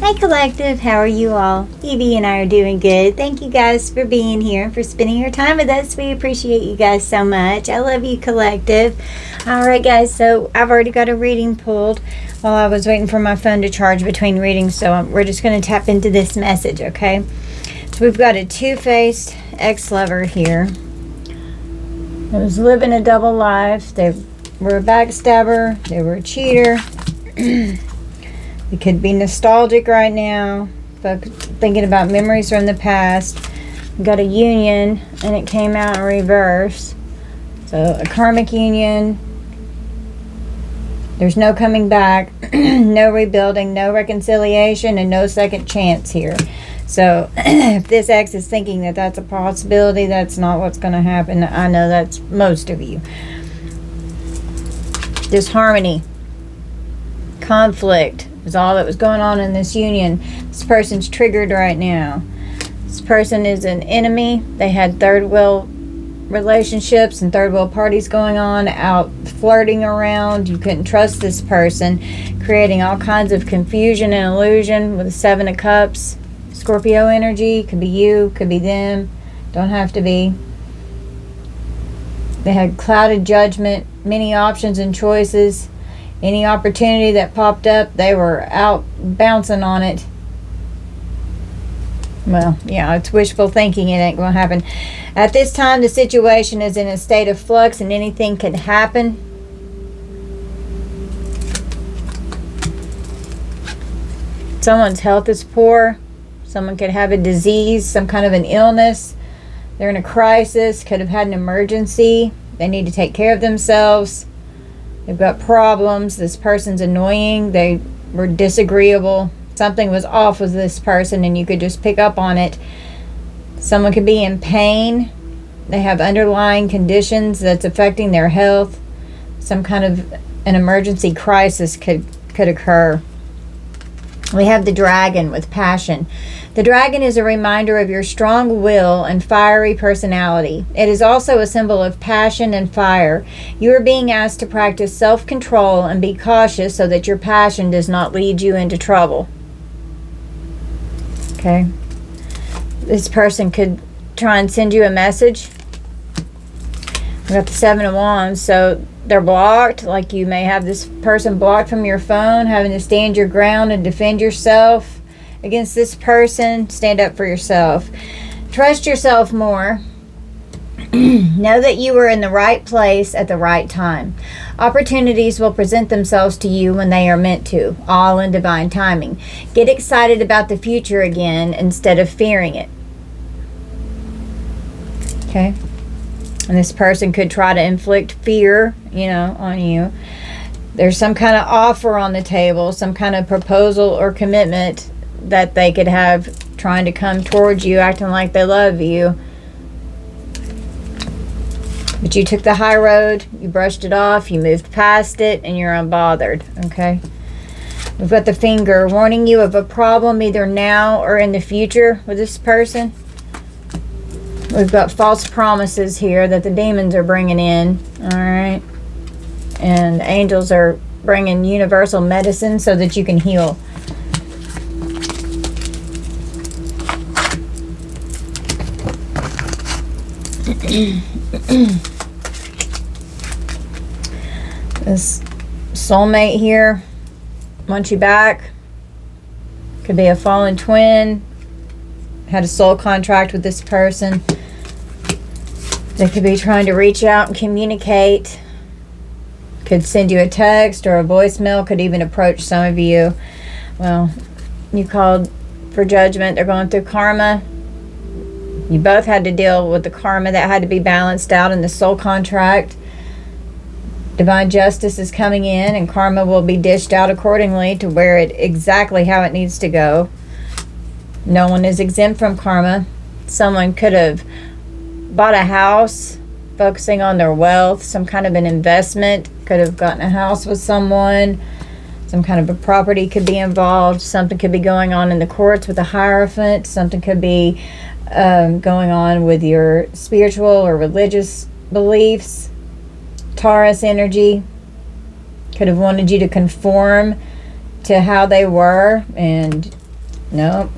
Hi Collective, how are you all? Evie and I are doing good. Thank you guys for being here and for spending your time with us. We appreciate you guys so much. I love you Collective. Alright guys, so I've already got a reading pulled while I was waiting for my phone to charge between readings, so we're just going to tap into this message, okay? So we've got a two-faced ex-lover here. That was living a double life. They were a backstabber. They were a cheater. It could be nostalgic right now, thinking about memories from the past. We got a union, and it came out in reverse. So a karmic union. There's no coming back, no rebuilding, no reconciliation, and no second chance here. So if this ex is thinking that that's a possibility, that's not what's going to happen. I know that's most of you. Disharmony, conflict is all that was going on in this union. This person's triggered right now. This person is an enemy. They had third wheel relationships and third wheel parties going on, out flirting around. You couldn't trust this person, creating all kinds of confusion and illusion with the Seven of Cups. Scorpio energy, could be you, could be them, don't have to be. They had clouded judgment, many options and choices. Any opportunity that popped up, they were out bouncing on it. Well, yeah, it's wishful thinking. It ain't going to happen. At this time, the situation is in a state of flux and anything could happen. Someone's health is poor. Someone could have a disease, some kind of an illness. They're in a crisis, could have had an emergency. They need to take care of themselves. They've got problems. This person's annoying. They were disagreeable. Something was off with this person and you could just pick up on it. Someone could be in pain. They have underlying conditions that's affecting their health. Some kind of an emergency crisis could occur. We have the dragon with passion. The dragon is a reminder of your strong will and fiery personality. It is also a symbol of passion and fire. You are being asked to practice self-control and be cautious so that your passion does not lead you into trouble. Okay. This person could try and send you a message. We got the Seven of Wands, so they're blocked. Like you may have this person blocked from your phone, having to stand your ground and defend yourself against this person. Stand up for yourself. Trust yourself more. Know that you were in the right place at the right time. Opportunities will present themselves to you when they are meant to, all in divine timing. Get excited about the future again instead of fearing it. Okay? And this person could try to inflict fear, on you. There's some kind of offer on the table, some kind of proposal or commitment that they could have trying to come towards you, acting like they love you. But you took the high road, you brushed it off, you moved past it, and you're unbothered, okay? We've got the finger warning you of a problem either now or in the future with this person. We've got false promises here that the demons are bringing in, all right? And angels are bringing universal medicine so that you can heal. This soulmate here wants you back. Could be a fallen twin. Had a soul contract with this person. They could be trying to reach out and communicate. Could send you a text or a voicemail. Could even approach some of you. Well, you called for judgment. They're going through karma. You both had to deal with the karma that had to be balanced out in the soul contract. Divine justice is coming in and karma will be dished out accordingly to where it exactly how it needs to go. No one is exempt from karma. Someone could have bought a house, focusing on their wealth, some kind of an investment. Could have gotten a house with someone. Some kind of a property could be involved. Something could be going on in the courts with a Hierophant. Something could be going on with your spiritual or religious beliefs. Taurus energy could have wanted you to conform to how they were and Nope.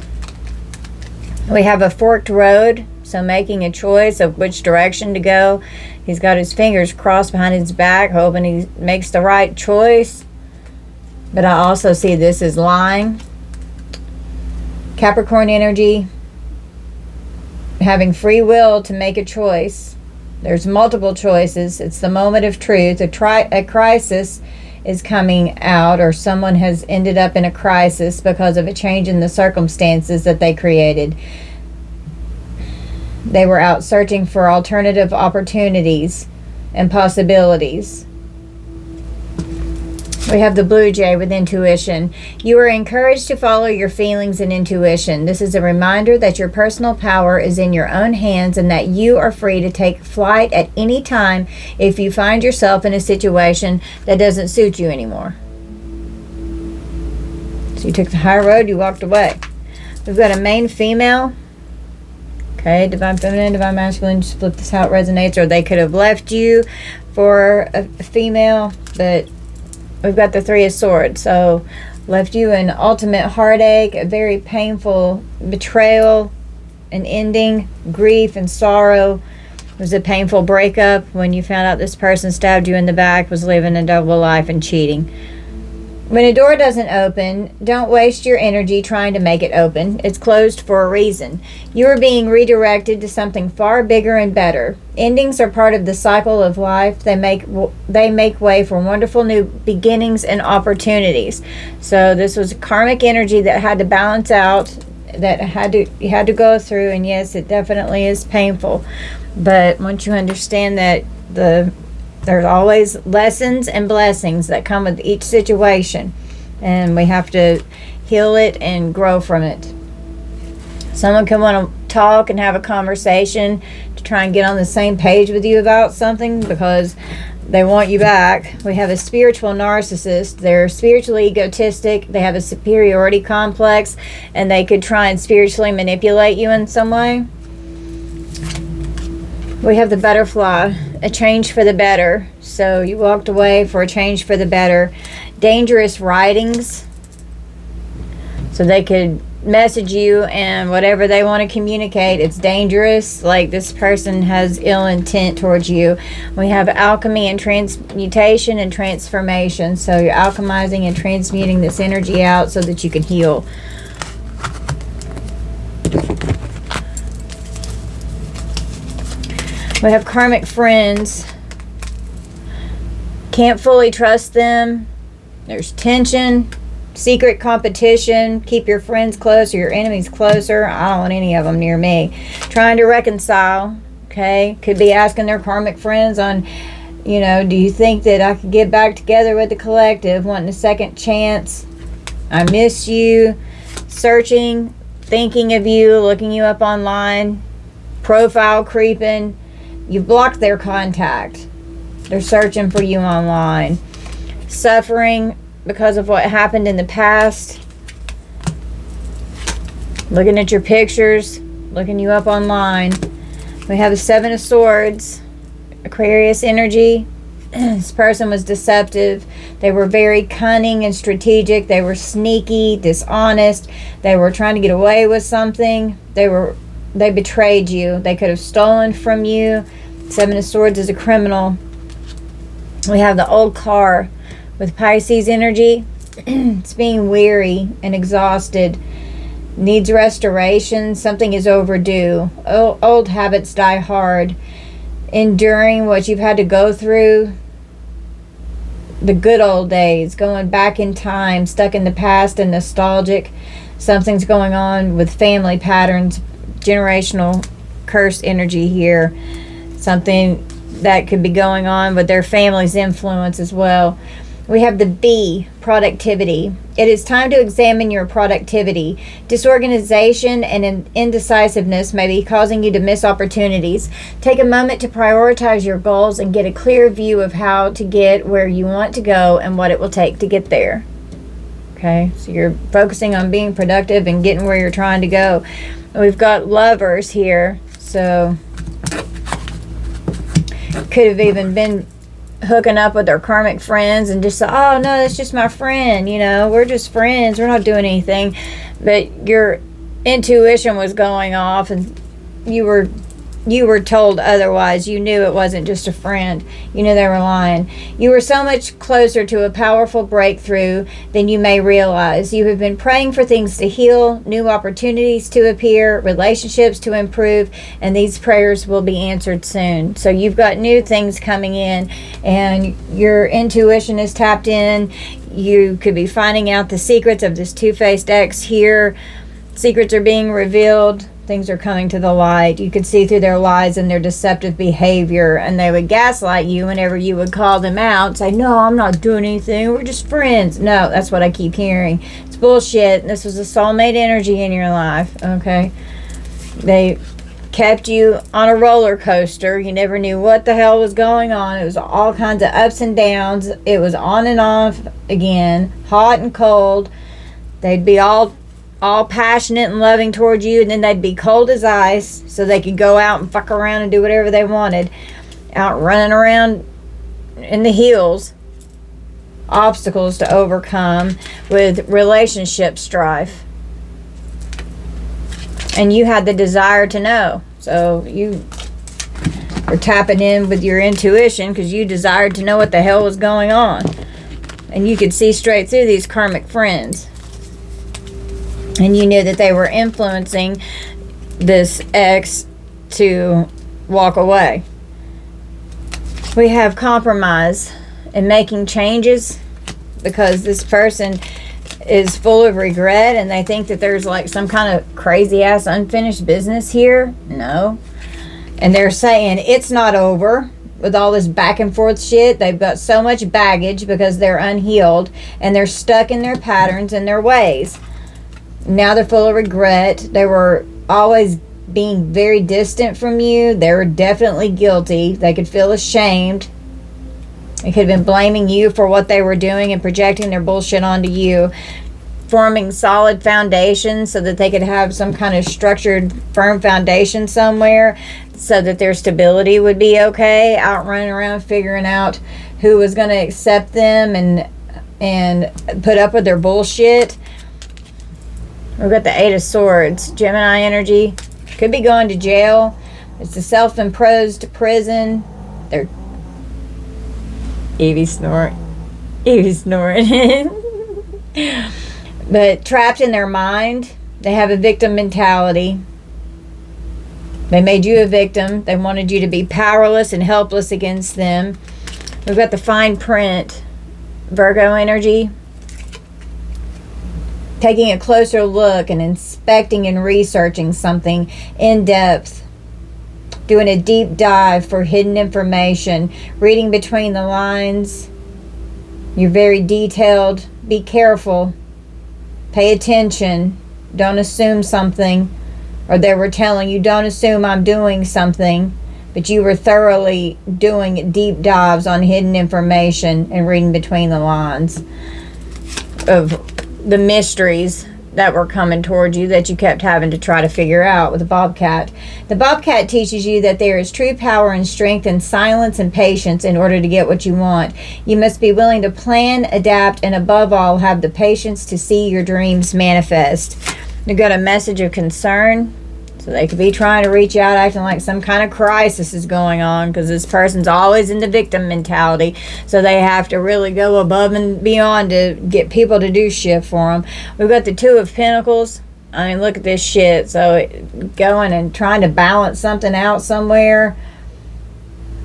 We have a forked road, so making a choice of which direction to go. He's got his fingers crossed behind his back, hoping he makes the right choice. But I also see this as lying. Capricorn energy, having free will to make a choice. There's multiple choices. It's the moment of truth. A crisis is coming out, or someone has ended up in a crisis because of a change in the circumstances that they created. They were out searching for alternative opportunities and possibilities. We have the blue jay with intuition. You are encouraged to follow your feelings and intuition. This is a reminder that your personal power is in your own hands and that you are free to take flight at any time if you find yourself in a situation that doesn't suit you anymore. So you took the high road, you walked away. We've got a main female. Okay, divine feminine, divine masculine. Just flip this how it resonates. Or they could have left you for a female, but we've got the Three of Swords. So left you in ultimate heartache, a very painful betrayal, an ending, grief and sorrow. It was a painful breakup when you found out this person stabbed you in the back, was living a double life and cheating. When a door doesn't open, don't waste your energy trying to make it open. It's closed for a reason. You are being redirected to something far bigger and better. Endings are part of the cycle of life. They make way for wonderful new beginnings and opportunities. So this was karmic energy that had to balance out, that you had to go through, and yes, it definitely is painful. But once you understand that there's always lessons and blessings that come with each situation, and we have to heal it and grow from it. Someone can want to talk and have a conversation to try and get on the same page with you about something because they want you back. We have a spiritual narcissist. They're spiritually egotistic. They have a superiority complex, and they could try and spiritually manipulate you in some way. We have the butterfly, a change for the better. So you walked away for a change for the better. Dangerous writings. So they could message you and whatever they want to communicate, it's dangerous. Like this person has ill intent towards you. We have alchemy and transmutation and transformation. So you're alchemizing and transmuting this energy out so that you can heal. We have karmic friends. Can't fully trust them. There's tension, secret competition. Keep your friends close or your enemies closer. I don't want any of them near me. Trying to reconcile. Okay, could be asking their karmic friends on, do you think that I could get back together with the collective? Wanting a second chance. I miss you. Searching, thinking of you, looking you up online. Profile creeping. You've blocked their contact. They're searching for you online. Suffering because of what happened in the past. Looking at your pictures. Looking you up online. We have the Seven of Swords. Aquarius energy. This person was deceptive. They were very cunning and strategic. They were sneaky, dishonest. They were trying to get away with something. They betrayed you. They could have stolen from you. Seven of Swords is a criminal. We have the old car with Pisces energy. It's being weary and exhausted. Needs restoration. Something is overdue. Old habits die hard. Enduring what you've had to go through. The good old days. Going back in time. Stuck in the past and nostalgic. Something's going on with family patterns. Generational curse energy here. Something that could be going on with their family's influence as well. We have the B, productivity. It is time to examine your productivity. Disorganization and indecisiveness may be causing you to miss opportunities. Take a moment to prioritize your goals and get a clear view of how to get where you want to go and what it will take to get there. Okay, so you're focusing on being productive and getting where you're trying to go. We've got lovers here, so could have even been hooking up with their karmic friends and just say, oh no, that's just my friend, you know, we're just friends, we're not doing anything. But your intuition was going off and you were told otherwise. You knew it wasn't just a friend. You knew they were lying. You were so much closer to a powerful breakthrough than you may realize. You have been praying for things to heal, new opportunities to appear, relationships to improve, and these prayers will be answered soon. So you've got new things coming in, and your intuition is tapped in. You could be finding out the secrets of this two-faced ex here. Secrets are being revealed. Things are coming to the light. You could see through their lies and their deceptive behavior, and they would gaslight you whenever you would call them out. Say, no, I'm not doing anything. We're just friends. No, that's what I keep hearing. It's bullshit. This was a soulmate energy in your life, okay? They kept you on a roller coaster. You never knew what the hell was going on. It was all kinds of ups and downs. It was on and off again, hot and cold. They'd be all passionate and loving towards you, and then they'd be cold as ice so they could go out and fuck around and do whatever they wanted, out running around in the hills. Obstacles to overcome with relationship strife, and you had the desire to know, so you were tapping in with your intuition because you desired to know what the hell was going on, and you could see straight through these karmic friends. And you knew that they were influencing this ex to walk away. We have compromise and making changes because this person is full of regret and they think that there's like some kind of crazy ass unfinished business here. No. And they're saying it's not over with all this back and forth shit. They've got so much baggage because they're unhealed and they're stuck in their patterns and their ways. Now they're full of regret. They were always being very distant from you. They were definitely guilty. They could feel ashamed. They could have been blaming you for what they were doing and projecting their bullshit onto you. Forming solid foundations so that they could have some kind of structured, firm foundation somewhere so that their stability would be okay. Out running around figuring out who was going to accept them and put up with their bullshit. We've got the Eight of Swords, Gemini energy. Could be going to jail. It's a self-imposed prison. They're Evie snoring. But trapped in their mind, they have a victim mentality. They made you a victim. They wanted you to be powerless and helpless against them. We've got the fine print, Virgo energy. Taking a closer look and inspecting and researching something in depth. Doing a deep dive for hidden information. Reading between the lines. You're very detailed. Be careful. Pay attention. Don't assume something. Or they were telling you, don't assume I'm doing something. But you were thoroughly doing deep dives on hidden information and reading between the lines of the mysteries that were coming towards you that you kept having to try to figure out with the bobcat. The bobcat teaches you that there is true power and strength in silence and patience in order to get what you want. You must be willing to plan, adapt, and above all, have the patience to see your dreams manifest. You got a message of concern. So they could be trying to reach out acting like some kind of crisis is going on because this person's always in the victim mentality. So they have to really go above and beyond to get people to do shit for them. We've got the Two of Pentacles. I mean, look at this shit. So going and trying to balance something out somewhere.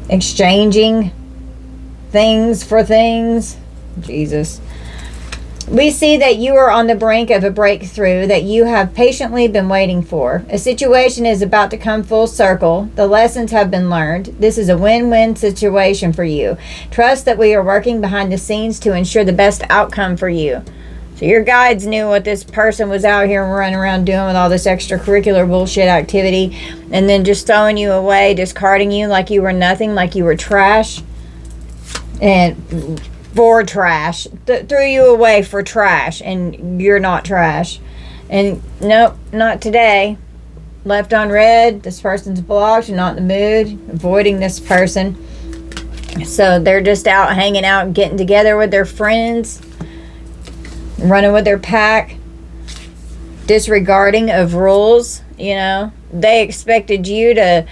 Exchanging things for things. Jesus. We see that you are on the brink of a breakthrough that you have patiently been waiting for. A situation is about to come full circle. The lessons have been learned. This is a win-win situation for you. Trust that we are working behind the scenes to ensure the best outcome for you. So your guides knew what this person was out here running around doing with all this extracurricular bullshit activity and then just throwing you away, discarding you like you were nothing, like you were trash. And for trash, threw you away for trash, and you're not trash. And nope, not today. Left on red. This person's blocked, not in the mood. Avoiding this person. So they're just out hanging out, getting together with their friends, running with their pack, disregarding of rules. You know, they expected you to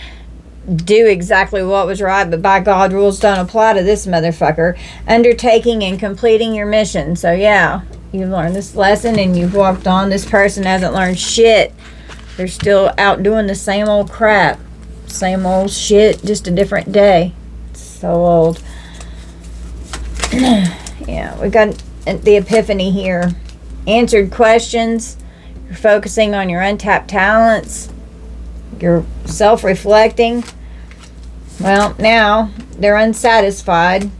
do exactly what was right, but by God, rules don't apply to this motherfucker. Undertaking and completing your mission. So yeah, you've learned this lesson and you've walked on. This person hasn't learned shit. They're still out doing the same old crap, same old shit, just a different day. It's so old. Yeah, we got the epiphany here. Answered questions. You're focusing on your untapped talents. You're self-reflecting. Well, now they're unsatisfied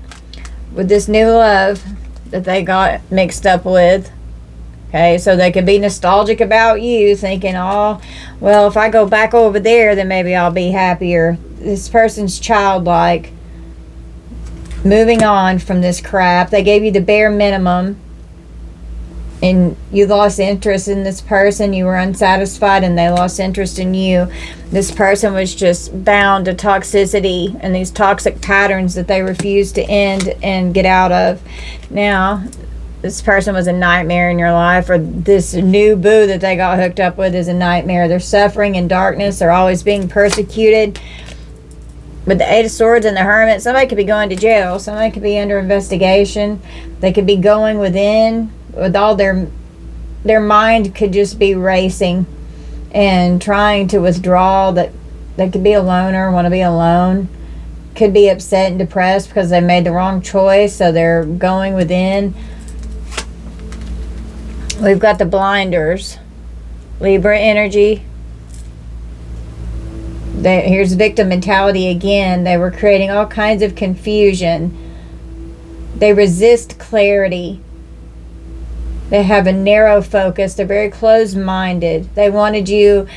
with this new love that they got mixed up with. Okay, so they could be nostalgic about you, thinking, oh, well, if I go back over there, then maybe I'll be happier. This person's childlike. Moving on from this crap. They gave you the bare minimum, and you lost interest in this person. You were unsatisfied, and they lost interest in you. This person was just bound to toxicity and these toxic patterns that they refused to end and get out of. Now, this person was a nightmare in your life, or this new boo that they got hooked up with is a nightmare. They're suffering in darkness. They're always being persecuted. With the Eight of Swords and the Hermit, somebody could be going to jail. Somebody could be under investigation. They could be going within with all their mind could just be racing and trying to withdraw. That they could be a loner, want to be alone. Could be upset and depressed because they made the wrong choice, so they're going within. We've got the blinders. Libra energy. Here's victim mentality again. They were creating all kinds of confusion. They resist clarity. They have a narrow focus. They're very closed-minded. They wanted you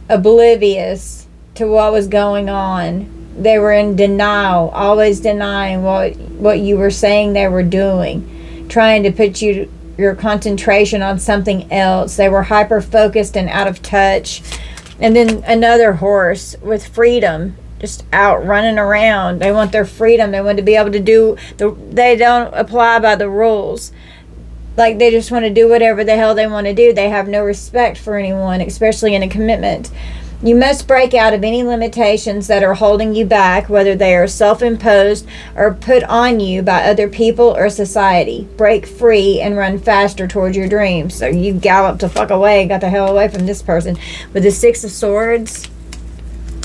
oblivious to what was going on. They were in denial, always denying what you were saying they were doing, trying to put your concentration on something else. They were hyper-focused and out of touch. And then another horse with freedom, just out running around. They want their freedom. They want to be able to do they don't apply by the rules. Like, they just want to do whatever the hell they want to do. They have no respect for anyone, especially in a commitment. You must break out of any limitations that are holding you back, whether they are self-imposed or put on you by other people or society. Break free and run faster towards your dreams. So you gallop the fuck away, got the hell away from this person. With the Six of Swords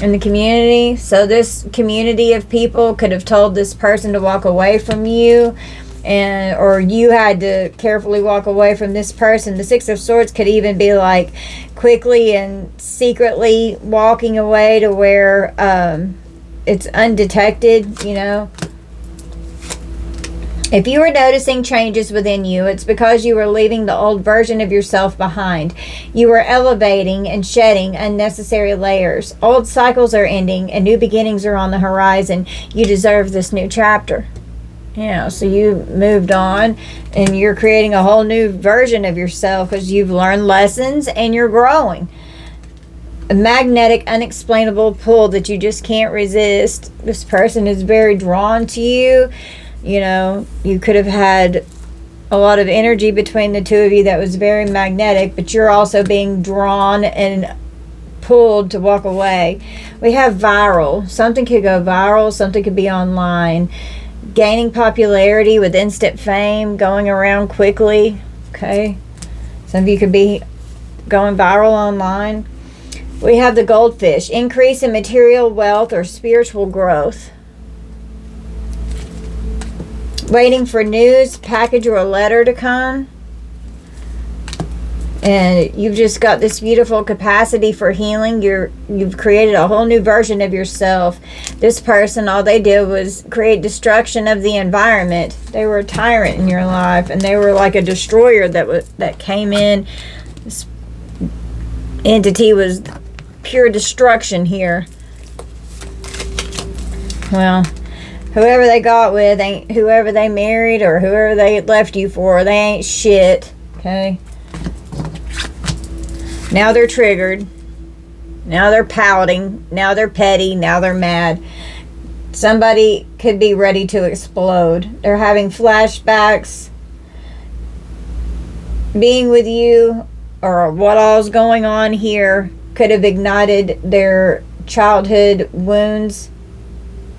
in the community. So this community of people could have told this person to walk away from you, or you had to carefully walk away from this person. The Six of Swords could even be like quickly and secretly walking away to where it's undetected, you know. If you are noticing changes within you, it's because you are leaving the old version of yourself behind. You are elevating and shedding unnecessary layers. Old cycles are ending and new beginnings are on the horizon. You deserve this new chapter. Yeah, so you moved on and you're creating a whole new version of yourself because you've learned lessons and you're growing. A magnetic, unexplainable pull that you just can't resist. This person is very drawn to you. You know, you could have had a lot of energy between the two of you that was very magnetic, but you're also being drawn and pulled to walk away. We have viral. Something could go viral. Something could be online. Gaining popularity with instant fame, going around quickly. Okay, some of you could be going viral online. We have the goldfish. Increase in material wealth or spiritual growth. Waiting for news, package, or a letter to come. And you've just got this beautiful capacity for healing. You've created a whole new version of yourself. This person, all they did was create destruction of the environment. They were a tyrant in your life, and they were like a destroyer that came in. This entity was pure destruction here. Well, whoever they got with ain't whoever they married or whoever they left you for. They ain't shit. Okay. Now they're triggered. Now they're pouting. Now they're petty. Now they're mad. Somebody could be ready to explode. They're having flashbacks. Being with you, or what all's going on here, could have ignited their childhood wounds,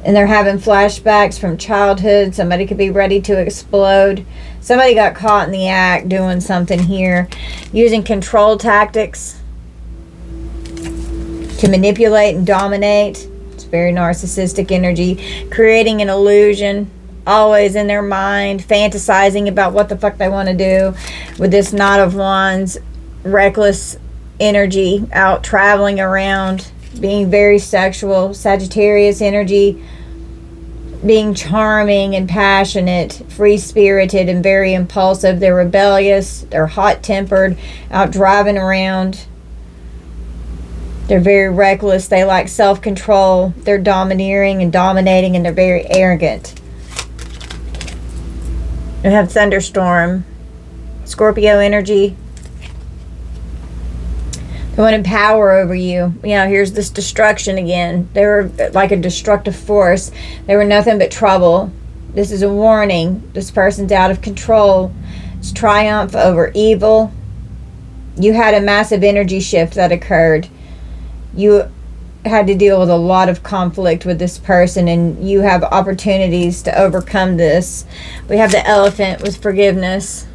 and they're having flashbacks from childhood. Somebody could be ready to explode. Somebody got caught in the act doing something here, using control tactics to manipulate and dominate. It's very narcissistic energy, creating an illusion, always in their mind, fantasizing about what the fuck they want to do with this Knight of Wands, reckless energy, out traveling around, being very sexual, Sagittarius energy, being charming and passionate, free-spirited and very impulsive. They're rebellious, they're hot-tempered, out driving around. They're very reckless, they lack self-control, they're domineering and dominating, and they're very arrogant. We have thunderstorm, Scorpio energy. They wanted power over you. You know, here's this destruction again. They were like a destructive force. They were nothing but trouble. This is a warning. This person's out of control. It's triumph over evil. You had a massive energy shift that occurred. You had to deal with a lot of conflict with this person, and you have opportunities to overcome this. We have the elephant with forgiveness.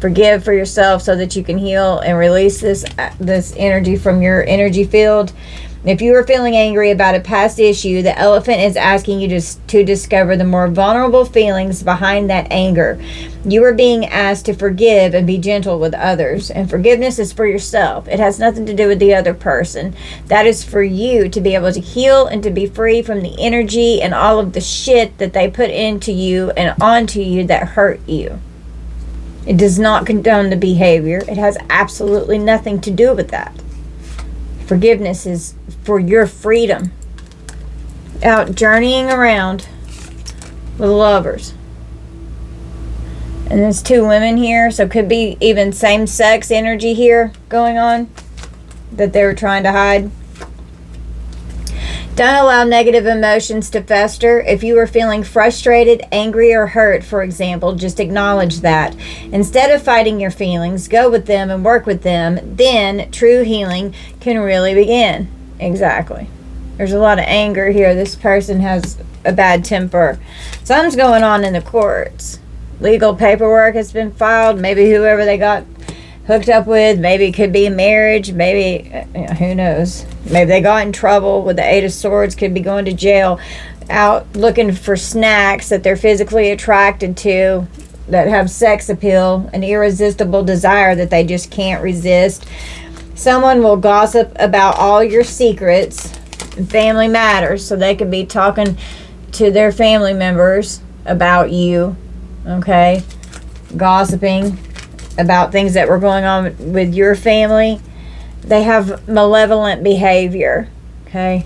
Forgive for yourself so that you can heal and release this energy from your energy field. If you are feeling angry about a past issue, the elephant is asking you to discover the more vulnerable feelings behind that anger. You are being asked to forgive and be gentle with others. And forgiveness is for yourself. It has nothing to do with the other person. That is for you to be able to heal and to be free from the energy and all of the shit that they put into you and onto you that hurt you. It does not condone the behavior. It has absolutely nothing to do with that. Forgiveness is for your freedom. Out journeying around with lovers. And there's two women here, so could be even same-sex energy here going on that they were trying to hide. Don't allow negative emotions to fester. If you are feeling frustrated, angry, or hurt, for example, just acknowledge that. Instead of fighting your feelings, go with them and work with them. Then true healing can really begin. Exactly. There's a lot of anger here. This person has a bad temper. Something's going on in the courts. Legal paperwork has been filed. Maybe whoever they got hooked up with, maybe it could be a marriage, maybe, who knows, maybe they got in trouble with the Eight of Swords, could be going to jail, out looking for snacks that they're physically attracted to, that have sex appeal, an irresistible desire that they just can't resist. Someone will gossip about all your secrets and family matters, so they could be talking to their family members about you, okay, gossiping about things that were going on with your family. They have malevolent behavior, okay?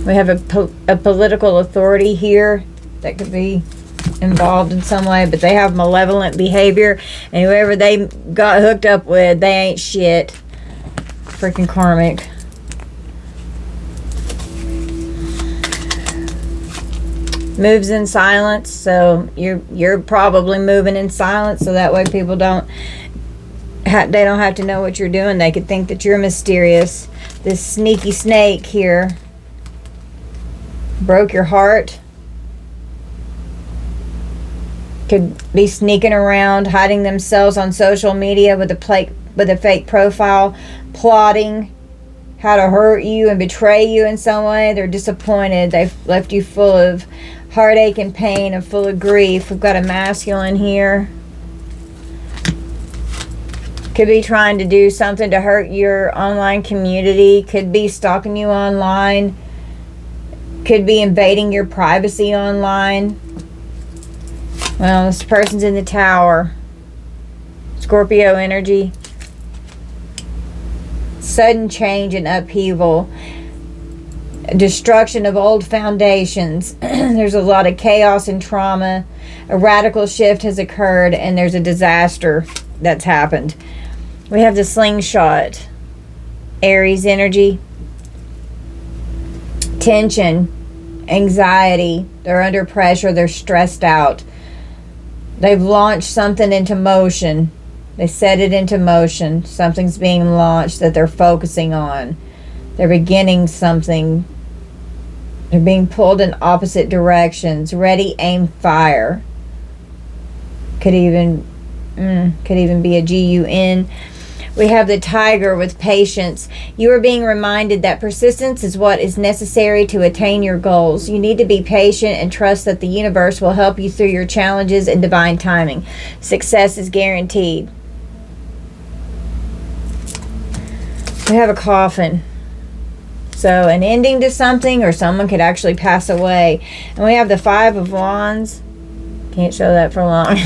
We have a political authority here that could be involved in some way, but they have malevolent behavior, and whoever they got hooked up with, they ain't shit. Freaking karmic. Moves in silence, so you're probably moving in silence, so that way people don't have to know what you're doing. They could think that you're mysterious. This sneaky snake here broke your heart. Could be sneaking around, hiding themselves on social media with a fake profile, plotting how to hurt you and betray you in some way. They're disappointed. They've left you full of heartache and pain and full of grief. We've got a masculine here. Could be trying to do something to hurt your online community. Could be stalking you online. Could be invading your privacy online. Well, this person's in the Tower. Scorpio energy. Sudden change and upheaval. Destruction of old foundations. There's a lot of chaos and trauma. A radical shift has occurred, and there's a disaster that's happened. We have the slingshot. Aries energy. tension, anxiety. They're under pressure. They're stressed out. They've launched something into motion. They set it into motion. Something's being launched that they're focusing on. They're beginning something. They're being pulled in opposite directions. Ready, aim, fire. Could even be a GUN. We have the tiger with patience. You are being reminded that persistence is what is necessary to attain your goals. You need to be patient and trust that the universe will help you through your challenges in divine timing. Success is guaranteed. We have a coffin. So an ending to something, or someone could actually pass away. And we have the 5 of Wands. Can't show that for long.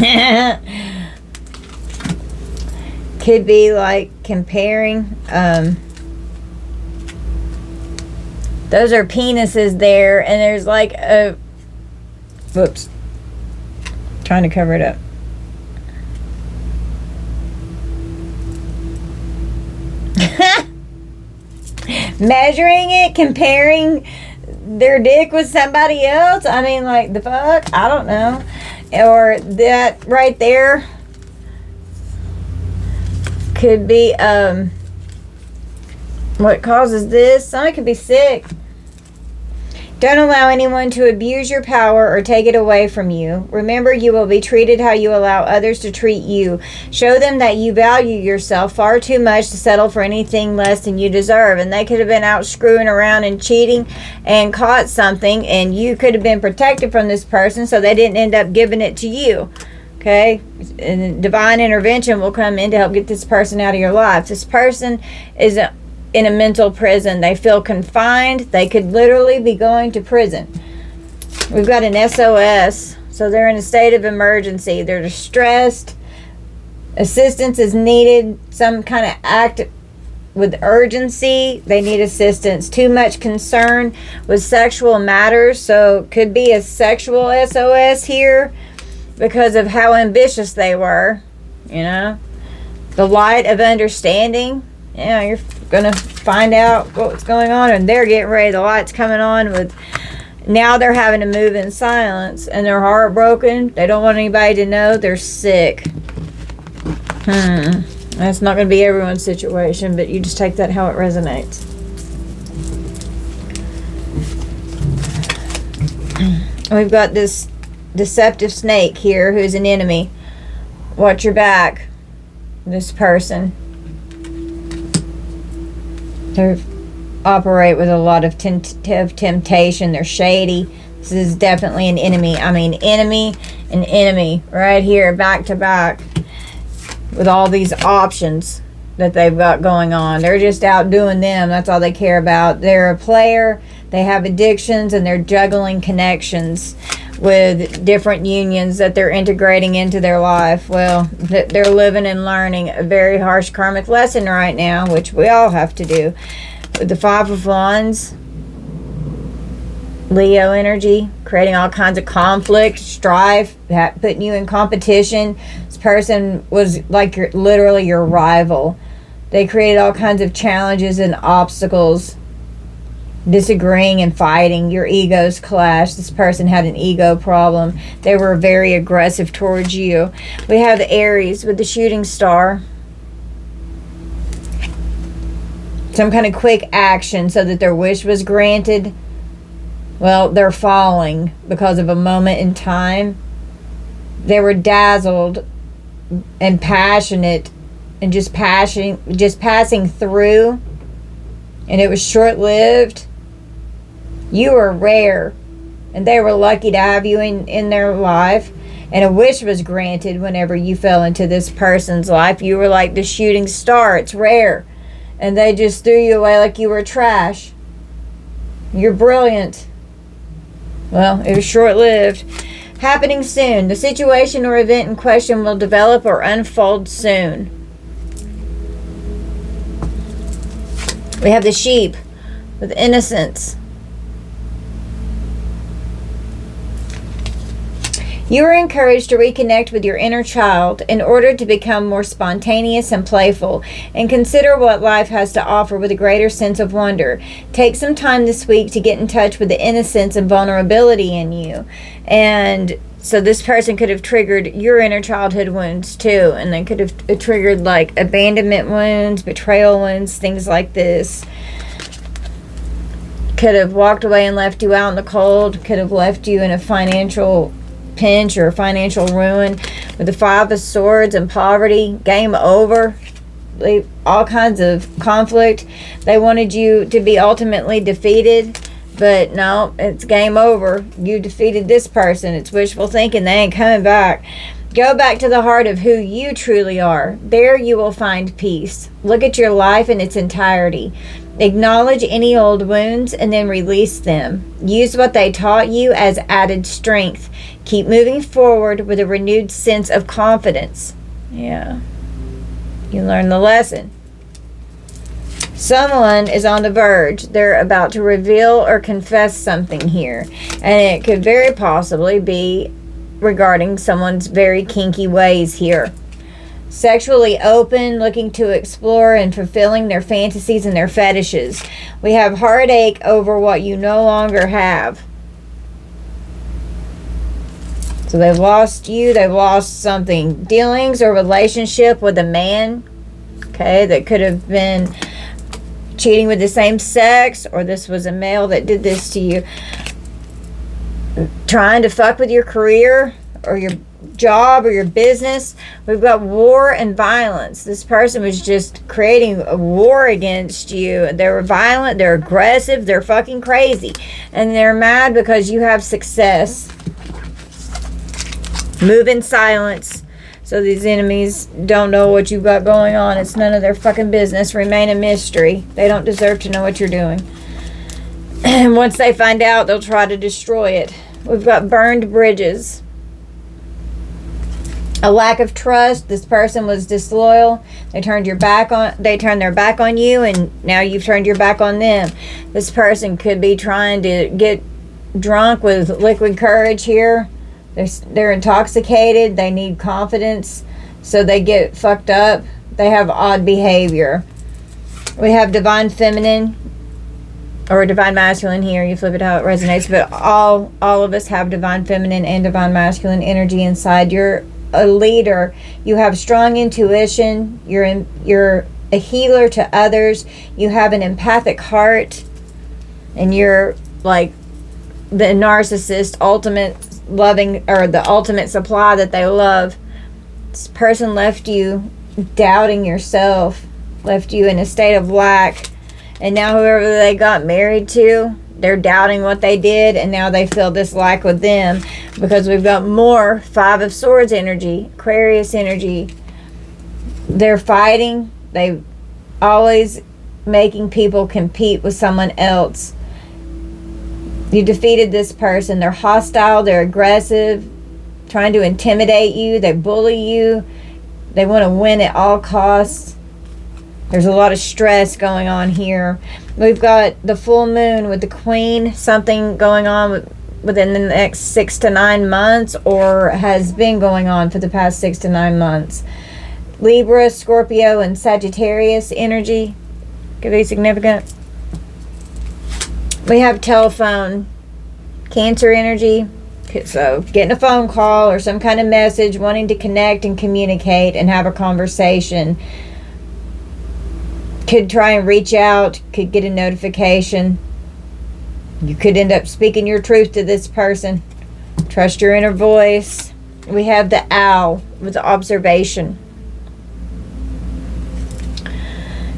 Could be like comparing. Those are penises there, and there's like a... Whoops. Trying to cover it up. Measuring it, comparing their dick with somebody else. I mean, like, the fuck? I don't know. Or that right there could be what causes this. Someone could be sick. Don't allow anyone to abuse your power or take it away from you. Remember, you will be treated how you allow others to treat you. Show them that you value yourself far too much to settle for anything less than you deserve. And they could have been out screwing around and cheating and caught something, and you could have been protected from this person, so they didn't end up giving it to you. Okay? And divine intervention will come in to help get this person out of your life. This person is in a mental prison. They feel confined. They could literally be going to prison. We've got an SOS. So they're in a state of emergency. They're distressed. Assistance is needed. Some kind of act with urgency. They need assistance. Too much concern with sexual matters. So could be a sexual SOS here because of how ambitious they were. You know? The light of understanding. Yeah, you're going to find out what's going on, and they're getting ready. The light's coming on with... Now they're having to move in silence, and they're heartbroken. They don't want anybody to know. They're sick. That's not going to be everyone's situation, but you just take that how it resonates. We've got this deceptive snake here who's an enemy. Watch your back. This person. They operate with a lot of temptation. They're shady. This is definitely an enemy. I mean, enemy and enemy right here, back to back, with all these options that they've got going on. They're just out doing them. That's all they care about. They're a player. They have addictions, and they're juggling connections with different unions that they're integrating into their life. Well, they're living and learning a very harsh karmic lesson right now, which we all have to do. With the 5 of Wands, Leo energy, creating all kinds of conflict, strife, putting you in competition. This person was like literally your rival. They created all kinds of challenges and obstacles, disagreeing and fighting. Your egos clashed. This person had an ego problem. They were very aggressive towards you. We have the Aries with the shooting star. Some kind of quick action so that their wish was granted. Well, they're falling because of a moment in time. They were dazzled and passionate and just passing through, and it was short-lived. You were rare, and they were lucky to have you in their life, and a wish was granted whenever you fell into this person's life. You were like the shooting star. It's rare, and they just threw you away like you were trash. You're brilliant. Well, it was short-lived. Happening soon. The situation or event in question will develop or unfold soon. We have the sheep with innocence. You are encouraged to reconnect with your inner child in order to become more spontaneous and playful, and consider what life has to offer with a greater sense of wonder. Take some time this week to get in touch with the innocence and vulnerability in you. And so this person could have triggered your inner childhood wounds too, and they could have triggered like abandonment wounds, betrayal wounds, things like this. Could have walked away and left you out in the cold, could have left you in a financial pinch or financial ruin with the Five of Swords and poverty. Game over. All kinds of conflict. They wanted you to be ultimately defeated, but no, it's game over. You defeated this person. It's wishful thinking. They ain't coming back. Go back to the heart of who you truly are. There you will find peace. Look at your life in its entirety. Acknowledge any old wounds and then release them. Use what they taught you as added strength. Keep moving forward with a renewed sense of confidence. Yeah. You learned the lesson. Someone is on the verge. They're about to reveal or confess something here. And it could very possibly be regarding someone's very kinky ways here. Sexually open, looking to explore and fulfilling their fantasies and their fetishes. We have heartache over what you no longer have. So they've lost you, they've lost something. Dealings or relationship with a man, okay, that could have been cheating with the same sex, or this was a male that did this to you. Trying to fuck with your career or your job or your business. We've got war and violence. This person was just creating a war against you. They were violent, they're aggressive, they're fucking crazy. And they're mad because you have success. Move in silence. So these enemies don't know what you've got going on. It's none of their fucking business. Remain a mystery. They don't deserve to know what you're doing. And once they find out, they'll try to destroy it. We've got burned bridges. A lack of trust. This person was disloyal. They turned their back on you, and now you've turned your back on them. This person could be trying to get drunk with liquid courage here. They're intoxicated. They need confidence, so they get fucked up. They have odd behavior. We have divine feminine or divine masculine here. You flip it how it resonates, but all of us have divine feminine and divine masculine energy inside. You're a leader. You have strong intuition. You're a healer to others. You have an empathic heart, and you're like the narcissist ultimate loving, or the ultimate supply that they love. This person left you doubting yourself, left you in a state of lack, and now whoever they got married to, they're doubting what they did, and now they feel this lack with them, because we've got more Five of Swords energy, Aquarius energy. They're fighting. They always making people compete with someone else. You defeated this person. They're hostile. They're aggressive, trying to intimidate you. They bully you. They want to win at all costs. There's a lot of stress going on here. We've got the full moon with the Queen. Something going on within the next 6 to 9 months, or has been going on for the past 6 to 9 months. Libra, Scorpio, and Sagittarius energy could be significant. We have telephone, Cancer energy. So getting a phone call or some kind of message, wanting to connect and communicate and have a conversation. Could try and reach out, could get a notification. You could end up speaking your truth to this person. Trust your inner voice. We have the owl with the observation.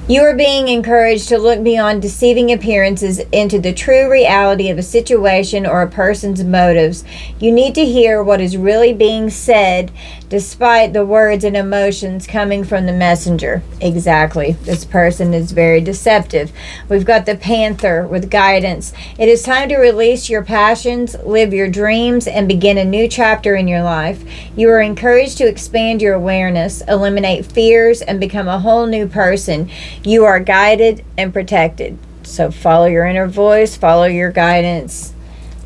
You are being encouraged to look beyond deceiving appearances into the true reality of a situation or a person's motives. You need to hear what is really being said, despite the words and emotions coming from the messenger. Exactly. This person is very deceptive. We've got the Panther with guidance. It is time to release your passions, live your dreams, and begin a new chapter in your life. You are encouraged to expand your awareness, eliminate fears, and become a whole new person. You are guided and protected. So follow your inner voice, follow your guidance.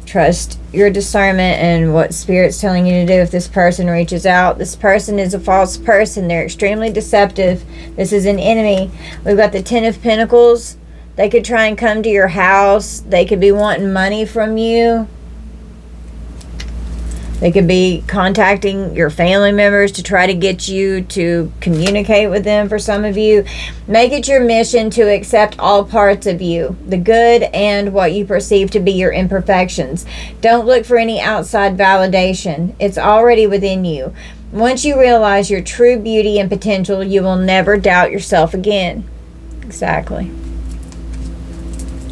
Trust your discernment and what Spirit's telling you to do. If this person reaches out, this person is a false person. They're extremely deceptive. This is an enemy. We've got the Ten of Pentacles. They could try and come to your house. They could be wanting money from you. They could be contacting your family members to try to get you to communicate with them. For some of you, make it your mission to accept all parts of you, the good and what you perceive to be your imperfections. Don't look for any outside validation. It's already within you. Once you realize your true beauty and potential, you will never doubt yourself again. Exactly.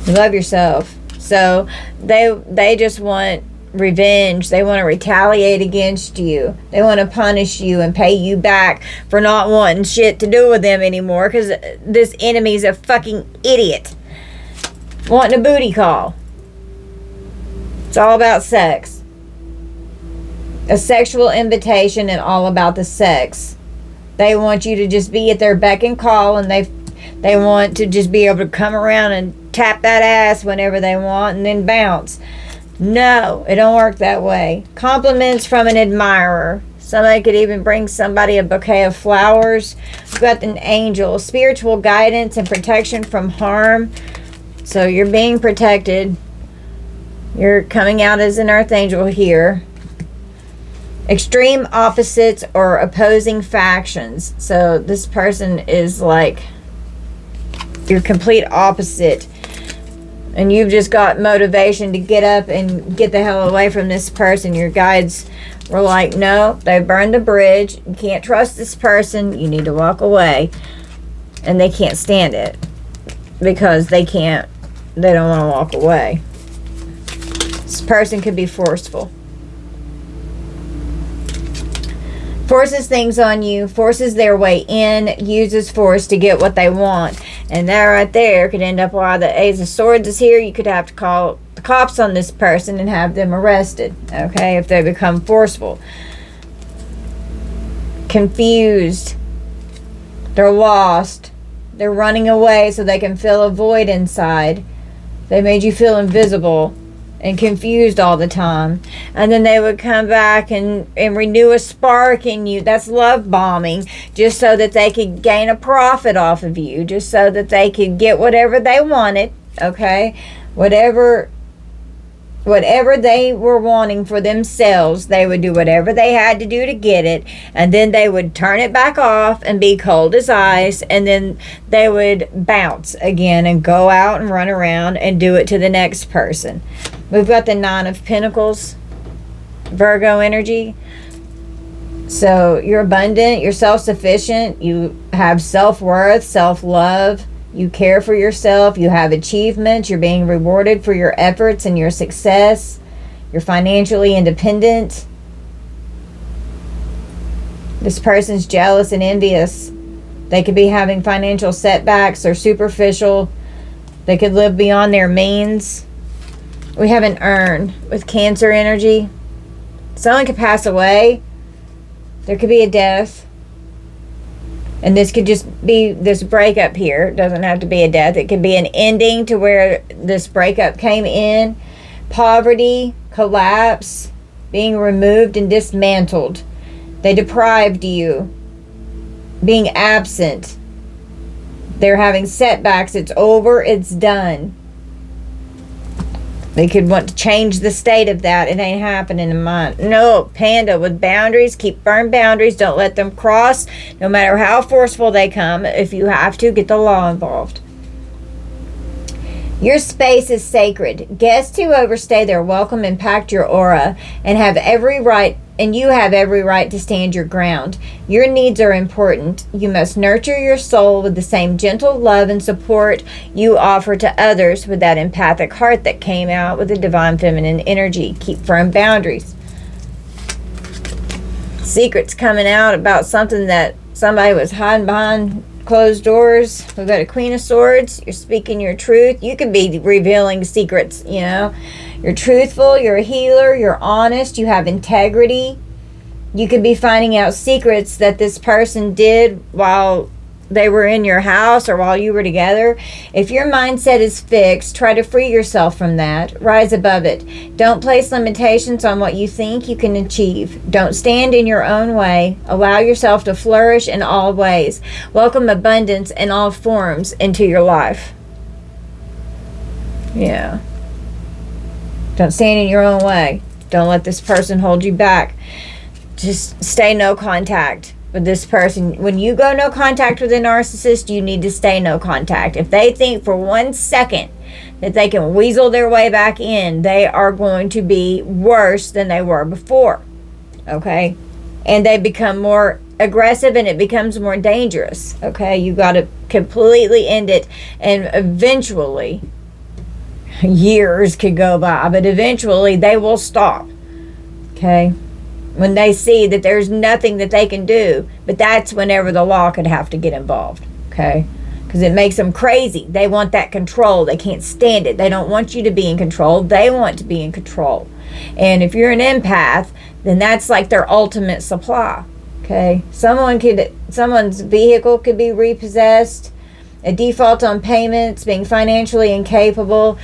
You love yourself. So they just want revenge. They want to retaliate against you. They want to punish you and pay you back for not wanting shit to do with them anymore, because this enemy's a fucking idiot wanting a booty call. It's all about sex, a sexual invitation, and all about the sex. They want you to just be at their beck and call, and they want to just be able to come around and tap that ass whenever they want and then bounce. No, it don't work that way. Compliments from an admirer. Somebody could even bring somebody a bouquet of flowers. We've got an angel. Spiritual guidance and protection from harm. So you're being protected. You're coming out as an earth angel here. Extreme opposites or opposing factions. So this person is like your complete opposite. And you've just got motivation to get up and get the hell away from this person. Your guides were like, no, they burned the bridge. You can't trust this person. You need to walk away. And they can't stand it. Because they don't want to walk away. This person could be forceful. Forces things on you, forces their way in, uses force to get what they want. And that right there could end up, while the Ace of Swords is here, you could have to call the cops on this person and have them arrested, okay, if they become forceful. Confused. They're lost. They're running away so they can fill a void inside. They made you feel invisible and confused all the time, and then they would come back and renew a spark in you. That's love bombing, just so that they could gain a profit off of you, just so that they could get whatever they wanted, okay, whatever they were wanting for themselves. They would do whatever they had to do to get it, and then they would turn it back off and be cold as ice, and then they would bounce again and go out and run around and do it to the next person. We've got the Nine of Pentacles, Virgo energy. So you're abundant, you're self-sufficient, you have self-worth, self-love, you care for yourself, you have achievements, you're being rewarded for your efforts and your success, you're financially independent. This person's jealous and envious. They could be having financial setbacks or superficial. They could live beyond their means. We have an urn with Cancer energy. Someone could pass away. There could be a death. And this could just be this breakup here. It doesn't have to be a death. It could be an ending to where this breakup came in. Poverty, collapse, being removed and dismantled. They deprived you. Being absent. They're having setbacks. It's over. It's done. They could want to change the state of that. It ain't happening in mine. No, Panda, with boundaries. Keep firm boundaries. Don't let them cross. No matter how forceful they come. If you have to, get the law involved. Your space is sacred. Guests who overstay their welcome impact your aura and have every right, and you have every right to stand your ground. Your needs are important. You must nurture your soul with the same gentle love and support you offer to others with that empathic heart that came out with the divine feminine energy. Keep firm boundaries. Secrets coming out about something that somebody was hiding behind closed doors. We've got a Queen of Swords. You're speaking your truth. You could be revealing secrets, you know. You're truthful. You're a healer. You're honest. You have integrity. You could be finding out secrets that this person did while they were in your house or while you were together. If your mindset is fixed, try to free yourself from that. Rise above it. Don't place limitations on what you think you can achieve. Don't stand in your own way. Allow yourself to flourish in all ways. Welcome abundance in all forms into your life. Yeah. Don't stand in your own way. Don't let this person hold you back. Just stay no contact with this person. When you go no contact with a narcissist, you need to stay no contact. If they think for 1 second that they can weasel their way back in, they are going to be worse than they were before. Okay? And they become more aggressive and it becomes more dangerous. Okay? You got to completely end it, and eventually, years could go by, but eventually they will stop. Okay? When they see that there's nothing that they can do. But that's whenever the law could have to get involved. Okay? Because it makes them crazy. They want that control. They can't stand it. They don't want you to be in control. They want to be in control. And if you're an empath, then that's like their ultimate supply. Okay? Someone's vehicle could be repossessed. A default on payments, being financially incapable.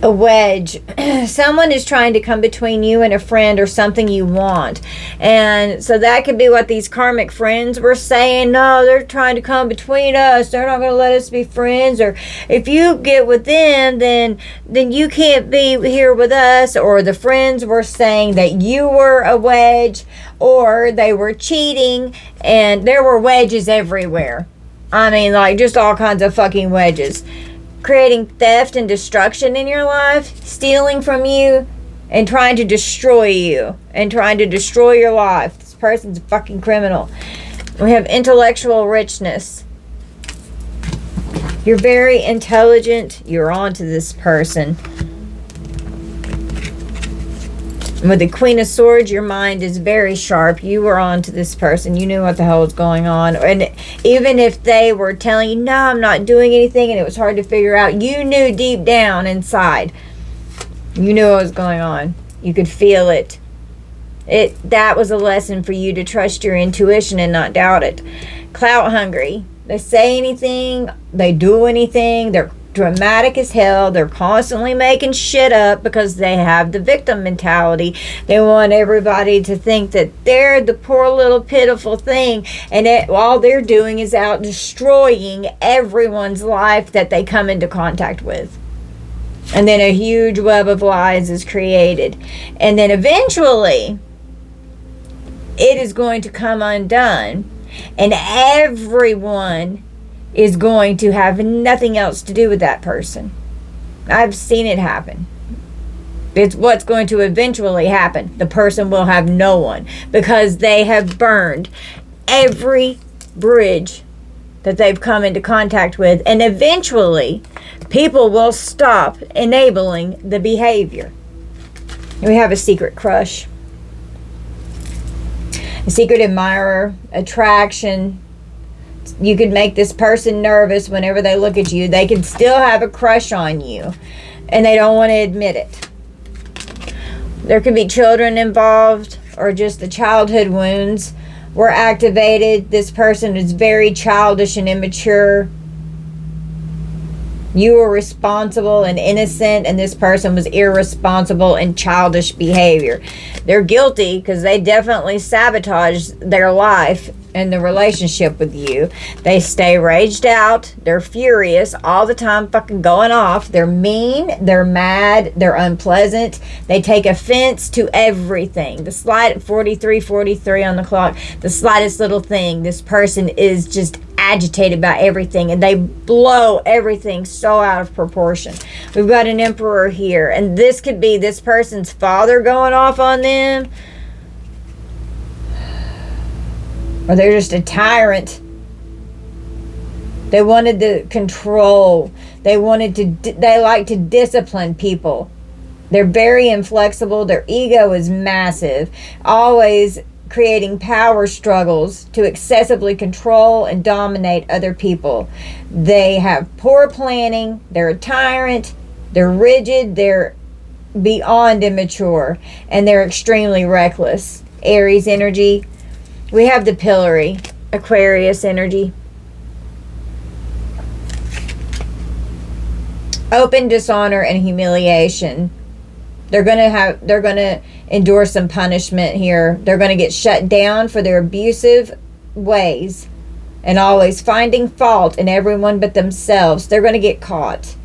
A wedge. Someone is trying to come between you and a friend or something you want. And so that could be what these karmic friends were saying. No, they're trying to come between us. They're not going to let us be friends. Or if you get with them, then you can't be here with us. Or the friends were saying that you were a wedge, or they were cheating, and there were wedges everywhere. I mean, like, just all kinds of fucking wedges. Creating theft and destruction in your life, stealing from you, and trying to destroy you, and trying to destroy your life. This person's a fucking criminal. We have intellectual richness. You're very intelligent. You're on to this person. With the Queen of Swords, your mind is very sharp. You were on to this person. You knew what the hell was going on. And even if they were telling you, no, I'm not doing anything, and it was hard to figure out, you knew deep down inside. You knew what was going on. You could feel it. That was a lesson for you to trust your intuition and not doubt it. Clout hungry. They say anything. They do anything. They're dramatic as hell. They're constantly making shit up because they have the victim mentality. They want everybody to think that they're the poor little pitiful thing, and all they're doing is out destroying everyone's life that they come into contact with. And then a huge web of lies is created, and then eventually it is going to come undone, and everyone is going to have nothing else to do with that person. I've seen it happen. It's what's going to eventually happen. The person will have no one because they have burned every bridge that they've come into contact with, and eventually people will stop enabling the behavior. We have a secret crush, a secret admirer, attraction. You could make this person nervous whenever they look at you. They could still have a crush on you, and they don't want to admit it. There could be children involved, or just the childhood wounds were activated. This person is very childish and immature. You were responsible and innocent, and this person was irresponsible and childish behavior. They're guilty because they definitely sabotaged their life and the relationship with you. They stay raged out. They're furious all the time, fucking going off. They're mean. They're mad. They're unpleasant. They take offense to everything. The slight 43:43 on the clock. The slightest little thing. This person is just agitated by everything, and they blow everything so out of proportion. We've got an emperor here, and this could be this person's father going off on them, or they're just a tyrant. They wanted the control. They like to discipline people. They're very inflexible. Their ego is massive, always creating power struggles to excessively control and dominate other people. They have poor planning. They're a tyrant. They're rigid. They're beyond immature, and they're extremely reckless. Aries energy. We have the pillory, Aquarius energy. Open dishonor and humiliation. They're gonna endure some punishment here. They're gonna get shut down for their abusive ways and always finding fault in everyone but themselves. They're gonna get caught.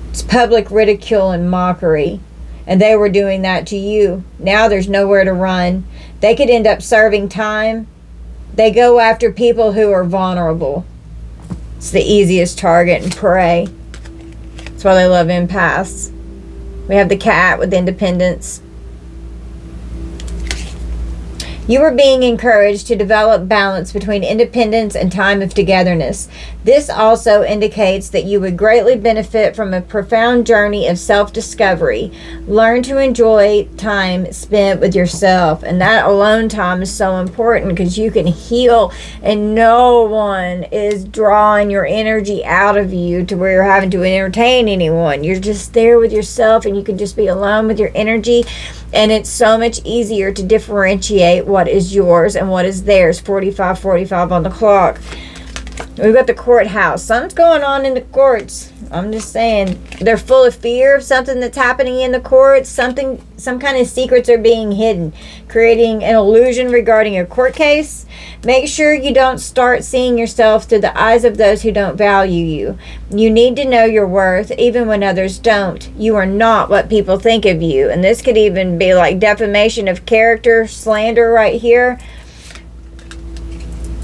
It's public ridicule and mockery. And they were doing that to you. Now there's nowhere to run. They could end up serving time. They go after people who are vulnerable. It's the easiest target and prey. That's why they love empaths. We have the cat with independence. You are being encouraged to develop balance between independence and time of togetherness. This also indicates that you would greatly benefit from a profound journey of self-discovery. Learn to enjoy time spent with yourself. And that alone time is so important because you can heal and no one is drawing your energy out of you to where you're having to entertain anyone. You're just there with yourself and you can just be alone with your energy. And it's so much easier to differentiate what is yours and what is theirs. 45:45 on the clock. We've got the courthouse. Something's going on in the courts. I'm just saying. They're full of fear of something that's happening in the courts. Some kind of secrets are being hidden, creating an illusion regarding a court case. Make sure you don't start seeing yourself through the eyes of those who don't value you. You need to know your worth even when others don't. You are not what people think of you. And this could even be like defamation of character, slander right here.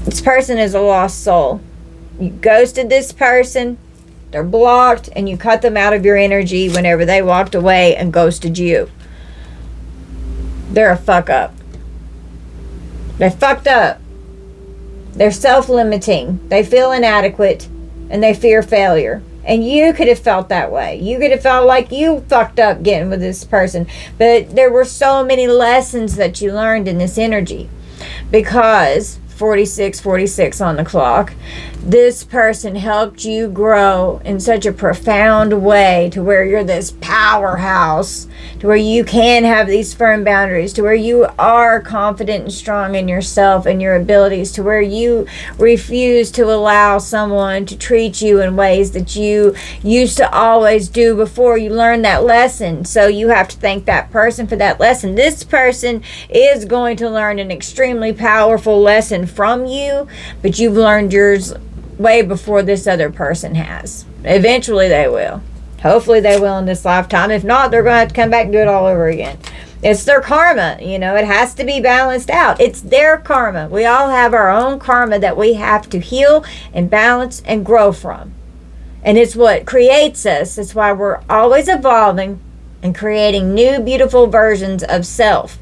This person is a lost soul. You ghosted this person, they're blocked, and you cut them out of your energy whenever they walked away and ghosted you. They're a fuck up. They fucked up. They're self-limiting. They feel inadequate, and they fear failure. And you could have felt that way. You could have felt like you fucked up getting with this person. But there were so many lessons that you learned in this energy. Because 46:46 on the clock, this person helped you grow in such a profound way to where you're this powerhouse, to where you can have these firm boundaries, to where you are confident and strong in yourself and your abilities, to where you refuse to allow someone to treat you in ways that you used to always do before you learned that lesson. So you have to thank that person for that lesson. This person is going to learn an extremely powerful lesson from you, but you've learned yours way before this other person has. Eventually they will. Hopefully they will in this lifetime. If not, they're going to have to come back and do it all over again. It's their karma, you know. It has to be balanced out. It's their karma. We all have our own karma that we have to heal and balance and grow from. And it's what creates us. It's why we're always evolving and creating new, beautiful versions of self.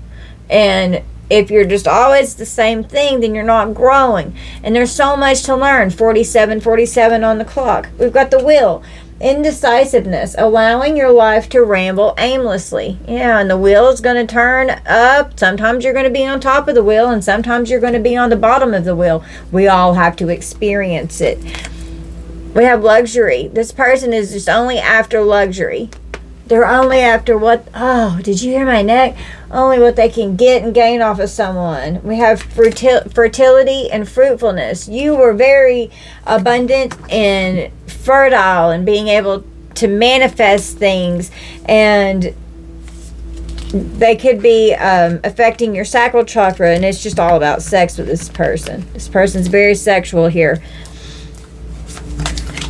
And if you're just always the same thing, then you're not growing. And there's so much to learn. 47:47 on the clock. We've got the will. Indecisiveness, allowing your life to ramble aimlessly. Yeah, and the wheel is going to turn up. Sometimes you're going to be on top of the wheel, and sometimes you're going to be on the bottom of the wheel. We all have to experience it. We have luxury. This person is just only after luxury. They're only after what, oh, did you hear my neck? Only what they can get and gain off of someone. We have fertility and fruitfulness. You were very abundant and fertile and being able to manifest things, and they could be affecting your sacral chakra, and it's just all about sex with this person. This person's very sexual here.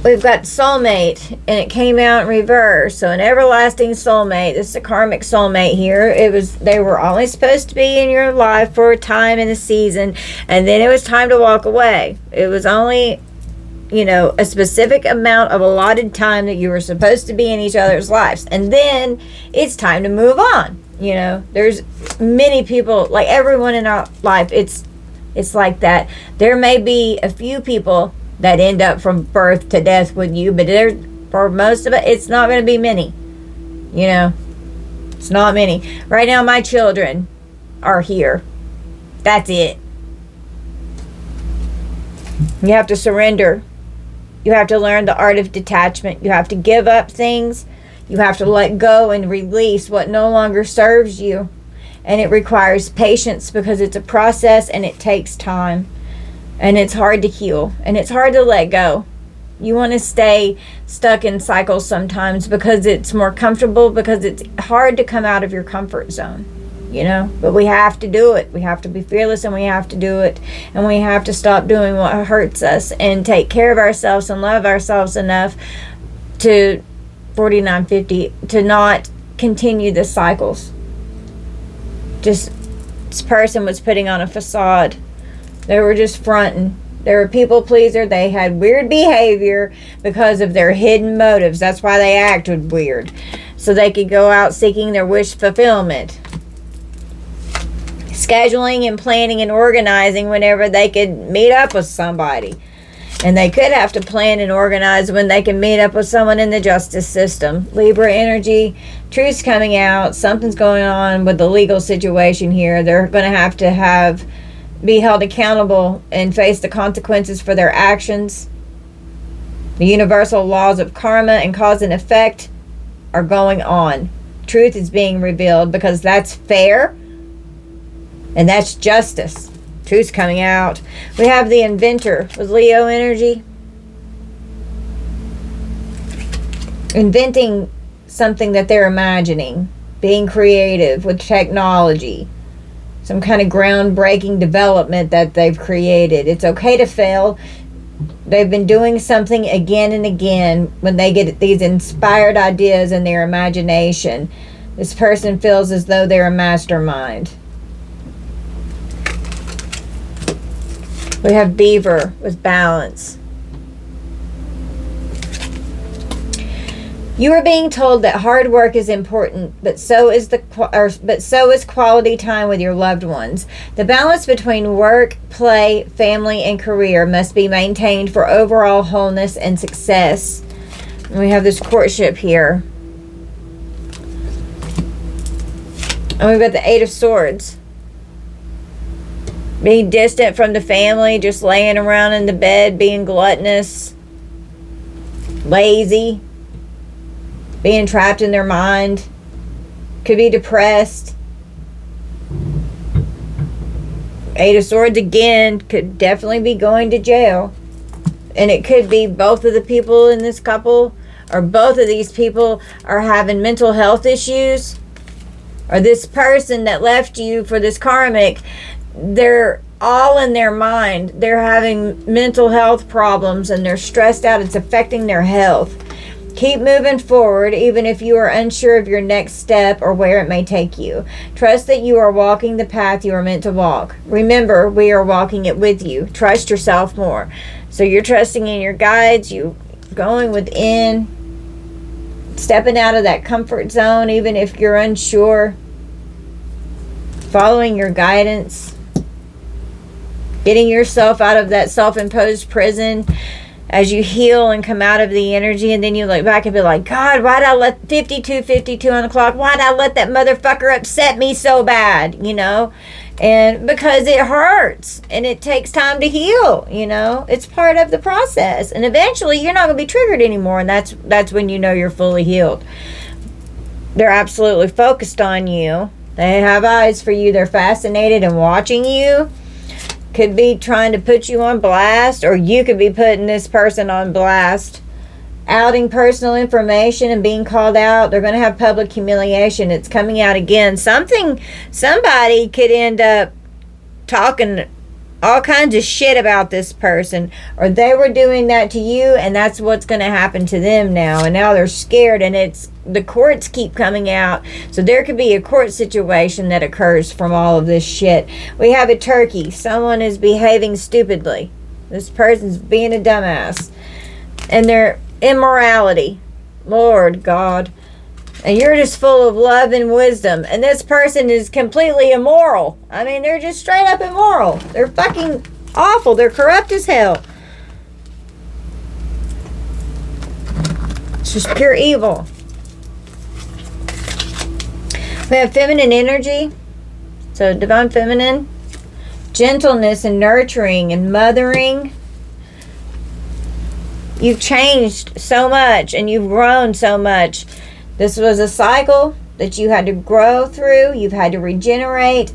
We've got soulmate, and it came out in reverse. So an everlasting soulmate. This is a karmic soulmate here. They were only supposed to be in your life for a time in a season, and then it was time to walk away. It was only, a specific amount of allotted time that you were supposed to be in each other's lives, and then it's time to move on. There's many people, like everyone in our life. It's like that. There may be a few people that end up from birth to death with you, but for most of it, it's not going to be many. It's not many. Right now, my children are here. That's it. You have to surrender. You have to learn the art of detachment. You have to give up things. You have to let go and release what no longer serves you. And it requires patience because it's a process and it takes time. And it's hard to heal. And it's hard to let go. You want to stay stuck in cycles sometimes because it's more comfortable, because it's hard to come out of your comfort zone, you know? But we have to do it. We have to be fearless, and we have to do it. And we have to stop doing what hurts us and take care of ourselves and love ourselves enough to 4950 to not continue the cycles. Just, this person was putting on a facade. They were just fronting. They were a people pleaser. They had weird behavior because of their hidden motives. That's why they acted weird. So they could go out seeking their wish fulfillment. Scheduling and planning and organizing whenever they could meet up with somebody. And they could have to plan and organize when they can meet up with someone in the justice system. Libra energy, truth's coming out. Something's going on with the legal situation here. They're going to have be held accountable and face the consequences for their actions. The universal laws of karma and cause and effect are going on. Truth is being revealed because that's fair and that's justice. Truth's coming out. We have the inventor with Leo energy. Inventing something that they're imagining. Being creative with technology. Some kind of groundbreaking development that they've created. It's okay to fail. They've been doing something again and again when they get these inspired ideas in their imagination. This person feels as though they're a mastermind. We have Beaver with balance. You are being told that hard work is important, but so is quality time with your loved ones. The balance between work, play, family, and career must be maintained for overall wholeness and success. And we have this courtship here. And we've got the Eight of Swords. Being distant from the family, just laying around in the bed, being gluttonous, lazy. Being trapped in their mind. Could be depressed. Eight of Swords again. Could definitely be going to jail. And it could be both of the people in this couple, or both of these people are having mental health issues. Or this person that left you for this karmic, they're all in their mind. They're having mental health problems and they're stressed out. It's affecting their health. Keep moving forward, even if you are unsure of your next step or where it may take you. Trust that you are walking the path you are meant to walk. Remember, we are walking it with you. Trust yourself more. So you're trusting in your guides, you going within, stepping out of that comfort zone, even if you're unsure. Following your guidance. Getting yourself out of that self-imposed prison. As you heal and come out of the energy, and then you look back and be like, God, why'd I let 52 on the clock, why'd I let that motherfucker upset me so bad, you know? And because it hurts and it takes time to heal, you know? It's part of the process. And eventually you're not going to be triggered anymore, and that's when you know you're fully healed. They're absolutely focused on you. They have eyes for you. They're fascinated and watching you. Could be trying to put you on blast, or you could be putting this person on blast. Outing personal information and being called out. They're going to have public humiliation. It's coming out again. Somebody could end up talking all kinds of shit about this person, or they were doing that to you, and that's what's going to happen to them now. And now they're scared, and the courts keep coming out. So there could be a court situation that occurs from all of this shit. We have a turkey. Someone is behaving stupidly. This person's being a dumbass. And their immorality. Lord God. And you're just full of love and wisdom. And this person is completely immoral. I mean, they're just straight up immoral. They're fucking awful. They're corrupt as hell. It's just pure evil. We have feminine energy. So divine feminine. Gentleness and nurturing and mothering. You've changed so much and you've grown so much. This was a cycle. that you had to grow through, you've had to regenerate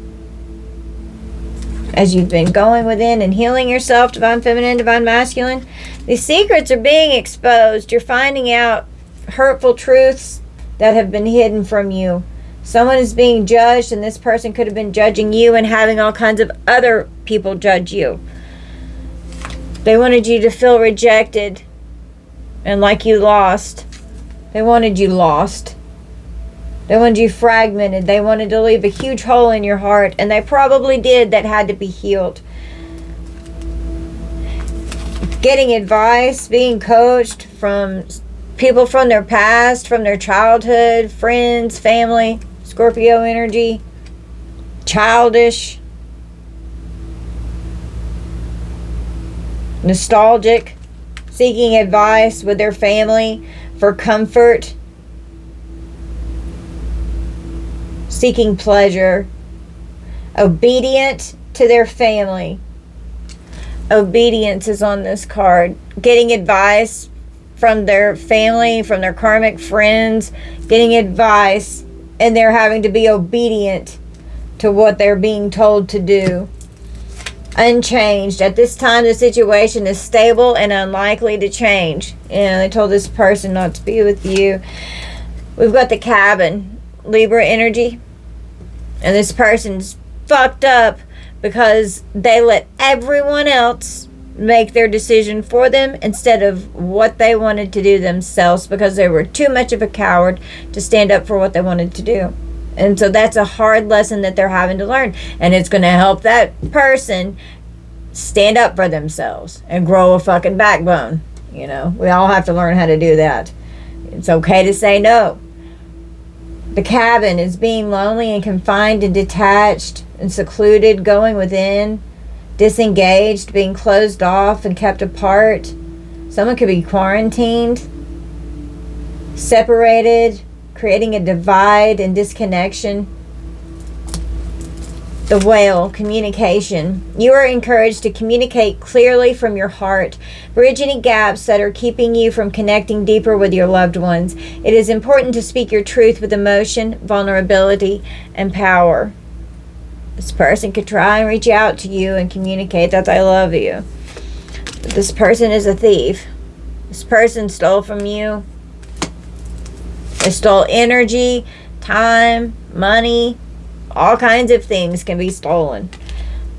as you've been going within and healing yourself, divine feminine, divine masculine. These secrets are being exposed. You're finding out hurtful truths that have been hidden from you. Someone is being judged, and this person could have been judging you and having all kinds of other people judge you. They wanted you to feel rejected and like you lost. They wanted you lost. They wanted you fragmented. They wanted to leave a huge hole in your heart, and they probably did. That had to be healed. Getting advice, being coached from people from their past, from their childhood, friends, family, Scorpio energy, childish, nostalgic, seeking advice with their family for comfort, seeking pleasure, obedient to their family. Obedience is on this card. Getting advice from their family, from their karmic friends, getting advice, and they're having to be obedient to what they're being told to do. Unchanged. At this time, the situation is stable and unlikely to change. And they told this person not to be with you. We've got the Cabin, Libra energy. And this person's fucked up because they let everyone else make their decision for them instead of what they wanted to do themselves, because they were too much of a coward to stand up for what they wanted to do. And so that's a hard lesson that they're having to learn. And it's going to help that person stand up for themselves and grow a fucking backbone. You know, we all have to learn how to do that. It's okay to say no. The Cabin is being lonely and confined and detached and secluded, going within, disengaged, being closed off and kept apart. Someone could be quarantined, separated, creating a divide and disconnection. The Whale, communication. You are encouraged to communicate clearly from your heart. Bridge any gaps that are keeping you from connecting deeper with your loved ones. It is important to speak your truth with emotion, vulnerability, and power. This person could try and reach out to you and communicate that they love you. But this person is a thief. This person stole from you. They stole energy, time, money. All kinds of things can be stolen.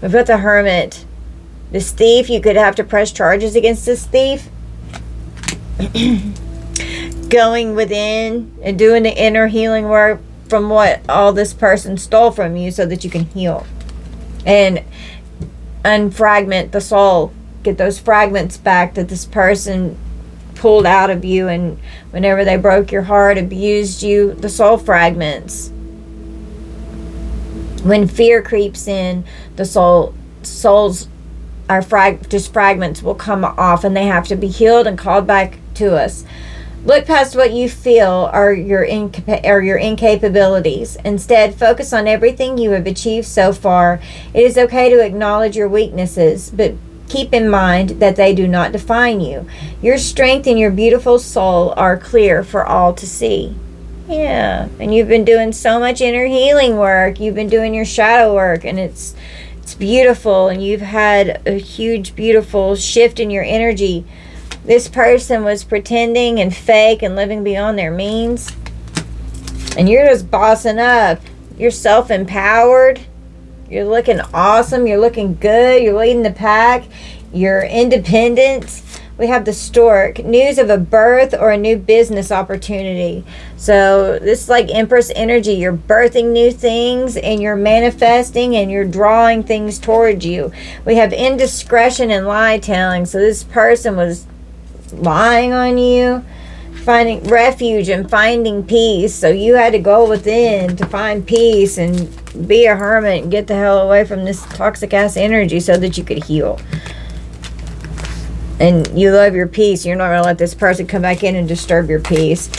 We've got the Hermit. This thief, you could have to press charges against this thief. Going within and doing the inner healing work from what all this person stole from you so that you can heal. And unfragment the soul. Get those fragments back that this person pulled out of you, and whenever they broke your heart, abused you, the soul fragments. When fear creeps in, the souls are just fragments will come off, and they have to be healed and called back to us. Look past what you feel are your incapabilities. Instead, focus on everything you have achieved so far. It is okay to acknowledge your weaknesses, but keep in mind that they do not define you. Your strength and your beautiful soul are clear for all to see. Yeah, and you've been doing so much inner healing work. You've been doing your shadow work, and it's beautiful, and you've had a huge, beautiful shift in your energy. This person was pretending and fake and living beyond their means, and you're just bossing up. You're self-empowered. You're looking awesome. You're looking good. You're leading the pack. You're independent. We have the Stork. News of a birth or a new business opportunity. So this is like Empress energy. You're birthing new things, and you're manifesting, and you're drawing things towards you. We have indiscretion and lie telling. So this person was lying on you, finding refuge and finding peace. So you had to go within to find peace and be a hermit and get the hell away from this toxic ass energy so that you could heal. And you love your peace. You're not going to let this person come back in and disturb your peace.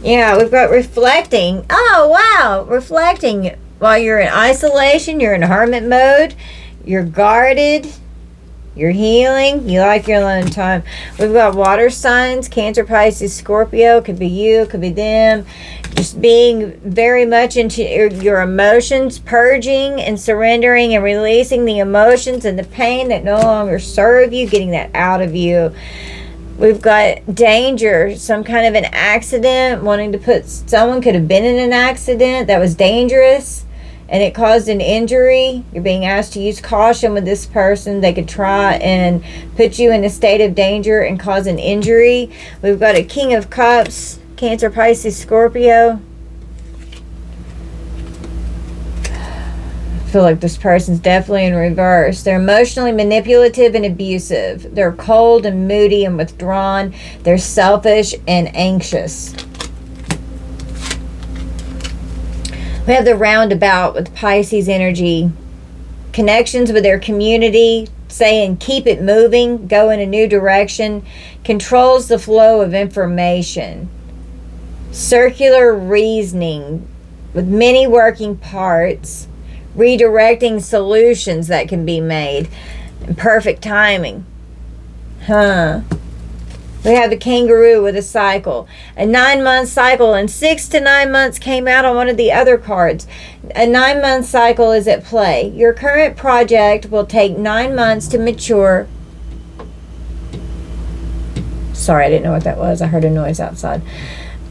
Yeah, we've got reflecting. Oh, wow. Reflecting. While you're in isolation, you're in hermit mode. You're guarded. You're healing. You like your alone time. We've got water signs. Cancer, Pisces, Scorpio. Could be you. Could be them. Just being very much into your emotions. Purging and surrendering and releasing the emotions and the pain that no longer serve you. Getting that out of you. We've got danger. Some kind of an accident. Wanting to put... Someone could have been in an accident that was dangerous. And it caused an injury. You're being asked to use caution with this person. They could try and put you in a state of danger and cause an injury. We've got a King of Cups, Cancer, Pisces, Scorpio. I feel like this person's definitely in reverse. They're emotionally manipulative and abusive. They're cold and moody and withdrawn. They're selfish and anxious. We have the roundabout with Pisces energy. Connections with their community, saying keep it moving, go in a new direction. Controls the flow of information. Circular reasoning with many working parts. Redirecting solutions that can be made. And perfect timing. We have the kangaroo with a cycle. A 9-month cycle, and 6 to 9 months came out on one of the other cards. A 9-month cycle is at play. Your current project will take 9 months to mature. Sorry, I didn't know what that was. I heard a noise outside.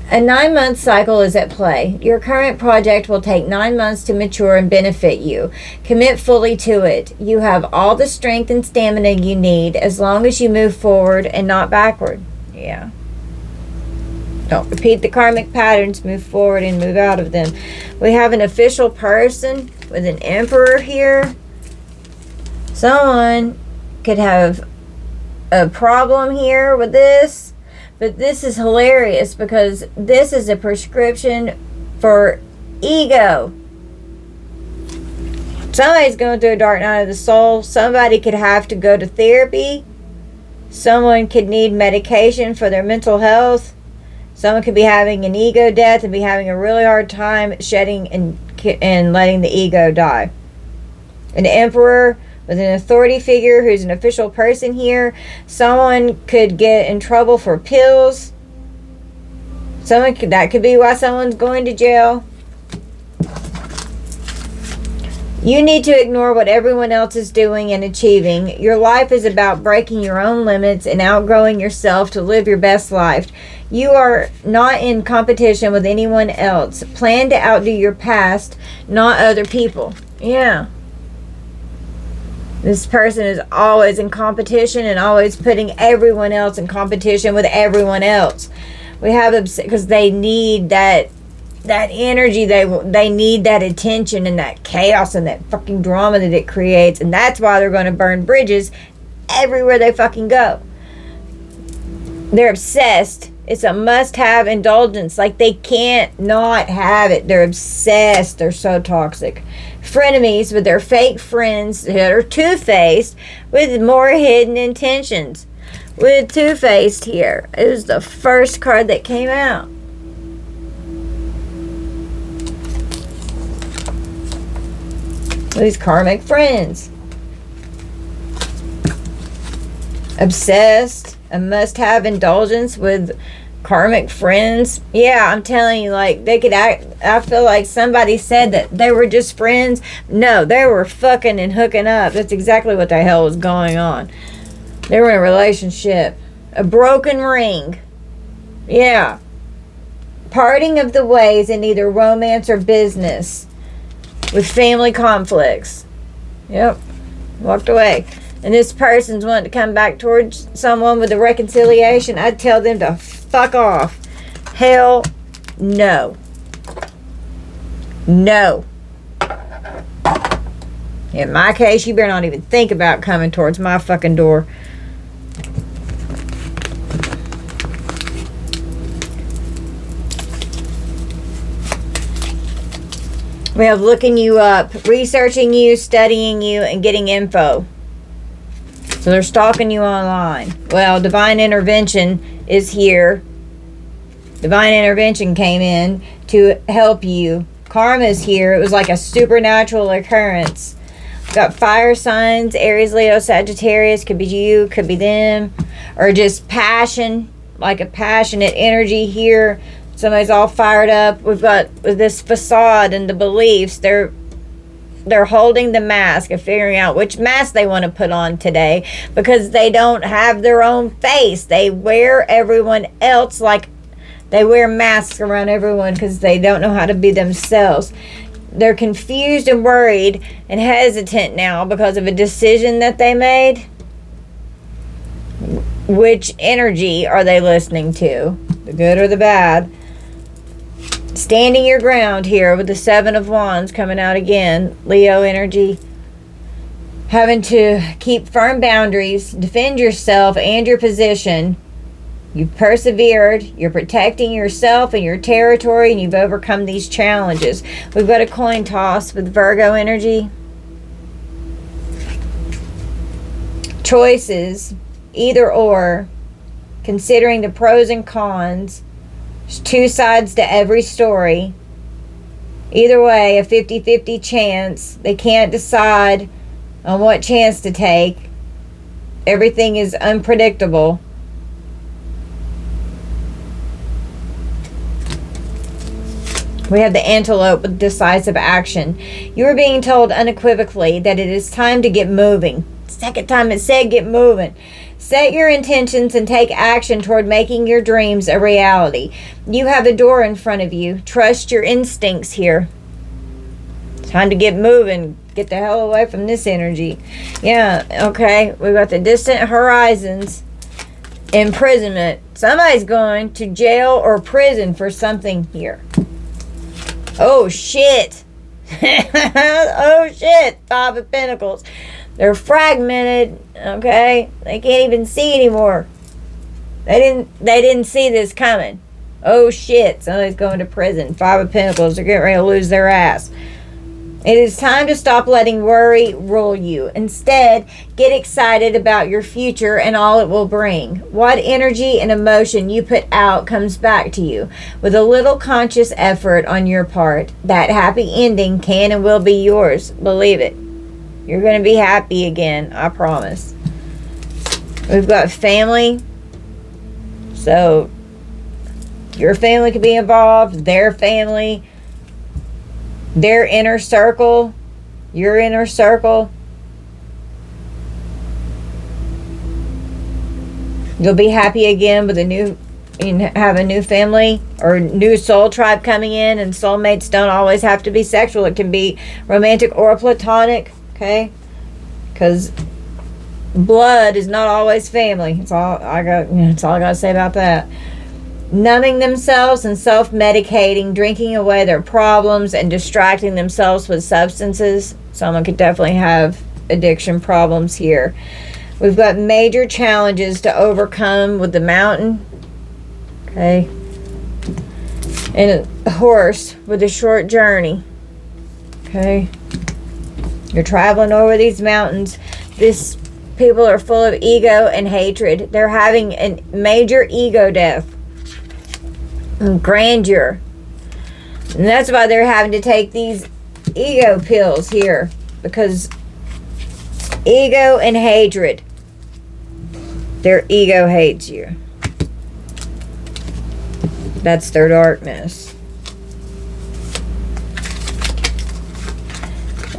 A 9-month cycle is at play. Your current project will take 9 months to mature and benefit you. Commit fully to it. You have all the strength and stamina you need as long as you move forward and not backward. Yeah. Don't repeat the karmic patterns. Move forward and move out of them. We have an official person with an emperor here. Someone could have a problem here with this. But this is hilarious because this is a prescription for ego. Somebody's going through a dark night of the soul. Somebody could have to go to therapy. Someone could need medication for their mental health. Someone could be having an ego death and be having a really hard time shedding and letting the ego die. An emperor with an authority figure who's an official person here. Someone could get in trouble for pills. That could be why someone's going to jail. You need to ignore what everyone else is doing and achieving. Your life is about breaking your own limits and outgrowing yourself to live your best life. You are not in competition with anyone else. Plan to outdo your past, not other people. Yeah. This person is always in competition and always putting everyone else in competition with everyone else. We have, because they need that energy, they need that attention and that chaos and that fucking drama that it creates. And that's why they're going to burn bridges everywhere they fucking go. They're obsessed. It's a must-have indulgence. Like, they can't not have it. They're obsessed. They're so toxic. Frenemies with their fake friends that are two-faced with more hidden intentions. With two-faced here. It was the first card that came out. These karmic friends. Obsessed. A must-have indulgence with karmic friends. Yeah, I'm telling you, like, they could act. I feel like somebody said that they were just friends. No, they were fucking and hooking up. That's exactly what the hell was going on. They were in a relationship. A broken ring. Yeah. Parting of the ways in either romance or business. With family conflicts. Yep. Walked away. And this person's wanting to come back towards someone with a reconciliation. I'd tell them to fuck off. Hell no. No. In my case, you better not even think about coming towards my fucking door. We have looking you up, researching you, studying you, and getting info. So they're stalking you online. Well, divine intervention is here. Divine intervention came in to help you. Karma is here. It was like a supernatural occurrence. Got fire signs, Aries, Leo, Sagittarius. Could be you, could be them. Or just passion, like a passionate energy here. Somebody's all fired up. We've got this facade and the beliefs. They're holding the mask of figuring out which mask they want to put on today, because they don't have their own face. They wear everyone else, like they wear masks around everyone because they don't know how to be themselves. They're confused and worried and hesitant now because of a decision that they made. Which energy are they listening to? The good or the bad? Standing your ground here with the Seven of Wands coming out again. Leo energy. Having to keep firm boundaries, defend yourself and your position. You've persevered. You're protecting yourself and your territory, and you've overcome these challenges. We've got a coin toss with Virgo energy. Choices, either or. Considering the pros and cons. There's two sides to every story. Either way, a 50-50 chance. They can't decide on what chance to take. Everything is unpredictable. We have the antelope with decisive action. You are being told unequivocally that it is time to get moving. Second time it said get moving. Set your intentions and take action toward making your dreams a reality. You have a door in front of you. Trust your instincts here. Time to get moving. Get the hell away from this energy. Yeah, okay. We've got the distant horizons. Imprisonment. Somebody's going to jail or prison for something here. Oh, shit. Oh, shit. Five of Pentacles. They're fragmented, okay? They can't even see anymore. They didn't see this coming. Oh, shit. Somebody's going to prison. Five of Pentacles. They're getting ready to lose their ass. It is time to stop letting worry rule you. Instead, get excited about your future and all it will bring. What energy and emotion you put out comes back to you. With a little conscious effort on your part, that happy ending can and will be yours. Believe it. You're going to be happy again, I promise. We've got family. So, your family could be involved, their family, their inner circle, your inner circle. You'll be happy again with have a new family or new soul tribe coming in, and soulmates don't always have to be sexual. It can be romantic or platonic, okay? Because blood is not always family. That's all I got to say about that. Numbing themselves and self-medicating, drinking away their problems and distracting themselves with substances. Someone could definitely have addiction problems here. We've got major challenges to overcome with the mountain. Okay. And a horse with a short journey. Okay. You're traveling over these mountains. People are full of ego and hatred. They're having a major ego death. Grandeur, and that's why they're having to take these ego pills here, because ego and hatred, their ego hates you. That's their darkness.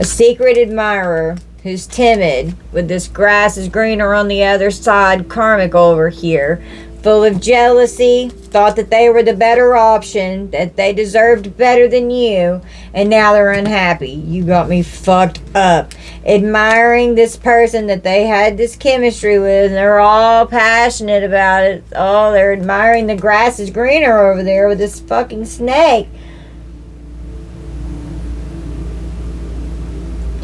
A secret admirer who's timid, with this grass is greener on the other side, karmic over here, full of jealousy, thought that they were the better option, that they deserved better than you, and now they're unhappy. You got me fucked up. Admiring this person that they had this chemistry with, and they're all passionate about it. Oh, they're admiring the grass is greener over there with this fucking snake.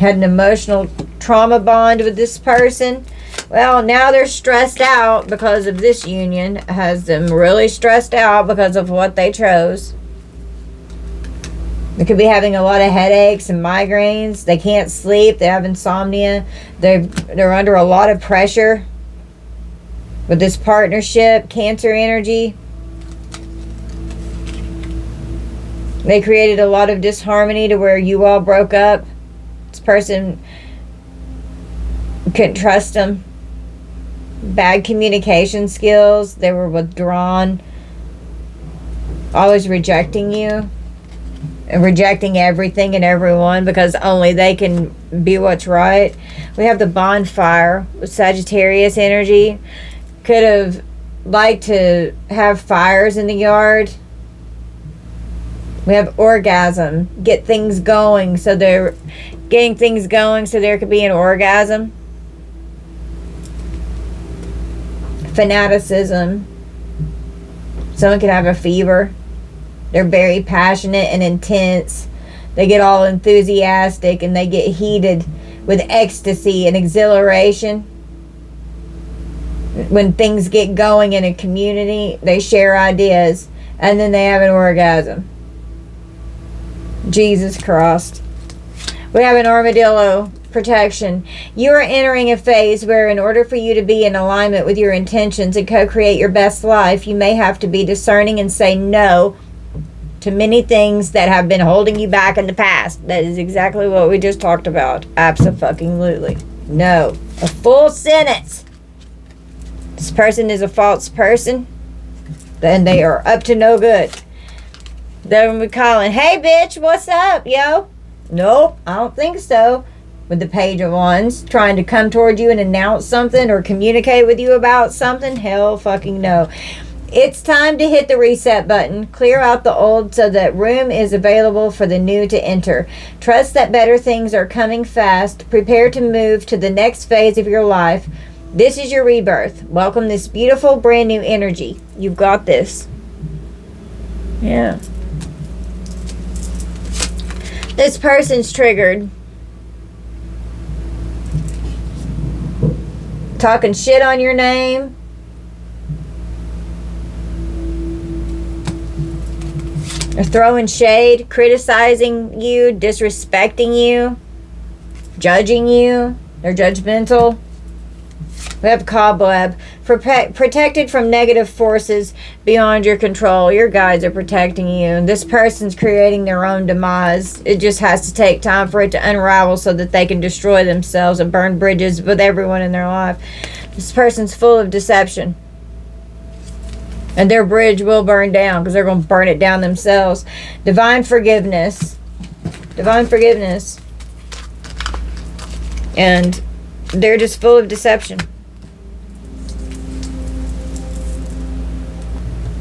Had an emotional trauma bond with this person. Well, now they're stressed out because of this union. Has them really stressed out because of what they chose. They could be having a lot of headaches and migraines. They can't sleep. They have insomnia. They're under a lot of pressure with this partnership. Cancer energy. They created a lot of disharmony to where you all broke up. This person couldn't trust them. Bad communication skills. They were withdrawn. Always rejecting you. And rejecting everything and everyone because only they can be what's right. We have the bonfire with Sagittarius energy. Could have liked to have fires in the yard. We have orgasm. Get things going. So they're getting things going so there could be an orgasm. Fanaticism. Someone could have a fever. They're very passionate and intense. They get all enthusiastic and they get heated with ecstasy and exhilaration. When things get going in a community, they share ideas and then they have an orgasm. Jesus Christ. We have an armadillo. Protection. You are entering a phase where in order for you to be in alignment with your intentions and co-create your best life, you may have to be discerning and say no to many things that have been holding you back in the past. That is exactly what we just talked about. Abso-fucking-lutely. No. A full sentence. This person is a false person. Then they are up to no good. Then we calling, hey bitch, what's up, yo? Nope, I don't think so. With the Page of Wands, trying to come toward you and announce something or communicate with you about something. Hell fucking no. It's time to hit the reset button. Clear out the old so that room is available for the new to enter. Trust that better things are coming fast. Prepare to move to the next phase of your life. This is your rebirth. Welcome this beautiful brand new energy. You've got this. Yeah. This person's triggered. Talking shit on your name. They're throwing shade, criticizing you, disrespecting you, judging you. They're judgmental. We have cobweb. Protected from negative forces beyond your control. Your guides are protecting you. This person's creating their own demise. It just has to take time for it to unravel so that they can destroy themselves and burn bridges with everyone in their life. This person's full of deception. And their bridge will burn down because they're going to burn it down themselves. Divine forgiveness. Divine forgiveness. And they're just full of deception.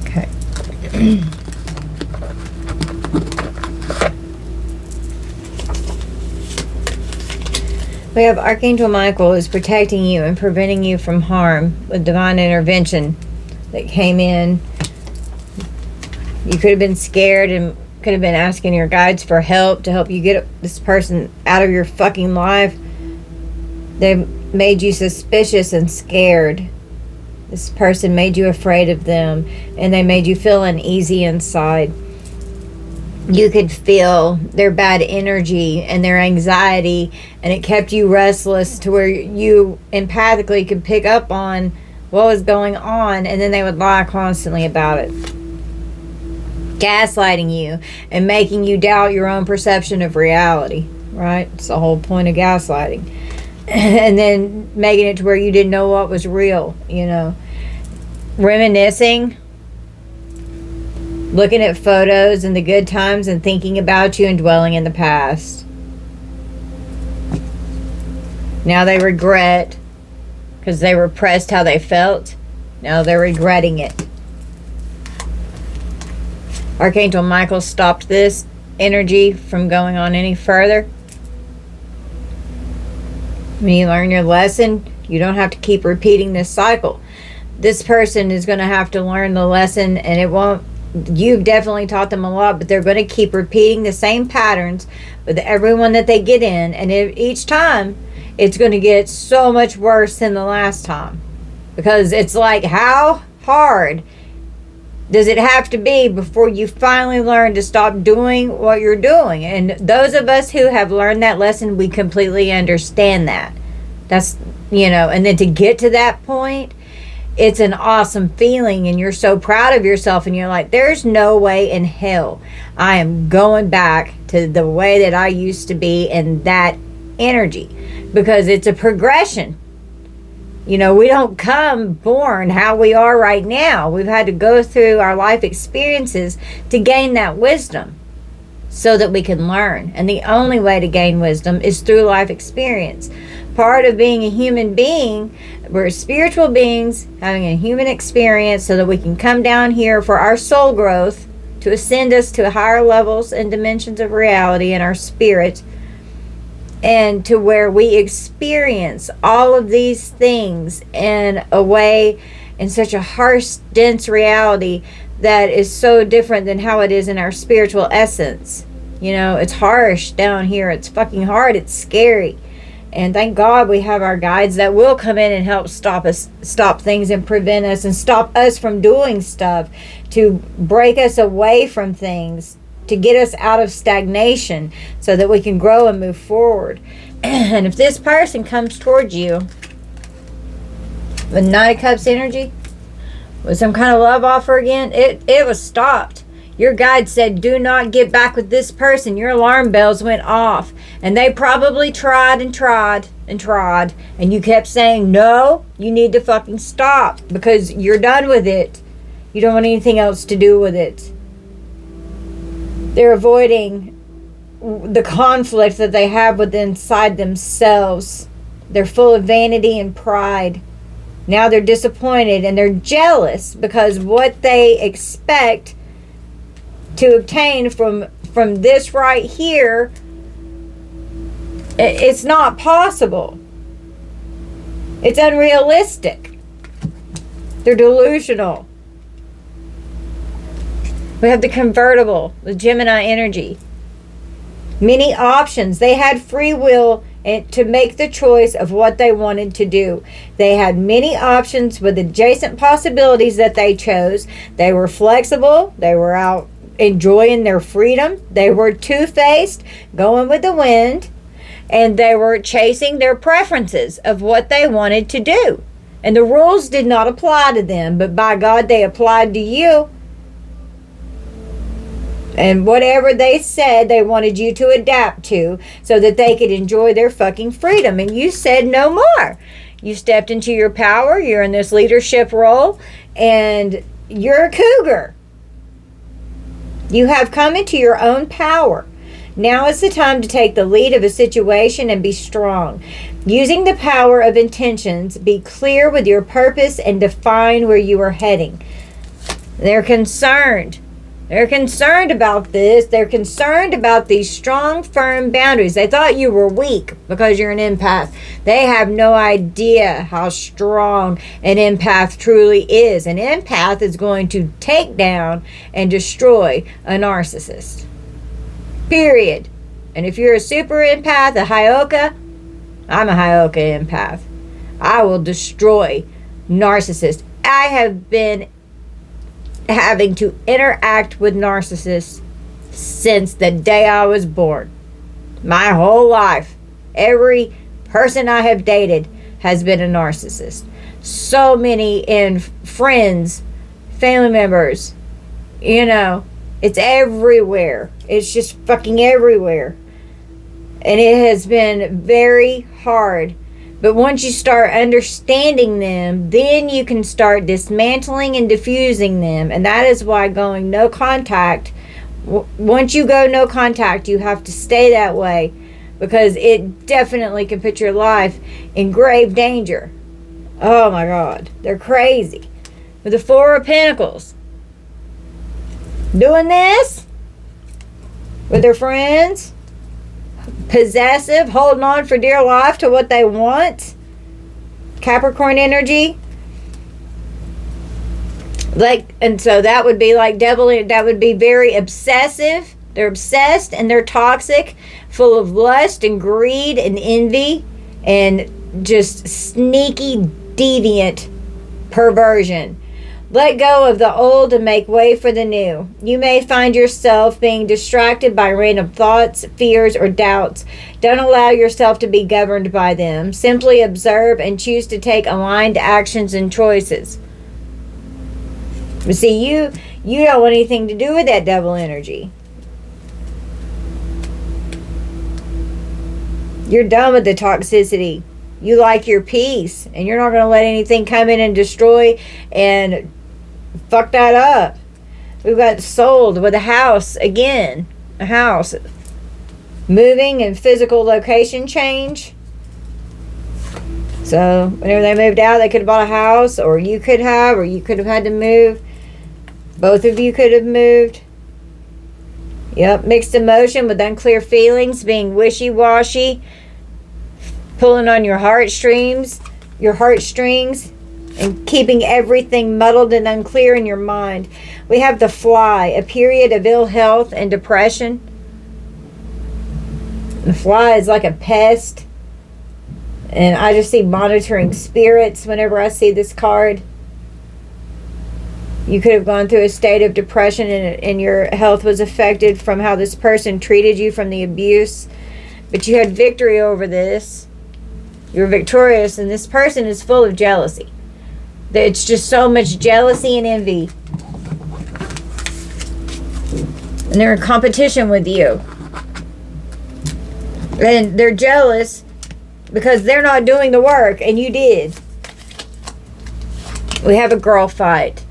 Okay. We have Archangel Michael is protecting you and preventing you from harm with divine intervention that came in. You could have been scared and could have been asking your guides for help to help you get this person out of your fucking life. They made you suspicious and scared. This person made you afraid of them and they made you feel uneasy inside. You could feel their bad energy and their anxiety, and it kept you restless to where you empathically could pick up on what was going on, and then they would lie constantly about it. Gaslighting you and making you doubt your own perception of reality, right? It's the whole point of gaslighting. And then making it to where you didn't know what was real, you know. Reminiscing. Looking at photos and the good times and thinking about you and dwelling in the past. Now they regret because they repressed how they felt. Now they're regretting it. Archangel Michael stopped this energy from going on any further. When you learn your lesson, you don't have to keep repeating this cycle. This person is going to have to learn the lesson, and it won't. You've definitely taught them a lot, but they're going to keep repeating the same patterns with everyone that they get in, and each time it's going to get so much worse than the last time, because it's like, how hard does it have to be before you finally learn to stop doing what you're doing? And those of us who have learned that lesson, we completely understand that. That's, you know, and then to get to that point, it's an awesome feeling, and you're so proud of yourself, and you're like, there's no way in hell I am going back to the way that I used to be, and that energy, because it's a progression. You know, we don't come born how we are right now. We've had to go through our life experiences to gain that wisdom so that we can learn. And the only way to gain wisdom is through life experience. Part of being a human being, we're spiritual beings having a human experience so that we can come down here for our soul growth, to ascend us to higher levels and dimensions of reality in our spirit, and to where we experience all of these things in a way, in such a harsh, dense reality that is so different than how it is in our spiritual essence. You know, it's harsh down here. It's fucking hard. It's scary. And thank God we have our guides that will come in and help stop things and prevent us and stop us from doing stuff, to break us away from things, to get us out of stagnation so that we can grow and move forward. And if this person comes towards you with Knight of Cups energy, with some kind of love offer again, it was stopped. Your guide said, do not get back with this person. Your alarm bells went off. And they probably tried and tried and tried. And you kept saying, no, you need to fucking stop because you're done with it. You don't want anything else to do with it. They're avoiding the conflict that they have within inside themselves. They're full of vanity and pride. Now they're disappointed and they're jealous because what they expect to obtain from this right here, it's not possible. It's unrealistic. They're delusional. We have the convertible, the Gemini energy. Many options. They had free will to make the choice of what they wanted to do. They had many options with adjacent possibilities that they chose. They were flexible. They were out enjoying their freedom. They were two-faced, going with the wind, and they were chasing their preferences of what they wanted to do. And the rules did not apply to them, but by God, they applied to you. And whatever they said, they wanted you to adapt to so that they could enjoy their fucking freedom. And you said no more. You stepped into your power. You're in this leadership role, and you're a cougar. You have come into your own power. Now is the time to take the lead of a situation and be strong. Using the power of intentions, be clear with your purpose and define where you are heading. They're concerned. They're concerned about this. They're concerned about these strong, firm boundaries. They thought you were weak because you're an empath. They have no idea how strong an empath truly is. An empath is going to take down and destroy a narcissist. Period. And if you're a super empath, a Hyoka, I'm a Hyoka empath. I will destroy narcissists. I have been having to interact with narcissists since the day I was born. My whole life, every person I have dated has been a narcissist. So many in friends, family members, you know, it's everywhere. It's just fucking everywhere. And it has been very hard. But once you start understanding them, then you can start dismantling and diffusing them. And that is why going no contact, once you go no contact, you have to stay that way, because it definitely can put your life in grave danger. Oh my God, they're crazy. With the Four of Pentacles, doing this with their friends, possessive, holding on for dear life to what they want. Capricorn energy. And so that would be like devil. That would be very obsessive. They're obsessed and they're toxic, full of lust and greed and envy and just sneaky, deviant perversion. Let go of the old and make way for the new. You may find yourself being distracted by random thoughts, fears, or doubts. Don't allow yourself to be governed by them. Simply observe and choose to take aligned actions and choices. But see, you don't want anything to do with that devil energy. You're done with the toxicity. You like your peace, and you're not going to let anything come in and destroy and fuck that up. We've got sold with a house again. A house. Moving and physical location change. So whenever they moved out, they could have bought a house, or you could have had to move. Both of you could have moved. Yep, mixed emotion with unclear feelings, being wishy-washy, pulling on your heartstrings, and keeping everything muddled and unclear in your mind. We have the Fly, a period of ill health and depression. The Fly is like a pest, and I just see monitoring spirits whenever I see this card. You could have gone through a state of depression, and your health was affected from how this person treated you, from the abuse. But you had victory over this. You were victorious, and this person is full of jealousy. It's just so much jealousy and envy. And they're in competition with you. And they're jealous because they're not doing the work, and you did. We have a girl fight.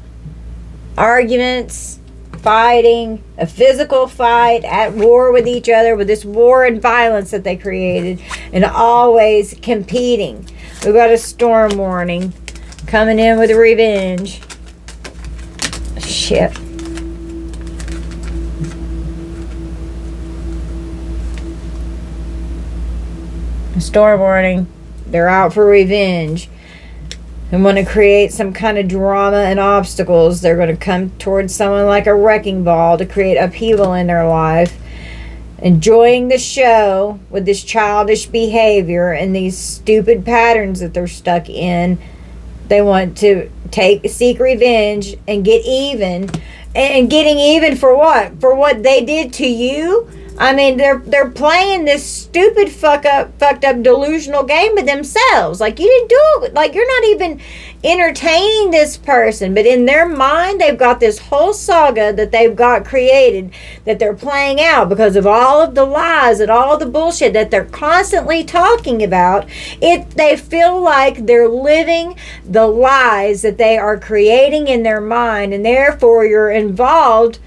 Arguments, fighting, a physical fight, at war with each other, with this war and violence that they created, and always competing. We've got a storm warning coming in with revenge. Shit. A storm warning. They're out for revenge. And want to create some kind of drama and obstacles. They're going to come towards someone like a wrecking ball to create upheaval in their life. Enjoying the show with this childish behavior and these stupid patterns that they're stuck in. They want to seek revenge and get even. And getting even for what? For what they did to you? I mean, they're playing this stupid fucked up delusional game with themselves. Like, you didn't do it. Like, you're not even entertaining this person. But in their mind, they've got this whole saga that they've got created that they're playing out because of all of the lies and all the bullshit that they're constantly talking about. They feel like they're living the lies that they are creating in their mind, and therefore you're involved.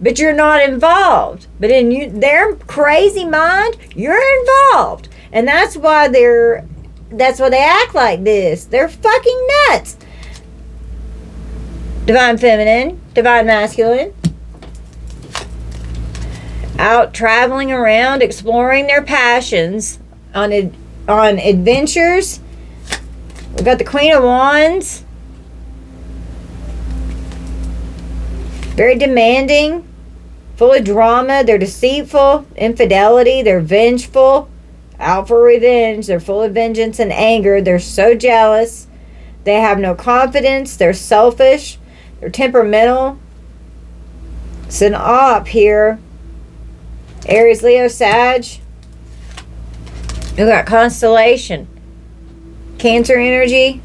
But you're not involved. But in their crazy mind, you're involved. And that's why they act like this. They're fucking nuts. Divine feminine, divine masculine. Out traveling around, exploring their passions on adventures. We've got the Queen of Wands. Very demanding. Full of drama. They're deceitful, infidelity. They're vengeful, out for revenge. They're full of vengeance and anger. They're so jealous. They have no confidence. They're selfish. They're temperamental. It's an op here. Aries, Leo, Sag. We got constellation. Cancer energy.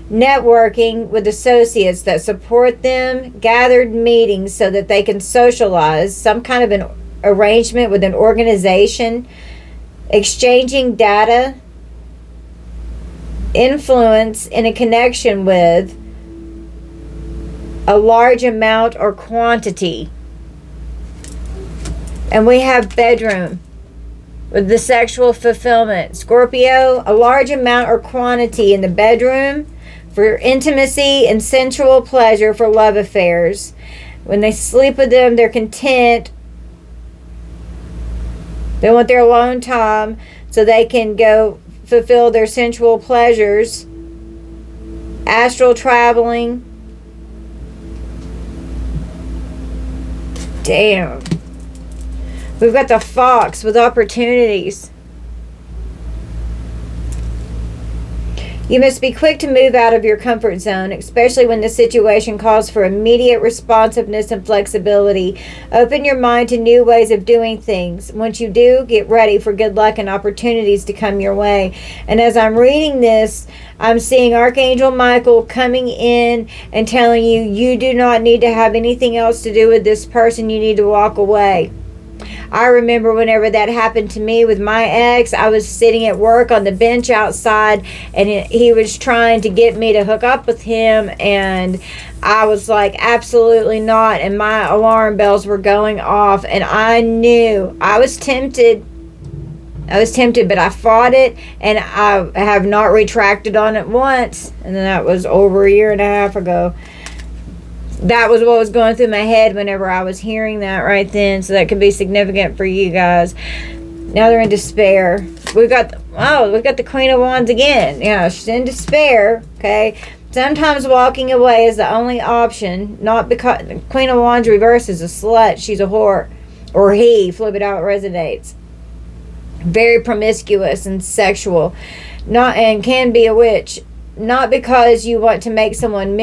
Networking with associates that support them, gathered meetings so that they can socialize, some kind of an arrangement with an organization, exchanging data, influence in a connection with a large amount or quantity. And we have bedroom with the sexual fulfillment. Scorpio, a large amount or quantity in the bedroom for intimacy and sensual pleasure for love affairs. When they sleep with them, they're content. They want their alone time so they can go fulfill their sensual pleasures. Astral traveling. Damn. We've got the Fox with opportunities. You must be quick to move out of your comfort zone, especially when the situation calls for immediate responsiveness and flexibility. Open your mind to new ways of doing things. Once you do, get ready for good luck and opportunities to come your way. And as I'm reading this, I'm seeing Archangel Michael coming in and telling you, you do not need to have anything else to do with this person. You need to walk away. I remember whenever that happened to me with my ex, I was sitting at work on the bench outside, and he was trying to get me to hook up with him, and I was like, absolutely not, and my alarm bells were going off, and I knew I was tempted, but I fought it, and I have not retracted on it once, and then that was over a year and a half ago. That was what was going through my head whenever I was hearing that right then, so that could be significant for you guys. Now they're in despair. We've got the Queen of Wands again. Yeah, she's in despair, okay? Sometimes walking away is the only option, not because the Queen of Wands reverse is a slut, she's a whore, or he, flip it out, resonates. Very promiscuous and sexual, and can be a witch. Not because you want to make someone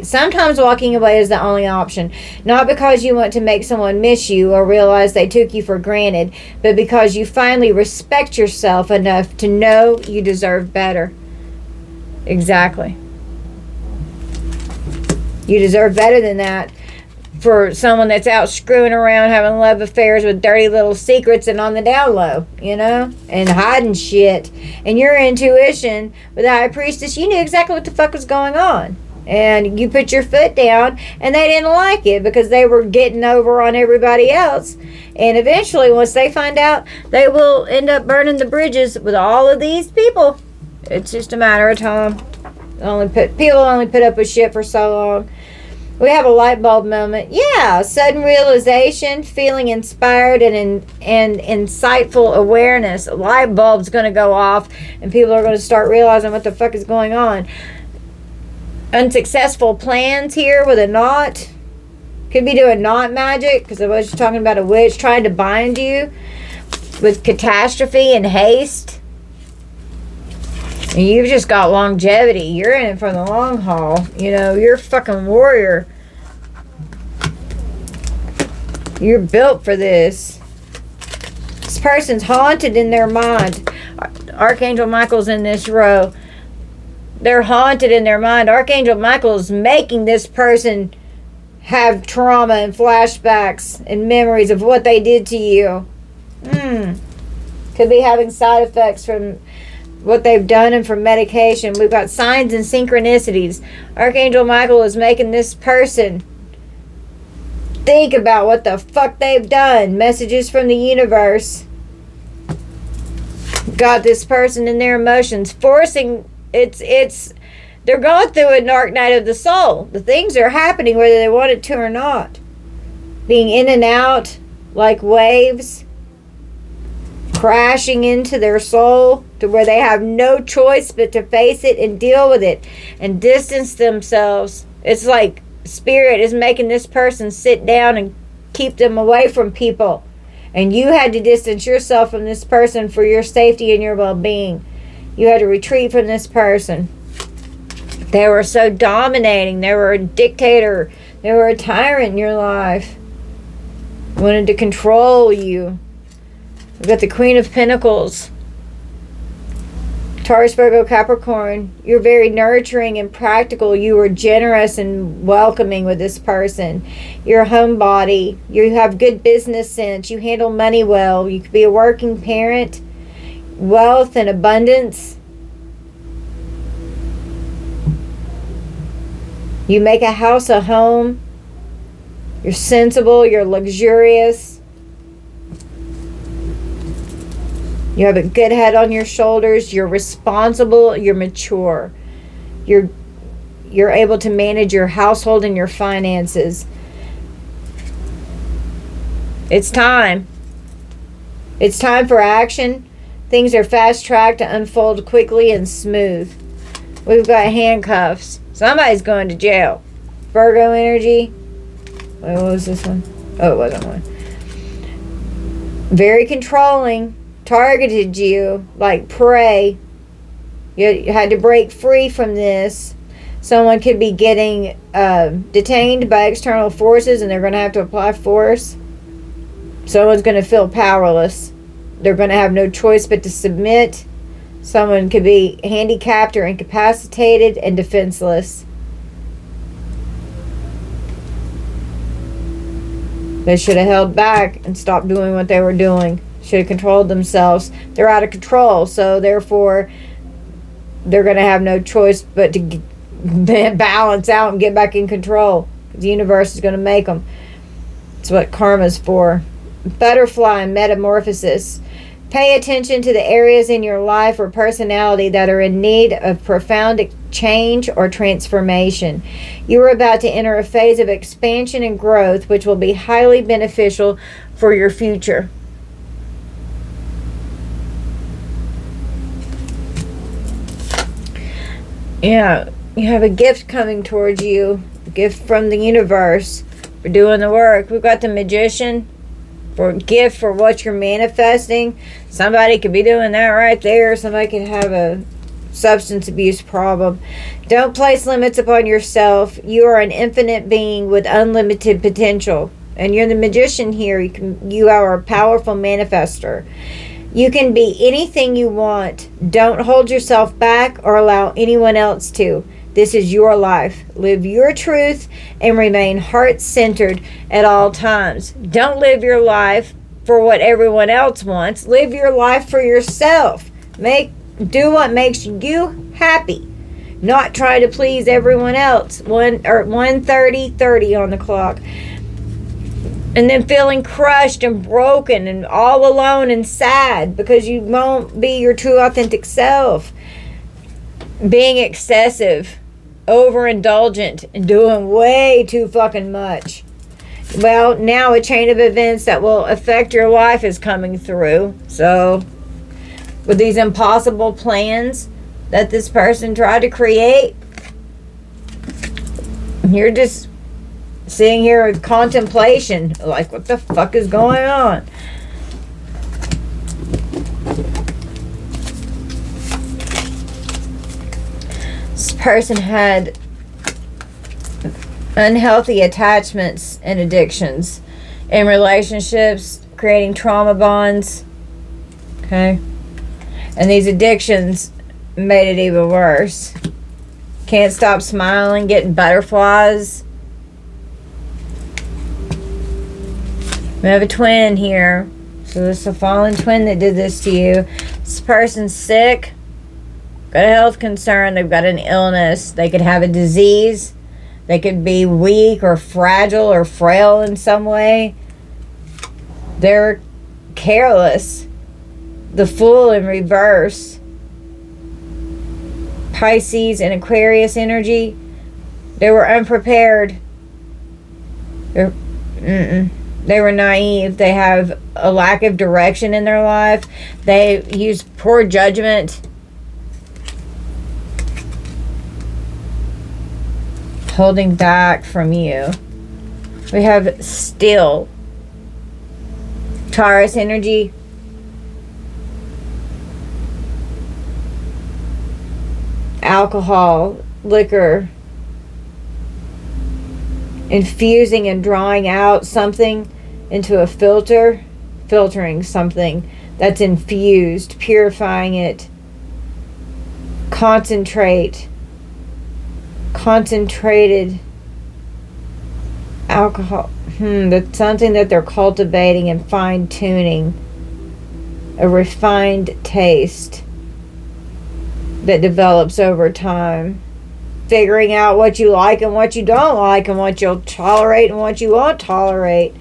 sometimes walking away is the only option. Not because you want to make someone miss you or realize they took you for granted, but because you finally respect yourself enough to know you deserve better. Exactly. You deserve better than that. For someone that's out screwing around, having love affairs with dirty little secrets and on the down low, and hiding shit. And your intuition with the High Priestess, you knew exactly what the fuck was going on. And you put your foot down, and they didn't like it because they were getting over on everybody else. And eventually, once they find out, they will end up burning the bridges with all of these people. It's just a matter of time. People only put up with shit for so long. We have a light bulb moment. Yeah, sudden realization, feeling inspired, and insightful awareness. A light bulb's going to go off, and people are going to start realizing what the fuck is going on. Unsuccessful plans here with a knot. Could be doing knot magic, because I was talking about a witch trying to bind you with catastrophe and haste. And you've just got longevity. You're in it for the long haul. You're a fucking warrior. You're built for this. This person's haunted in their mind. Archangel Michael's in this row. They're haunted in their mind. Archangel Michael is making this person have trauma and flashbacks and memories of what they did to you. Could be having side effects from what they've done and from medication. We've got signs and synchronicities. Archangel Michael is making this person think about what the fuck they've done. Messages from the universe. Got this person in their emotions, forcing they're going through a dark night of the soul. The things are happening whether they want it to or not. Being in and out like waves, crashing into their soul to where they have no choice but to face it and deal with it and distance themselves. It's like spirit is making this person sit down and keep them away from people, and you had to distance yourself from this person for your safety and your well-being. You had to retreat from this person. They were so dominating. They were a dictator. They were a tyrant in your life. Wanted to control you. We've got the Queen of Pentacles. Taurus, Virgo, Capricorn. You're very nurturing and practical. You were generous and welcoming with this person. You're a homebody. You have good business sense. You handle money well. You could be a working parent. Wealth and abundance. You make a house a home. You're sensible. You're luxurious. You have a good head on your shoulders. You're responsible. You're mature. You're able to manage your household and your finances. It's time. It's time for action. Things are fast-tracked to unfold quickly and smooth. We've got handcuffs. Somebody's going to jail. Virgo energy. Wait, what was this one? Oh, it wasn't one. Very controlling. Targeted you like prey. You had to break free from this. Someone could be getting detained by external forces, and they're going to have to apply force. Someone's going to feel powerless. They're going to have no choice but to submit. Someone could be handicapped or incapacitated and defenseless. They should have held back and stopped doing what they were doing. Should have controlled themselves. They're out of control, so therefore they're going to have no choice but to balance out and get back in control. The universe is going to make them. That's what karma's for. Butterfly and metamorphosis. Pay attention to the areas in your life or personality that are in need of profound change or transformation. You are about to enter a phase of expansion and growth which will be highly beneficial for your future. Yeah, you have a gift coming towards you. A gift from the universe for doing the work. We've got the Magician. For a gift for what you're manifesting. Somebody could be doing that right there. Somebody could have a substance abuse problem. Don't place limits upon yourself. You are an infinite being with unlimited potential. And you're the Magician here. You are a powerful manifester. You can be anything you want. Don't hold yourself back or allow anyone else to. This is your life. Live your truth and remain heart-centered at all times. Don't live your life for what everyone else wants. Live your life for yourself. Do what makes you happy. Not try to please everyone else. 1:30 on the clock. And then feeling crushed and broken and all alone and sad because you won't be your true authentic self. Being excessive. Overindulgent and doing way too fucking much. Well, now a chain of events that will affect your life is coming through. So, with these impossible plans that this person tried to create, you're just sitting here with contemplation. Like, what the fuck is going on? This person had unhealthy attachments and addictions in relationships, creating trauma bonds. Okay? And these addictions made it even worse. Can't stop smiling, getting butterflies. We have a twin here. So this is a fallen twin that did this to you. This person's sick. Got a health concern. They've got an illness. They could have a disease. They could be weak or fragile or frail in some way. They're careless. The Fool in reverse. Pisces and Aquarius energy. They were unprepared. They were naive. They have a lack of direction in their life. They use poor judgment. Holding back from you. We have Still. Taurus energy. Alcohol, liquor. Infusing and drawing out something into a filter. Filtering something that's infused. Purifying it. Concentrated alcohol. That's something that they're cultivating and fine-tuning. A refined taste that develops over time. Figuring out what you like and what you don't like, and what you'll tolerate and what you won't tolerate.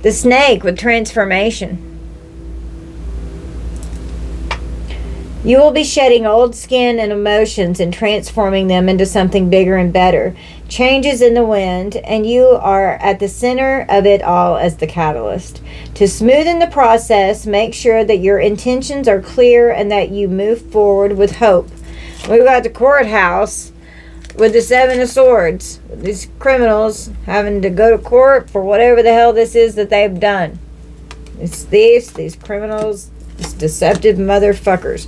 The Snake with transformation. You will be shedding old skin and emotions and transforming them into something bigger and better. Changes in the wind, and you are at the center of it all as the catalyst. To smoothen the process, make sure that your intentions are clear and that you move forward with hope. We've got the courthouse with the Seven of Swords. These criminals having to go to court for whatever the hell this is that they've done. These thieves, these criminals, these deceptive motherfuckers.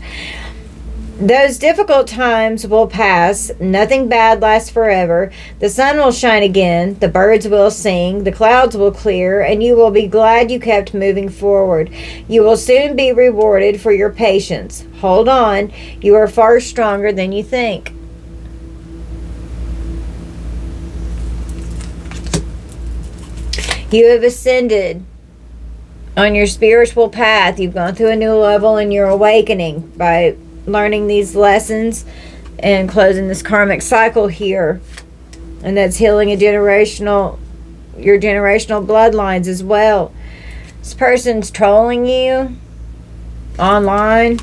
Those difficult times will pass. Nothing bad lasts forever. The sun will shine again. The birds will sing. The clouds will clear. And you will be glad you kept moving forward. You will soon be rewarded for your patience. Hold on. You are far stronger than you think. You have ascended on your spiritual path. You've gone through a new level in your awakening by learning these lessons and closing this karmic cycle here. And that's healing your generational bloodlines as well. This person's trolling you online,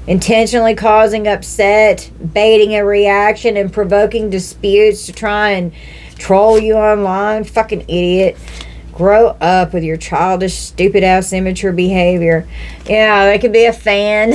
intentionally causing upset, baiting a reaction, and provoking disputes to try and troll you online. Fucking idiot. Grow up with your childish, stupid ass, immature behavior. Yeah, they could be a fan.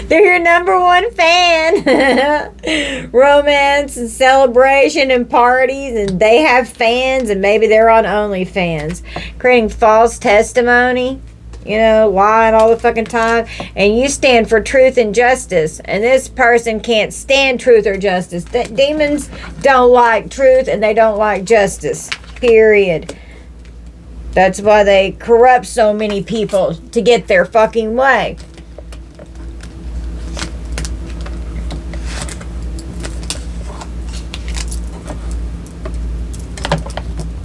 They're your number one fan. Romance and celebration and parties, and they have fans, and maybe they're on OnlyFans. Creating false testimony, lying all the fucking time. And you stand for truth and justice, and this person can't stand truth or justice. Demons don't like truth, and they don't like justice. Period. That's why they corrupt so many people to get their fucking way.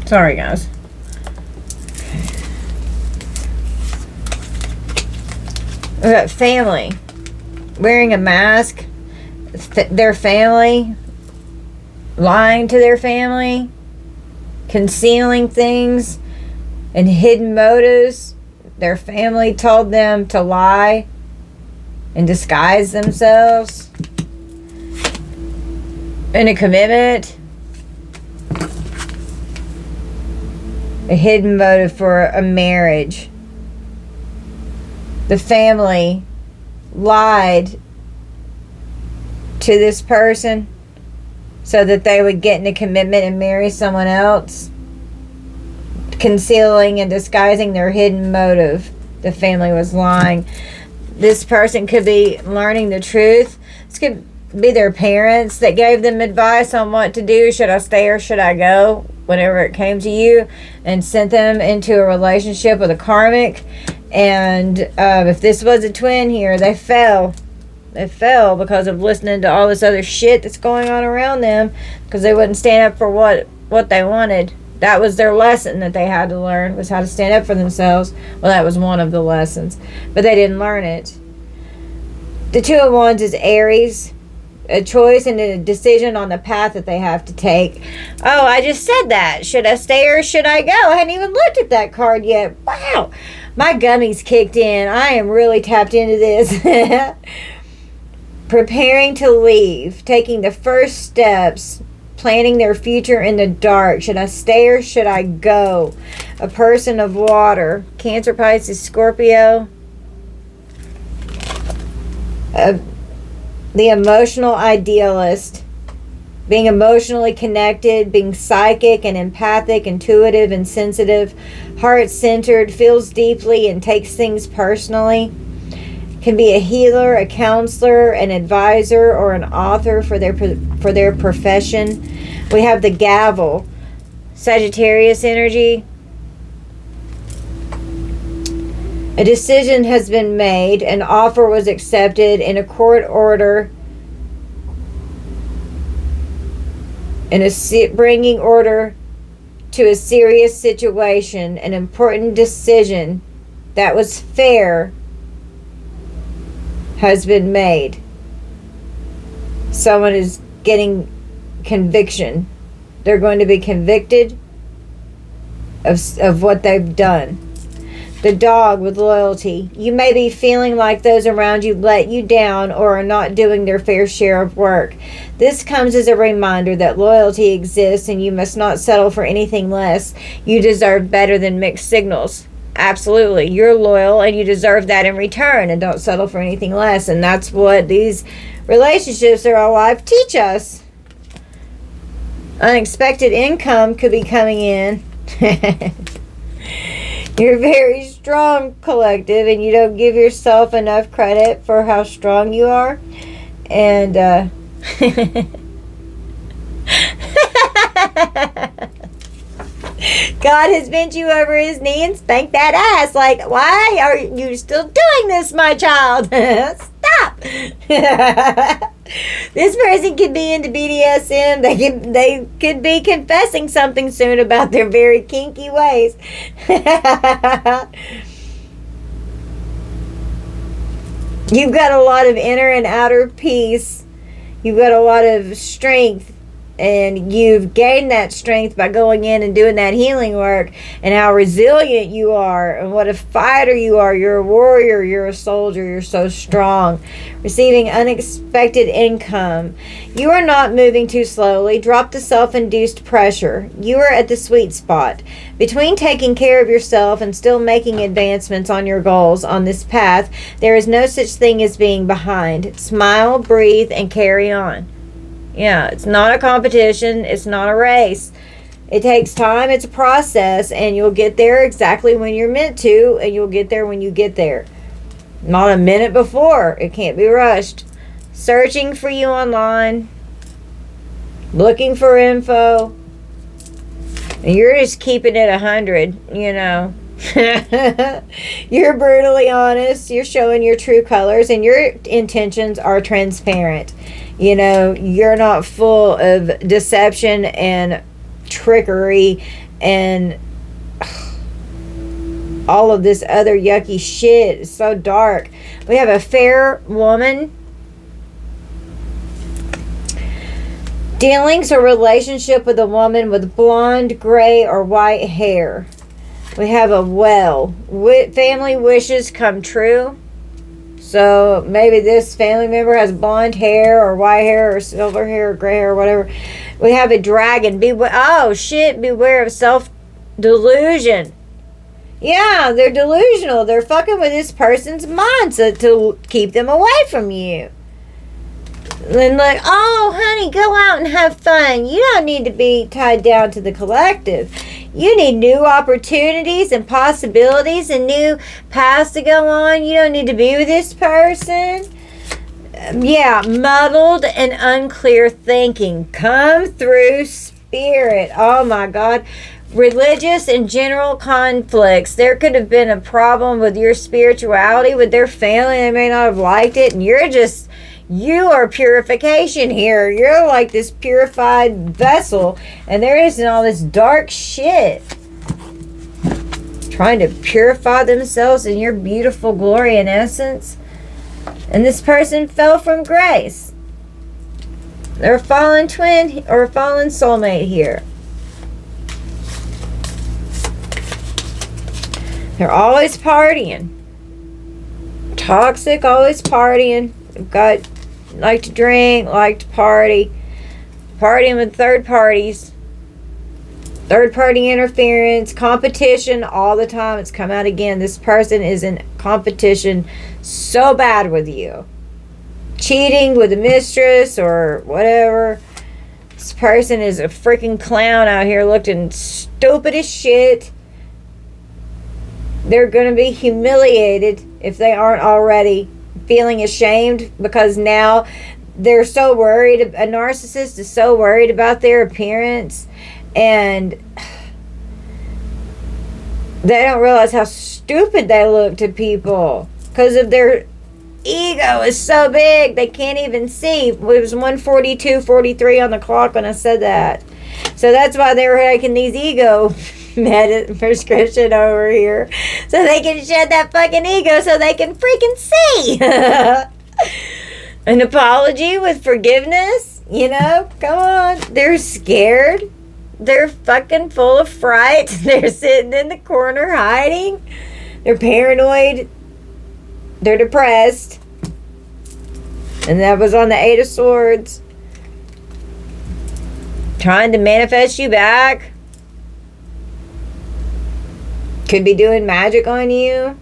Sorry, guys. We got family. Wearing a mask. Their family. Lying to their family. Concealing things. And hidden motives. Their family told them to lie and disguise themselves. In a commitment. A hidden motive for a marriage. The family lied to this person so that they would get in a commitment and marry someone else. Concealing and disguising their hidden motive. The family was lying. This person could be learning the truth. This could be their parents that gave them advice on what to do. Should I stay or should I go? Whenever it came to you, and sent them into a relationship with a karmic. And if this was a twin here, they fell. They fell because of listening to all this other shit that's going on around them, because they wouldn't stand up for what they wanted. That was their lesson that they had to learn, was how to stand up for themselves. Well, that was one of the lessons, but they didn't learn it. The Two of Wands is Aries. A choice and a decision on the path that they have to take. Oh, I just said that. Should I stay or should I go? I hadn't even looked at that card yet. Wow. My gummies kicked in. I am really tapped into this. Preparing to leave. Taking the first steps. Planning their future in the dark. Should I stay or should I go? A person of water. Cancer, Pisces, Scorpio. The emotional idealist, being emotionally connected, being psychic and empathic, intuitive and sensitive, heart-centered, feels deeply and takes things personally, can be a healer, a counselor, an advisor, or an author for their profession. We have the gavel, Sagittarius energy. A decision has been made. An offer was accepted in a court order. In bringing order to a serious situation. An important decision that was fair has been made. Someone is getting conviction. They're going to be convicted of what they've done. The dog with loyalty. You may be feeling like those around you let you down or are not doing their fair share of work. This comes as a reminder that loyalty exists and you must not settle for anything less. You deserve better than mixed signals. Absolutely. You're loyal and you deserve that in return, and don't settle for anything less. And that's what these relationships that are alive teach us. Unexpected income could be coming in. You're very strong, collective, and you don't give yourself enough credit for how strong you are. And God has bent you over his knee and spanked that ass. Like, why are you still doing this, my child? Stop. This person could be into BDSM. They could be confessing something soon about their very kinky ways. You've got a lot of inner and outer peace. You've got a lot of strength. And you've gained that strength by going in and doing that healing work, and how resilient you are, and what a fighter you are. You're a warrior, you're a soldier, you're so strong. Receiving unexpected income. You are not moving too slowly. Drop the self-induced pressure. You are at the sweet spot between taking care of yourself and still making advancements on your goals. On this path, there is no such thing as being behind. Smile, breathe, and carry on. Yeah, it's not a competition. It's not a race. It takes time. It's a process, and you'll get there exactly when you're meant to, and you'll get there when you get there. Not a minute before. It can't be rushed. Searching for you online. Looking for info. And you're just keeping it 100, you know. You're brutally honest. You're showing your true colors, and your intentions are transparent. You know, you're not full of deception and trickery and all of this other yucky shit. It's so dark. We have a fair woman. Dealings or relationship with a woman with blonde, gray, or white hair. We have a well. Family wishes come true. So maybe this family member has blonde hair or white hair or silver hair or gray hair or whatever. We have a dragon. Beware of self-delusion. Yeah, they're delusional. They're fucking with this person's mindset to keep them away from you. And like, oh, honey, go out and have fun. You don't need to be tied down to the collective. You need new opportunities and possibilities and new paths to go on. You don't need to be with this person. Yeah, muddled and unclear thinking. Come through, spirit. Oh my God. Religious and general conflicts. There could have been a problem with your spirituality with their family. They may not have liked it, and you are purification here. You're like this purified vessel, and there isn't all this dark shit trying to purify themselves in your beautiful glory and essence. And this person fell from grace. They're a fallen twin or a fallen soulmate here. They're always partying. Toxic, always partying. They've like to drink, like to party. Partying with third parties. Third party interference. Competition all the time. It's come out again. This person is in competition so bad with you. Cheating with a mistress or whatever. This person is a freaking clown out here looking stupid as shit. They're going to be humiliated if they aren't already feeling ashamed, because now they're so worried. A narcissist is so worried about their appearance, and they don't realize how stupid they look to people because of their ego is so big they can't even see. It was 1:42:43 on the clock when I said that. So that's why they were taking these ego prescription over here, so they can shed that fucking ego so they can freaking see. An apology with forgiveness, you know, come on. They're scared. They're fucking full of fright. They're sitting in the corner hiding. They're paranoid. They're depressed. And that was on the 8 of Swords. Trying to manifest you back. Could be doing magic on you.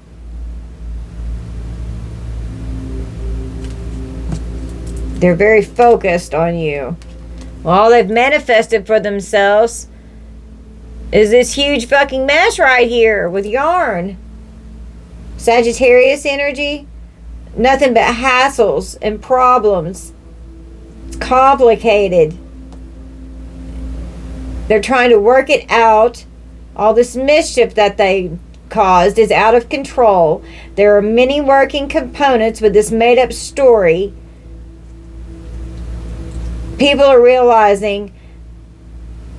They're very focused on you. Well, all they've manifested for themselves is this huge fucking mess right here with yarn. Sagittarius energy. Nothing but hassles and problems. It's complicated. They're trying to work it out. All this mischief that they caused is out of control. There are many working components with this made-up story. People are realizing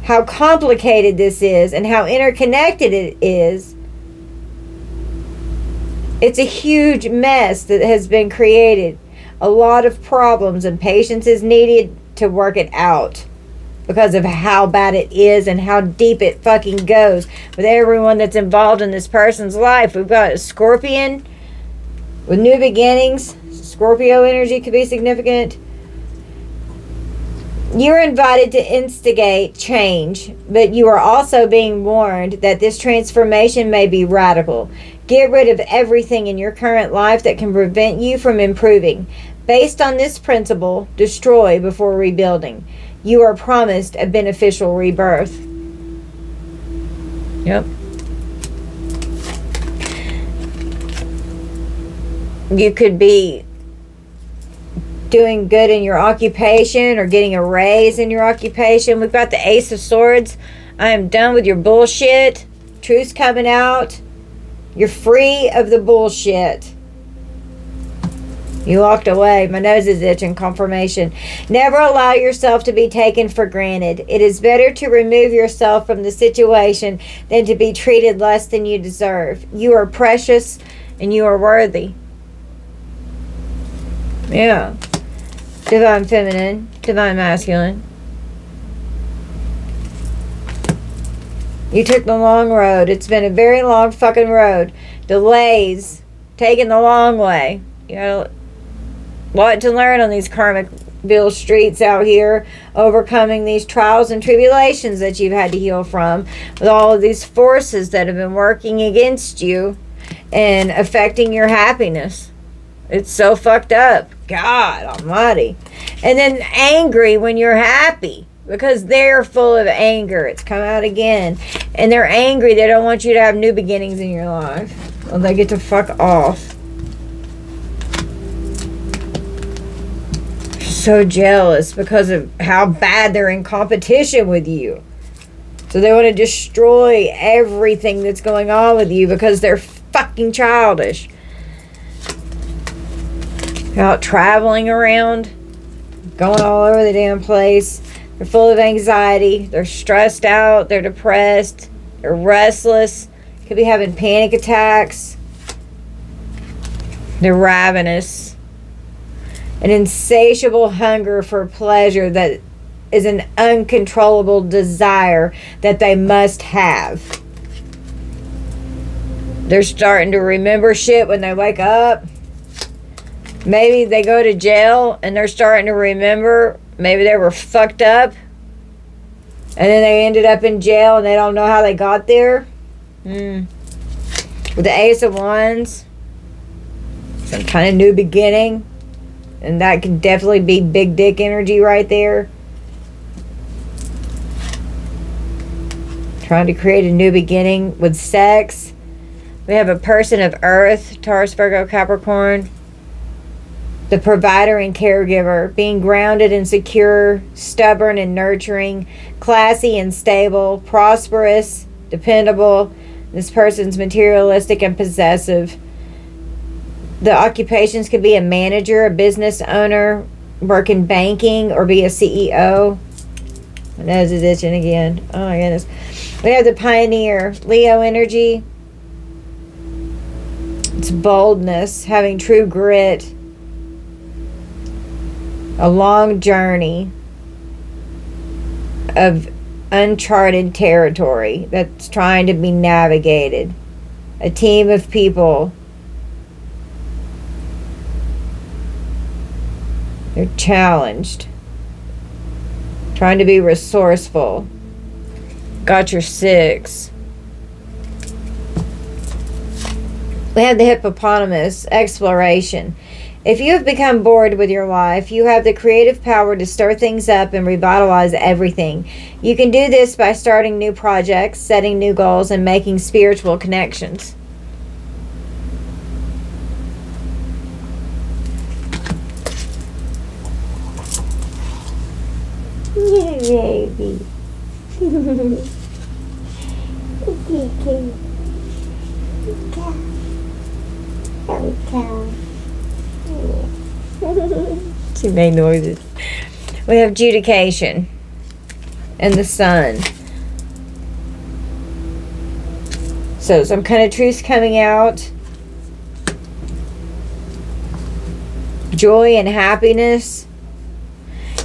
how complicated this is and how interconnected it is. It's a huge mess that has been created. A lot of problems, and patience is needed to work it out because of how bad it is and how deep it fucking goes with everyone that's involved in this person's life. We've got a Scorpion with new beginnings. Scorpio energy could be significant. You're invited to instigate change, but you are also being warned that this transformation may be radical. Get rid of everything in your current life that can prevent you from improving. Based on this principle, destroy before rebuilding. You are promised a beneficial rebirth. Yep. You could be doing good in your occupation or getting a raise in your occupation. We've got the Ace of Swords. I am done with your bullshit. Truth's coming out. You're free of the bullshit. You walked away. My nose is itching. Confirmation. Never allow yourself to be taken for granted. It is better to remove yourself from the situation than to be treated less than you deserve. You are precious and you are worthy. Yeah. Divine feminine, divine masculine. You took the long road. It's been a very long fucking road. Delays. Taking the long way. You got a lot to learn on these karmic bill streets out here. Overcoming these trials and tribulations that you've had to heal from. With all of these forces that have been working against you. And affecting your happiness. It's so fucked up. God almighty. And then angry when you're happy. Because they're full of anger. It's come out again. And they're angry. They don't want you to have new beginnings in your life. Well, they get to fuck off. So jealous because of how bad they're in competition with you. So they want to destroy everything that's going on with you because they're fucking childish. Out traveling around. Going all over the damn place. They're full of anxiety. They're stressed out. They're depressed. They're restless. Could be having panic attacks. They're ravenous. An insatiable hunger for pleasure that is an uncontrollable desire that they must have. They're starting to remember shit when they wake up. Maybe they go to jail and they're starting to remember. Maybe they were fucked up. And then they ended up in jail and they don't know how they got there. With the Ace of Wands. Some kind of new beginning. And that could definitely be big dick energy right there. Trying to create a new beginning with sex. We have a person of Earth. Taurus, Virgo, Capricorn. The provider and caregiver, being grounded and secure, stubborn and nurturing, classy and stable, prosperous, dependable. This person's materialistic and possessive. The occupations could be a manager, a business owner, work in banking, or be a CEO. My nose is itching again. Oh my goodness. We have the pioneer, Leo energy. It's boldness, having true grit. A long journey of uncharted territory that's trying to be navigated. A team of people. They're challenged. Trying to be resourceful. Got your 6. We have the hippopotamus, exploration. If you have become bored with your life, you have the creative power to stir things up and revitalize everything. You can do this by starting new projects, setting new goals, and making spiritual connections. Yeah, baby. She made noises. We have adjudication and the sun. So some kind of truth coming out. Joy and happiness.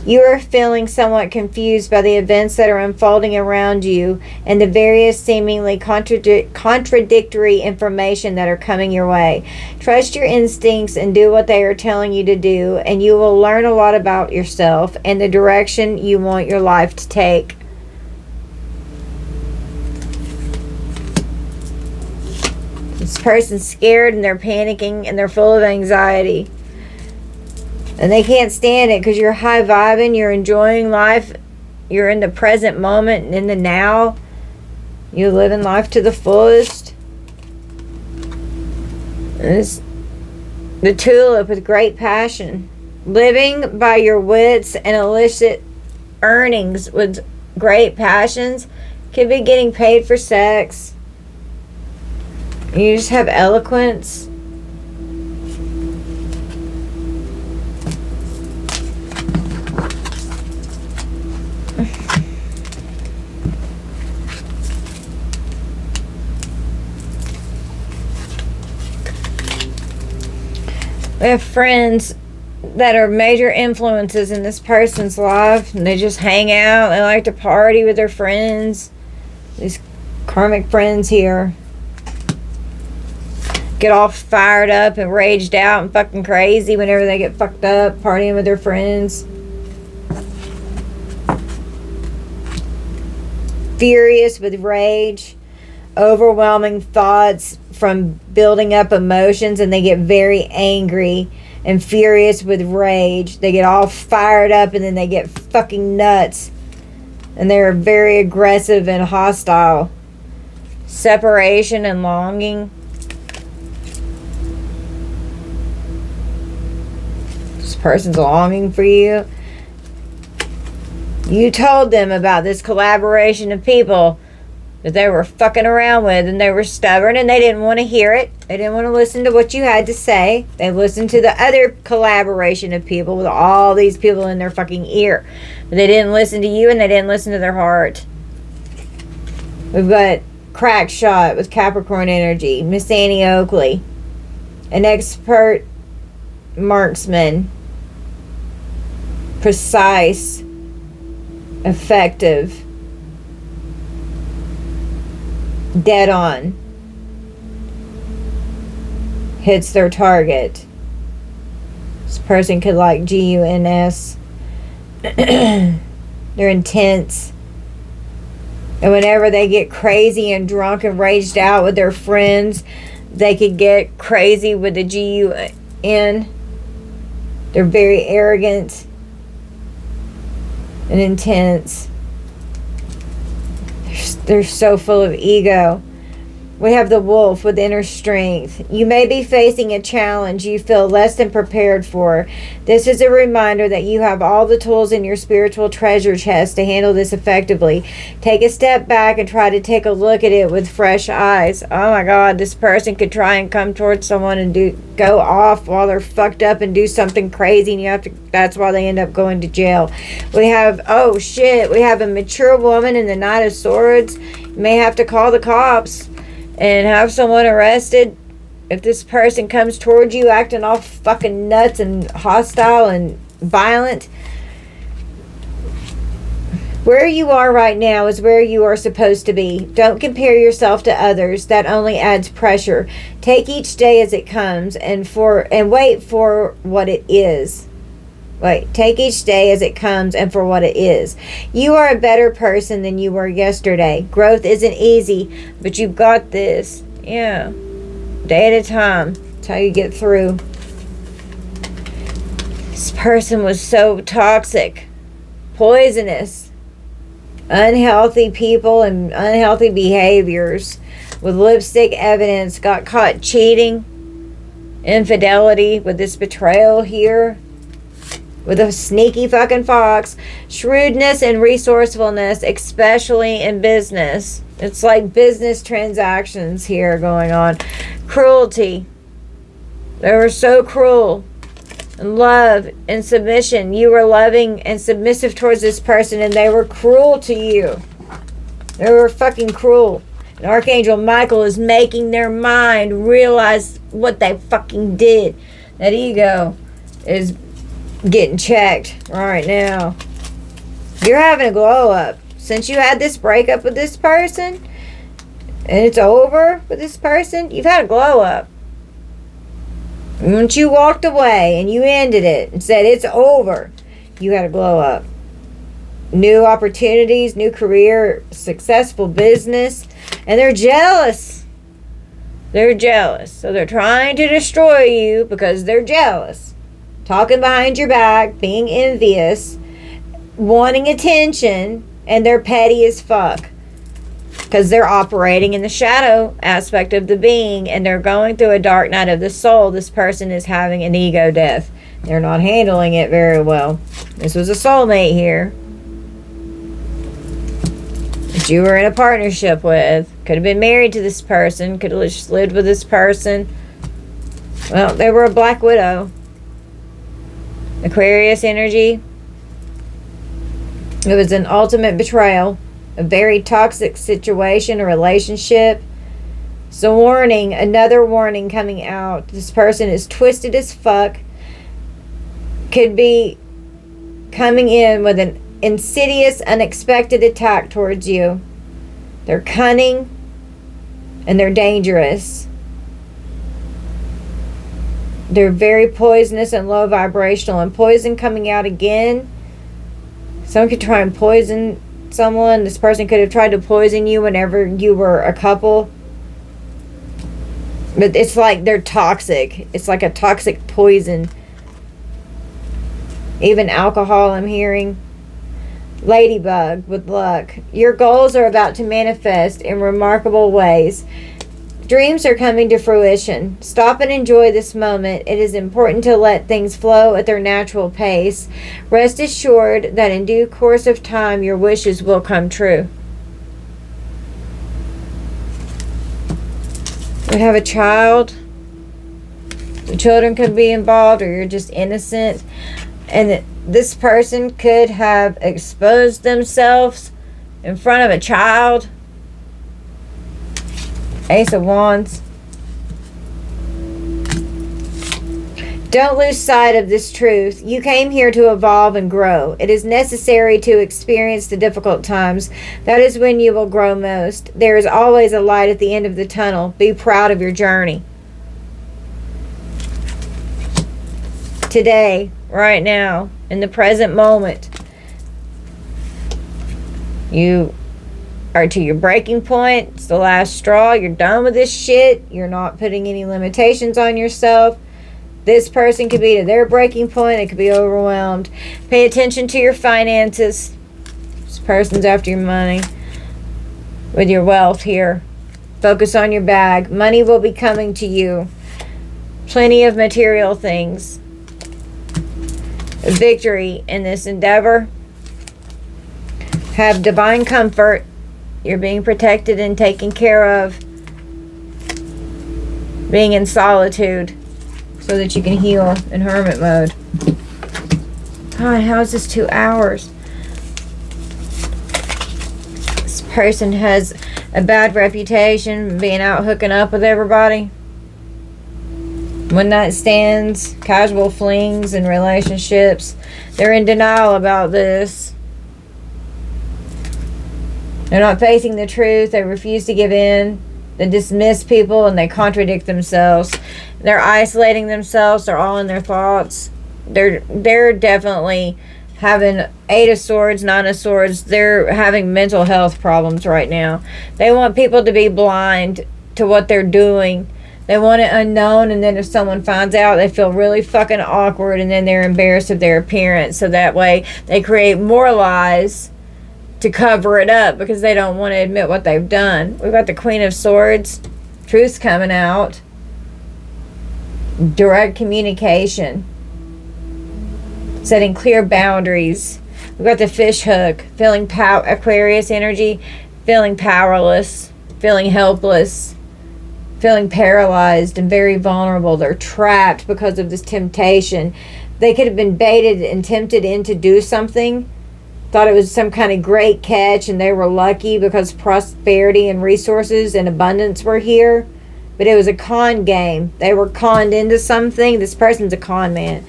You are feeling somewhat confused by the events that are unfolding around you and the various seemingly contradictory information that are coming your way. Trust your instincts and do what they are telling you to do, and you will learn a lot about yourself and the direction you want your life to take. This person's scared and they're panicking and they're full of anxiety. And they can't stand it because you're high vibing, you're enjoying life, you're in the present moment, in the now. You're living life to the fullest. And it's the tulip with great passion. Living by your wits and illicit earnings with great passions could be getting paid for sex. You just have eloquence. We have friends that are major influences in this person's life, and they just hang out. They like to party with their friends. These karmic friends here get all fired up and raged out and fucking crazy whenever they get fucked up partying with their friends. Furious with rage, overwhelming thoughts from building up emotions, and they get very angry and furious with rage. They get all fired up and then they get fucking nuts, and they're very aggressive and hostile. Separation and longing. This person's longing for you. You told them about this collaboration of people that they were fucking around with, and they were stubborn and they didn't want to hear it. They didn't want to listen to what you had to say. They listened to the other collaboration of people with all these people in their fucking ear. But they didn't listen to you, and they didn't listen to their heart. We've got Crack Shot with Capricorn energy. Miss Annie Oakley. An expert marksman. Precise. Effective. Dead on. Hits their target. This person could like GUNS. They're intense. And whenever they get crazy and drunk and raged out with their friends, they could get crazy with the GUN. They're very arrogant and intense. They're so full of ego. We have the wolf with inner strength. You may be facing a challenge you feel less than prepared for. This is a reminder that you have all the tools in your spiritual treasure chest to handle this effectively. Take a step back and try to take a look at it with fresh eyes. Oh my God, this person could try and come towards someone and go off while they're fucked up and do something crazy, and that's why they end up going to jail. We have, oh shit, we have a mature woman in the Knight of Swords. You may have to call the cops and have someone arrested if this person comes towards you acting all fucking nuts and hostile and violent. Where you are right now is where you are supposed to be. Don't compare yourself to others. That only adds pressure. Take each day as it comes and wait for what it is. Take each day as it comes and for what it is. You are a better person than you were yesterday. Growth isn't easy, but you've got this. Yeah. Day at a time. That's how you get through. This person was so toxic, poisonous, unhealthy people and unhealthy behaviors with lipstick evidence. Got caught cheating, infidelity with this betrayal here. With a sneaky fucking fox. Shrewdness and resourcefulness, especially in business. It's like business transactions here going on. Cruelty. They were so cruel. love and submission. You were loving and submissive towards this person, and they were cruel to you. They were fucking cruel. And Archangel Michael is making their mind realize what they fucking did. That ego is getting checked right now. You're having a glow up. Since you had this breakup with this person, and it's over with this person, you've had a glow up. Once you walked away and you ended it and said it's over, you had a glow up. New opportunities, new career, successful business, and they're jealous. They're jealous. So they're trying to destroy you because they're jealous. Talking behind your back, being envious, wanting attention, and they're petty as fuck. Because they're operating in the shadow aspect of the being, and they're going through a dark night of the soul. This person is having an ego death. They're not handling it very well. This was a soulmate here that you were in a partnership with. Could have been married to this person. Could have just lived with this person. Well, they were a black widow. Aquarius energy. It was an ultimate betrayal. A very toxic situation, a relationship. So warning, another warning coming out. This person is twisted as fuck. Could be coming in with an insidious, unexpected attack towards you. They're cunning and they're dangerous. They're very poisonous and low vibrational. And poison coming out again. Someone could try and poison someone. This person could have tried to poison you whenever you were a couple. But it's like they're toxic. It's like a toxic poison. Even alcohol, I'm hearing. Ladybug with luck. Your goals are about to manifest in remarkable ways. Dreams are coming to fruition. Stop and enjoy this moment. It is important to let things flow at their natural pace. Rest assured that in due course of time, your wishes will come true. You have a child. The children could be involved, or you're just innocent. And this person could have exposed themselves in front of a child. Ace of Wands. Don't lose sight of this truth. You came here to evolve and grow. It is necessary to experience the difficult times. That is when you will grow most. There is always a light at the end of the tunnel. Be proud of your journey. Today, right now, in the present moment, you are to your breaking point. It's the last straw. You're done with this shit. You're not putting any limitations on yourself. This person could be to their breaking point. They could be overwhelmed. Pay attention to your finances. This person's after your money. With your wealth here. Focus on your bag. Money will be coming to you. Plenty of material things. Victory in this endeavor. Have divine comfort. You're being protected and taken care of. Being in solitude so that you can heal in hermit mode. God, how is this 2 hours? This person has a bad reputation, being out hooking up with everybody. One night stands, casual flings and relationships. They're in denial about this. They're not facing the truth. They refuse to give in. They dismiss people and they contradict themselves. They're isolating themselves. They're all in their thoughts. They're definitely having 8 of Swords, 9 of Swords. They're having mental health problems right now. They want people to be blind to what they're doing. They want it unknown, and then if someone finds out, they feel really fucking awkward, and then they're embarrassed of their appearance. So that way they create more lies to cover it up because they don't want to admit what they've done. We've got the Queen of Swords. Truth's coming out. Direct communication. Setting clear boundaries. We've got the fish hook. Feeling Aquarius energy. Feeling powerless. Feeling helpless. Feeling paralyzed and very vulnerable. They're trapped because of this temptation. They could have been baited and tempted in to do something. Thought it was some kind of great catch and they were lucky because prosperity and resources and abundance were here. But it was a con game. They were conned into something. This person's a con man.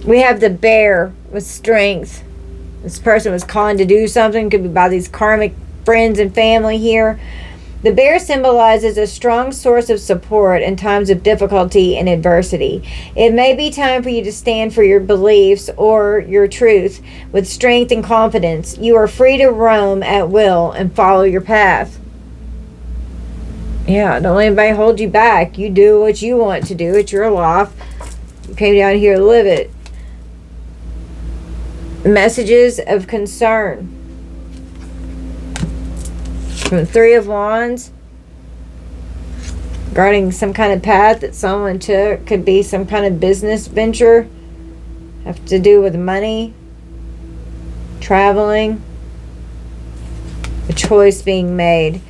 We have the bear with strength. This person was conned to do something. Could be by these karmic friends and family here. The bear symbolizes a strong source of support in times of difficulty and adversity. It may be time for you to stand for your beliefs or your truth with strength and confidence. You are free to roam at will and follow your path. Yeah, don't let anybody hold you back. You do what you want to do. It's your life. You came down here to live it. Messages of concern. From the Three of Wands, regarding some kind of path that someone took. Could be some kind of business venture, have to do with money, traveling, a choice being made.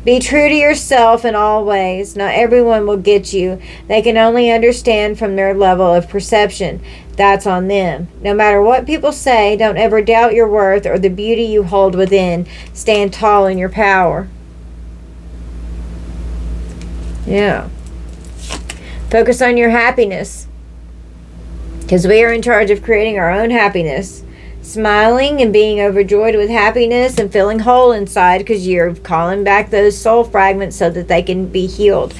Be true to yourself in all ways. Not everyone will get you. They can only understand from their level of perception. That's on them. No matter what people say, don't ever doubt your worth or the beauty you hold within. Stand tall in your power. Yeah. Focus on your happiness, because we are in charge of creating our own happiness. Smiling and being overjoyed with happiness and feeling whole inside, because you're calling back those soul fragments so that they can be healed.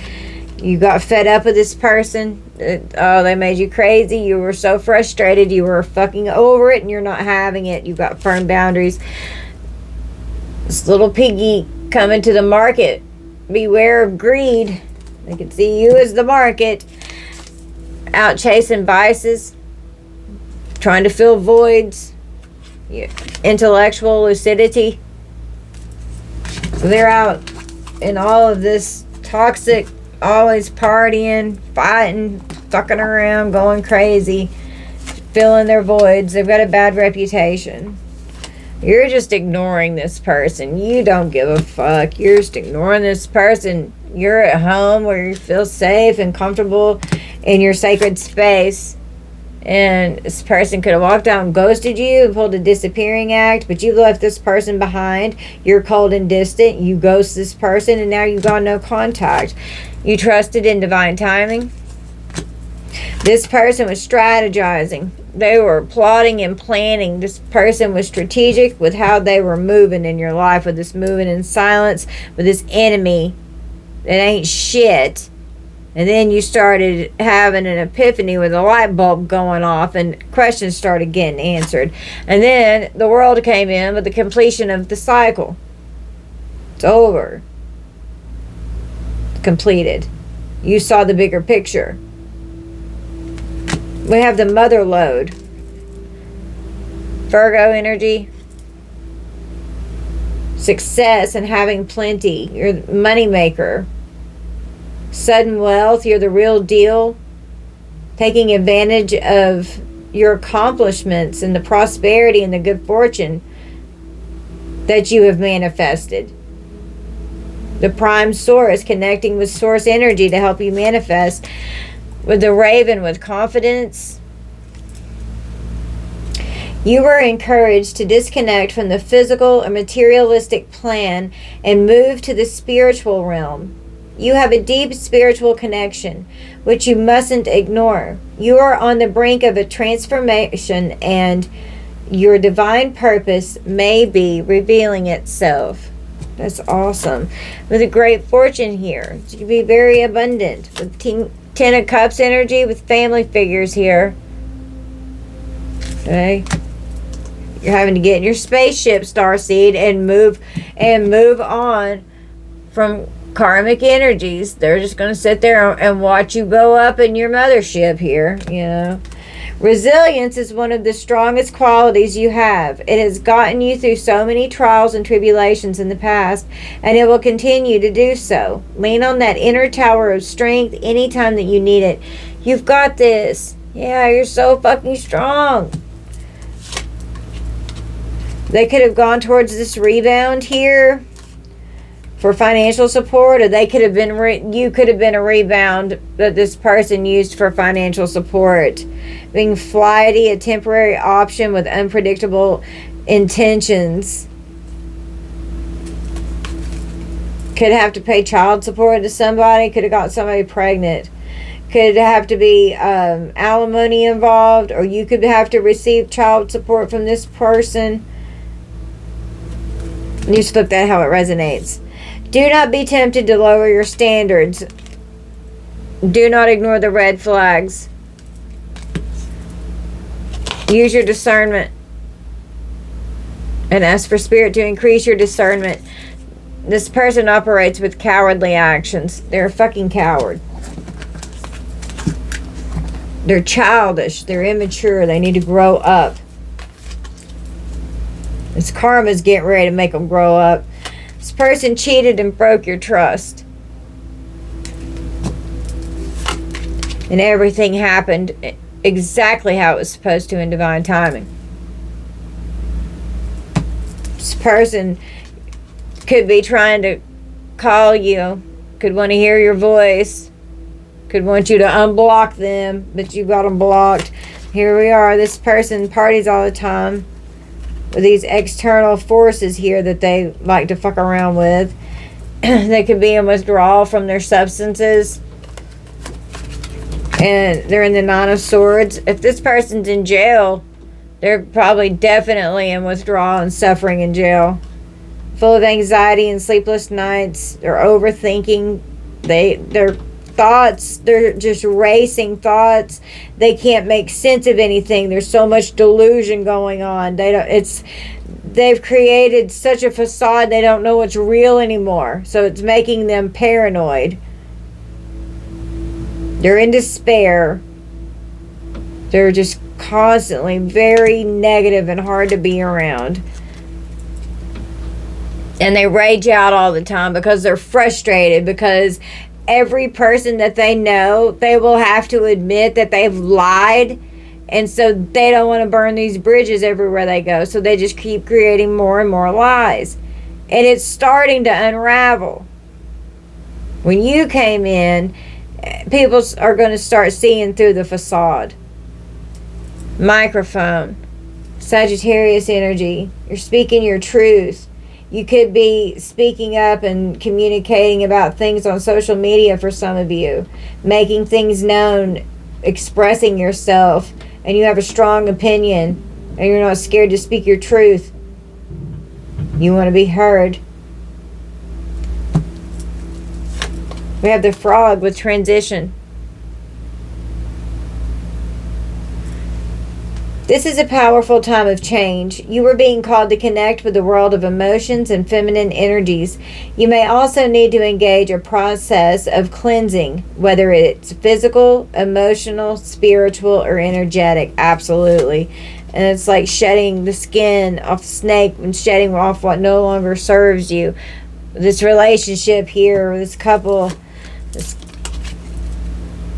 You got fed up with this person. They made you crazy. You were so frustrated. You were fucking over it and you're not having it. You got firm boundaries. This little piggy coming to the market. Beware of greed. They can see you as the market. Out chasing vices. Trying to fill voids. Intellectual lucidity. They're out in all of this toxic, always partying, fighting, fucking around, going crazy, filling their voids. They've got a bad reputation. You're just ignoring this person. You don't give a fuck. You're just ignoring this person. You're at home where you feel safe and comfortable in your sacred space. And this person could have walked out and ghosted you and pulled a disappearing act, but you left this person behind. You're cold and distant. You ghost this person, and now you've got no contact. You trusted in divine timing. This person was strategizing. They were plotting and planning. This person was strategic with how they were moving in your life, with this moving in silence, with this enemy that ain't shit. And then you started having an epiphany with a light bulb going off and questions started getting answered. And then the world came in with the completion of the cycle. It's over. Completed. You saw the bigger picture. We have the mother lode. Virgo energy. Success and having plenty. You're the money maker. Sudden wealth, you're the real deal. Taking advantage of your accomplishments and the prosperity and the good fortune that you have manifested. The prime source, connecting with source energy to help you manifest. With the raven, with confidence. You were encouraged to disconnect from the physical or materialistic plan and move to the spiritual realm. You have a deep spiritual connection, which you mustn't ignore. You are on the brink of a transformation, and your divine purpose may be revealing itself. That's awesome. With a great fortune here. You can be very abundant. With Ten of Cups energy, with family figures here. Okay. You're having to get in your spaceship, Starseed, and move on from karmic energies. They're just going to sit there and watch you go up in your mothership here, you know. Resilience is one of the strongest qualities you have. It has gotten you through so many trials and tribulations in the past, and it will continue to do so. Lean on that inner tower of strength anytime that you need it. You've got this. Yeah, you're so fucking strong. They could have gone towards this rebound here for financial support, or they could have been you could have been a rebound that this person used for financial support. Being flighty, a temporary option with unpredictable intentions. Could have to pay child support to somebody. Could have got somebody pregnant. Could have to be alimony involved, or you could have to receive child support from this person. You just flip that how it resonates. Do not be tempted to lower your standards. Do not ignore the red flags. Use your discernment and ask for spirit to increase your discernment. This person operates with cowardly actions. They're a fucking coward. They're childish. They're immature. They need to grow up. This karma's getting ready to make them grow up. This person cheated and broke your trust. And everything happened exactly how it was supposed to in divine timing. This person could be trying to call you, could want to hear your voice, could want you to unblock them, but you got them blocked. Here we are. This person parties all the time with these external forces here that they like to fuck around with. They could be in withdrawal from their substances, and they're in the Nine of Swords. If this person's in jail, they're probably definitely in withdrawal and suffering in jail. Full of anxiety and sleepless nights. They're overthinking. Their thoughts, they're just racing thoughts. They can't make sense of anything. There's so much delusion going on. They've created such a facade, they don't know what's real anymore. So it's making them paranoid. They're in despair. They're just constantly very negative and hard to be around. And they rage out all the time because they're frustrated, because every person that they know, they will have to admit that they've lied. And so they don't want to burn these bridges everywhere they go. So they just keep creating more and more lies. And it's starting to unravel. When you came in, people are going to start seeing through the facade. Microphone. Sagittarius energy. You're speaking your truth. You could be speaking up and communicating about things on social media for some of you. Making things known, expressing yourself, and you have a strong opinion, and you're not scared to speak your truth. You want to be heard. We have the frog with transition. This is a powerful time of change. You are being called to connect with the world of emotions and feminine energies. You may also need to engage a process of cleansing, whether it's physical, emotional, spiritual, or energetic. Absolutely. And it's like shedding the skin off a snake and shedding off what no longer serves you. This relationship here, this couple,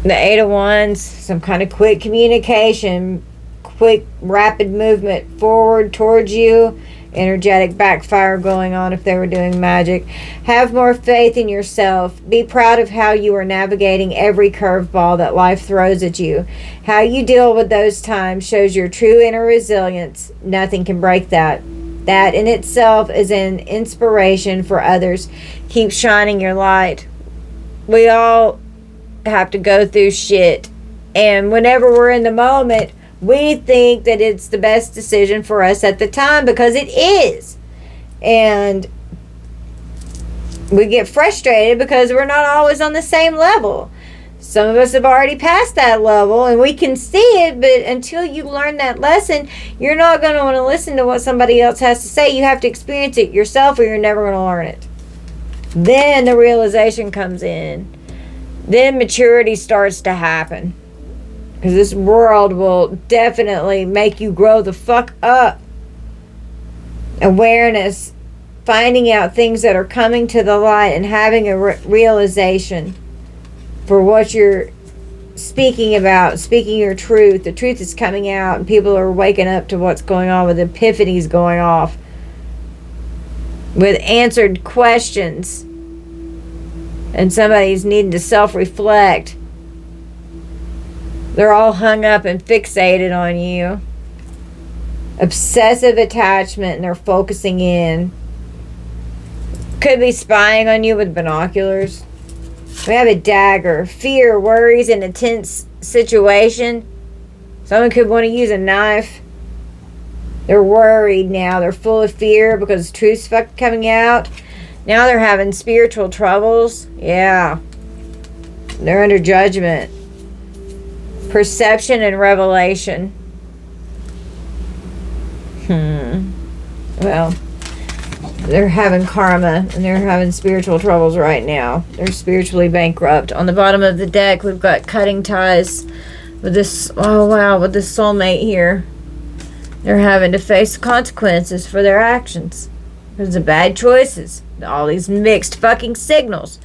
the Eight of Wands, some kind of quick communication, quick rapid movement forward towards you, energetic backfire going on if they were doing magic. Have more faith in yourself. Be proud of how you are navigating every curveball that life throws at you. How you deal with those times shows your true inner resilience. Nothing can break that. That in itself is an inspiration for others. Keep shining your light. We all have to go through shit, and whenever we're in the moment, we think that it's the best decision for us at the time, because it is. And we get frustrated because we're not always on the same level. Some of us have already passed that level and we can see it, but until you learn that lesson, you're not going to want to listen to what somebody else has to say. You have to experience it yourself, or you're never going to learn it. Then the realization comes in. Then maturity starts to happen. Because this world will definitely make you grow the fuck up. Awareness, finding out things that are coming to the light, and having a realization for what you're speaking about, speaking your truth. The truth is coming out, and people are waking up to what's going on, with epiphanies going off, with answered questions. And somebody's needing to self-reflect. They're all hung up and fixated on you. Obsessive attachment, and they're focusing in. Could be spying on you with binoculars. We have a dagger. Fear, worries, and a tense situation. Someone could want to use a knife. They're worried now. They're full of fear because truth's coming out. Now they're having spiritual troubles. Yeah. They're under judgment. Perception and revelation. Well, they're having karma and they're having spiritual troubles right now. They're spiritually bankrupt. On the bottom of the deck, we've got cutting ties with this, oh wow, with this soulmate here. They're having to face the consequences for their actions. Because of bad choices. All these mixed fucking signals.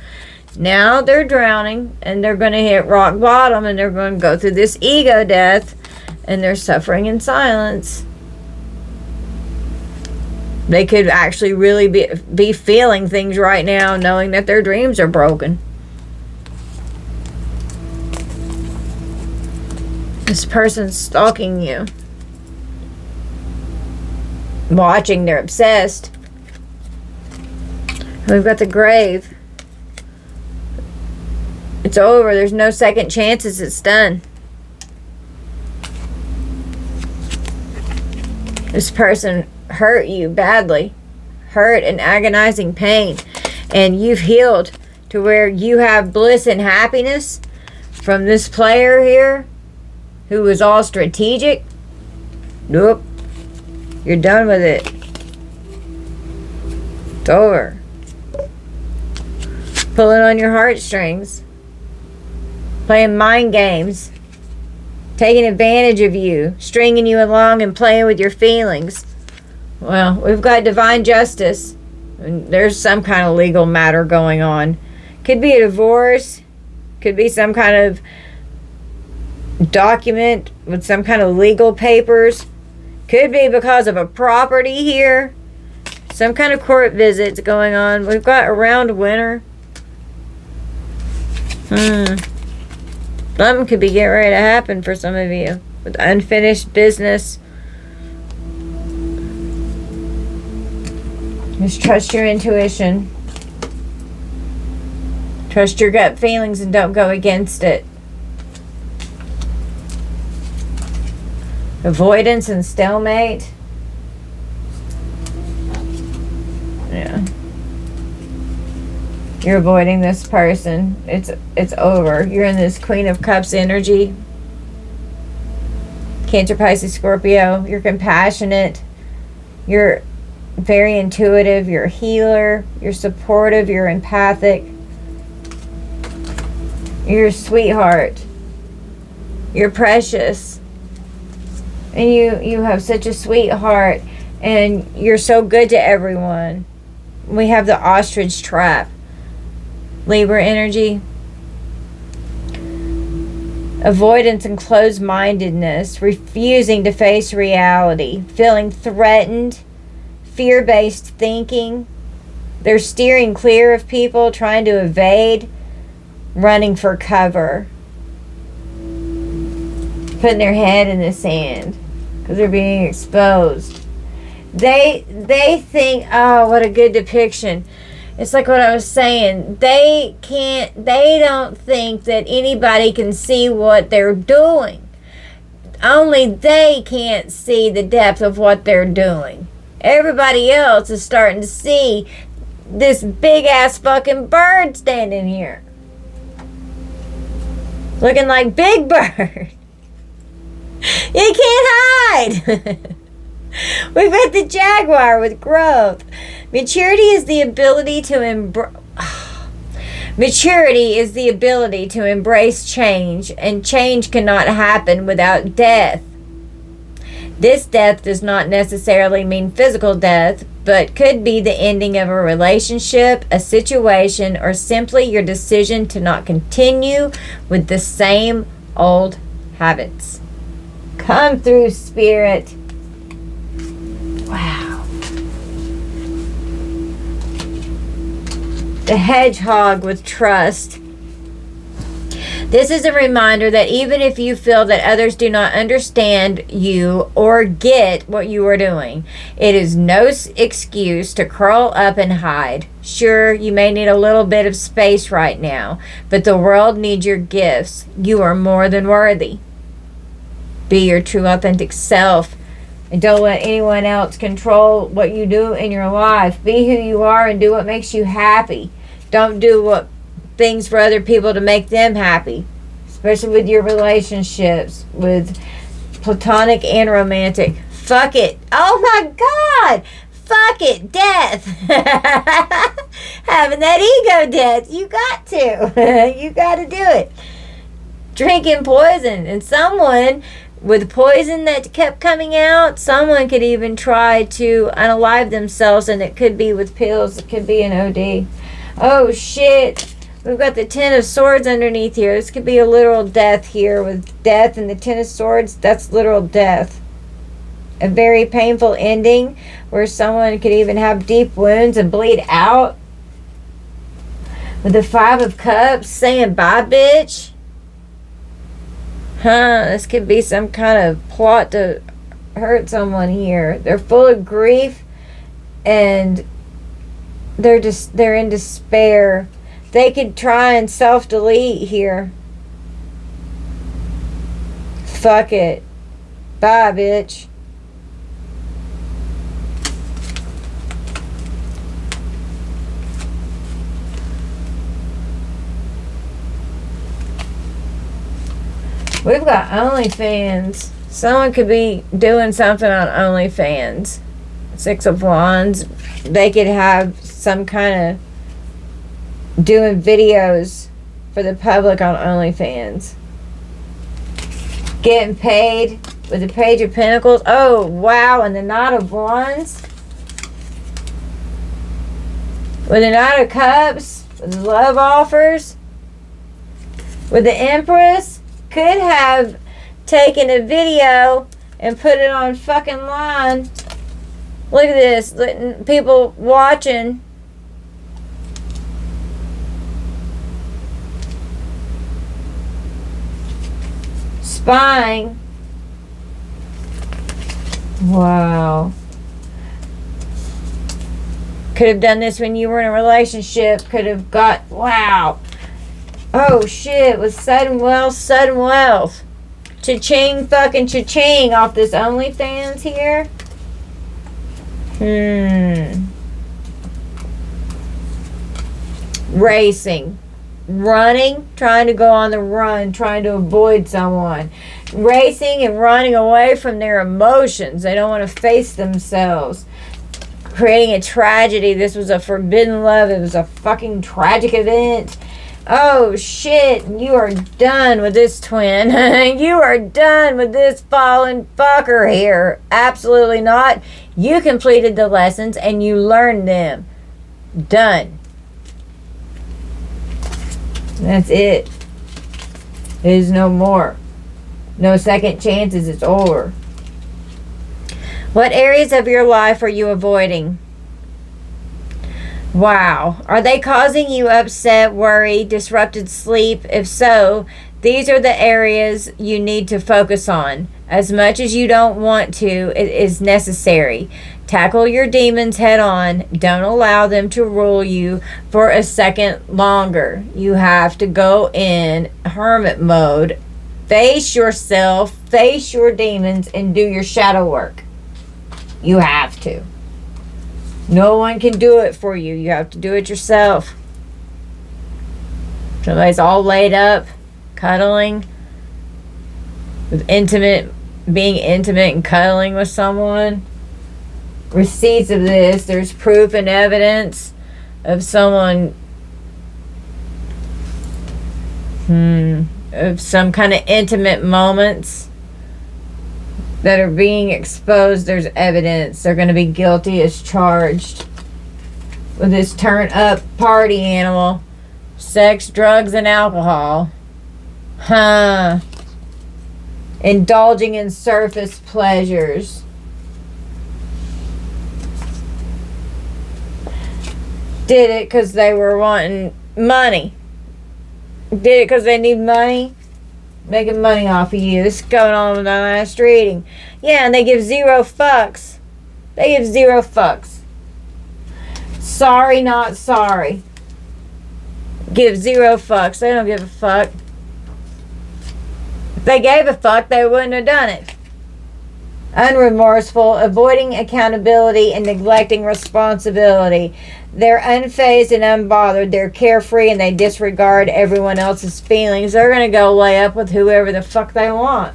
Now they're drowning and they're going to hit rock bottom and they're going to go through this ego death and they're suffering in silence. They could actually really be feeling things right now, knowing that their dreams are broken. This person's stalking you. Watching, they're obsessed. We've got the grave. It's over. There's no second chances. It's done. This person hurt you badly. Hurt and agonizing pain. And you've healed to where you have bliss and happiness from this player here who was all strategic. Nope. You're done with it. It's over. Pulling on your heartstrings. Playing mind games. Taking advantage of you. Stringing you along and playing with your feelings. Well, we've got divine justice. And there's some kind of legal matter going on. Could be a divorce. Could be some kind of document with some kind of legal papers. Could be because of a property here. Some kind of court visits going on. We've got around winter. Something could be getting ready to happen for some of you. With unfinished business. Just trust your intuition. Trust your gut feelings and don't go against it. Avoidance and stalemate. Yeah. You're avoiding this person. It's over. You're in this Queen of Cups energy. Cancer, Pisces, Scorpio. You're compassionate. You're very intuitive. You're a healer. You're supportive. You're empathic. You're a sweetheart. You're precious. And you have such a sweetheart. And you're so good to everyone. We have the ostrich trap. Libra energy. Avoidance and closed-mindedness. Refusing to face reality. Feeling threatened. Fear-based thinking. They're steering clear of people. Trying to evade. Running for cover. Putting their head in the sand. Because they're being exposed. They think, oh, what a good depiction. It's like what I was saying. They don't think that anybody can see what they're doing. Only they can't see the depth of what they're doing. Everybody else is starting to see this big ass fucking bird standing here. Looking like Big Bird. You can't hide. We've got the Jaguar with growth. Maturity is the ability to embrace change, and change cannot happen without death. This death does not necessarily mean physical death, but could be the ending of a relationship, a situation, or simply your decision to not continue with the same old habits. Come through, Spirit. Wow. The hedgehog with trust. This is a reminder that even if you feel that others do not understand you or get what you are doing, it is no excuse to curl up and hide. Sure, you may need a little bit of space right now, but the world needs your gifts. You are more than worthy. Be your true, authentic self. And don't let anyone else control what you do in your life. Be who you are and do what makes you happy. Don't do things for other people to make them happy. Especially with your relationships, with platonic and romantic. Fuck it. Oh my God. Fuck it. Death. Having that ego death. You got to. You got to do it. Drinking poison. And someone with poison that kept coming out, someone could even try to unalive themselves, and it could be with pills. It could be an OD. Oh shit. We've got the Ten of Swords underneath here. This could be a literal death here with death and the Ten of Swords. That's literal death. A very painful ending where someone could even have deep wounds and bleed out. With the Five of Cups saying bye, bitch. This could be some kind of plot to hurt someone here. They're full of grief and they're in despair. They could try and self-delete here. Fuck it. Bye, bitch. We've got OnlyFans. Someone could be doing something on OnlyFans. Six of Wands. They could have some kind of doing videos for the public on OnlyFans. Getting paid with the Page of Pentacles. Oh, wow. And the Knight of Wands. With the Knight of Cups. With the love offers. With the Empress. Could have taken a video and put it on fucking line. Look at this. People watching. Spying. Wow. Could have done this when you were in a relationship. Could have got, wow. Oh shit, with sudden wealth, sudden wealth. Cha-ching, fucking cha-ching off this OnlyFans here. Racing. Running, trying to go on the run, trying to avoid someone. Racing and running away from their emotions. They don't want to face themselves. Creating a tragedy. This was a forbidden love. It was a fucking tragic event. Oh shit, you are done with this twin. You are done with this fallen fucker here. Absolutely not. You completed the lessons and you learned them. Done. That's it. There's no more. No second chances. It's over. What areas of your life are you avoiding? Wow. Are they causing you upset, worry, disrupted sleep? If so, these are the areas you need to focus on. As much as you don't want to, it is necessary. Tackle your demons head on. Don't allow them to rule you for a second longer. You have to go in hermit mode. Face yourself, face your demons, and do your shadow work. You have to. No one can do it for you. You have to do it yourself. Somebody's all laid up, cuddling, with being intimate and cuddling with someone. Receipts of this. There's proof and evidence of someone, of some kind of intimate moments that are being exposed. There's evidence. They're going to be guilty as charged with this turn up party animal. Sex, drugs, and alcohol. Indulging in surface pleasures. did it because they were wanting money. Did it because they need money. Making money off of you. This is going on with my last reading. Yeah, and they give 0 fucks. They give 0 fucks. Sorry, not sorry. Give 0 fucks. They don't give a fuck. If they gave a fuck, they wouldn't have done it. Unremorseful, avoiding accountability and neglecting responsibility. They're unfazed and unbothered. They're carefree and they disregard everyone else's feelings. They're going to go lay up with whoever the fuck they want.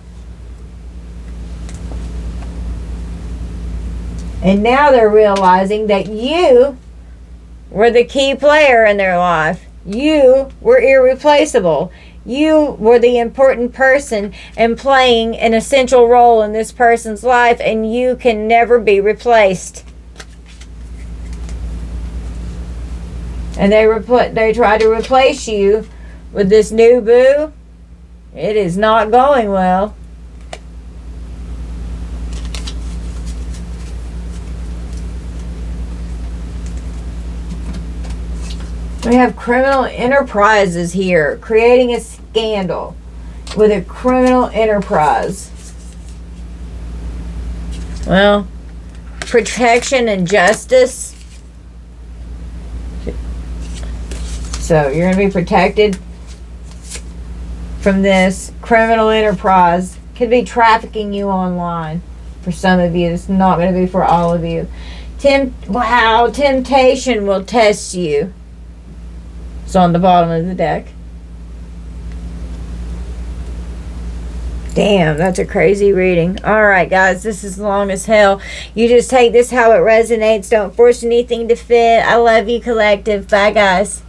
And now they're realizing that you were the key player in their life. You were irreplaceable. You were the important person and playing an essential role in this person's life, and you can never be replaced. And they try to replace you with this new boo. It is not going well. We have criminal enterprises here, creating a scandal with a criminal enterprise. Well, protection and justice. So you're going to be protected from this criminal enterprise. Could be trafficking you online for some of you. It's not going to be for all of you. Temptation will test you. It's on the bottom of the deck. Damn, that's a crazy reading. Alright, guys, this is long as hell. You just take this how it resonates. Don't force anything to fit. I love you, collective. Bye, guys.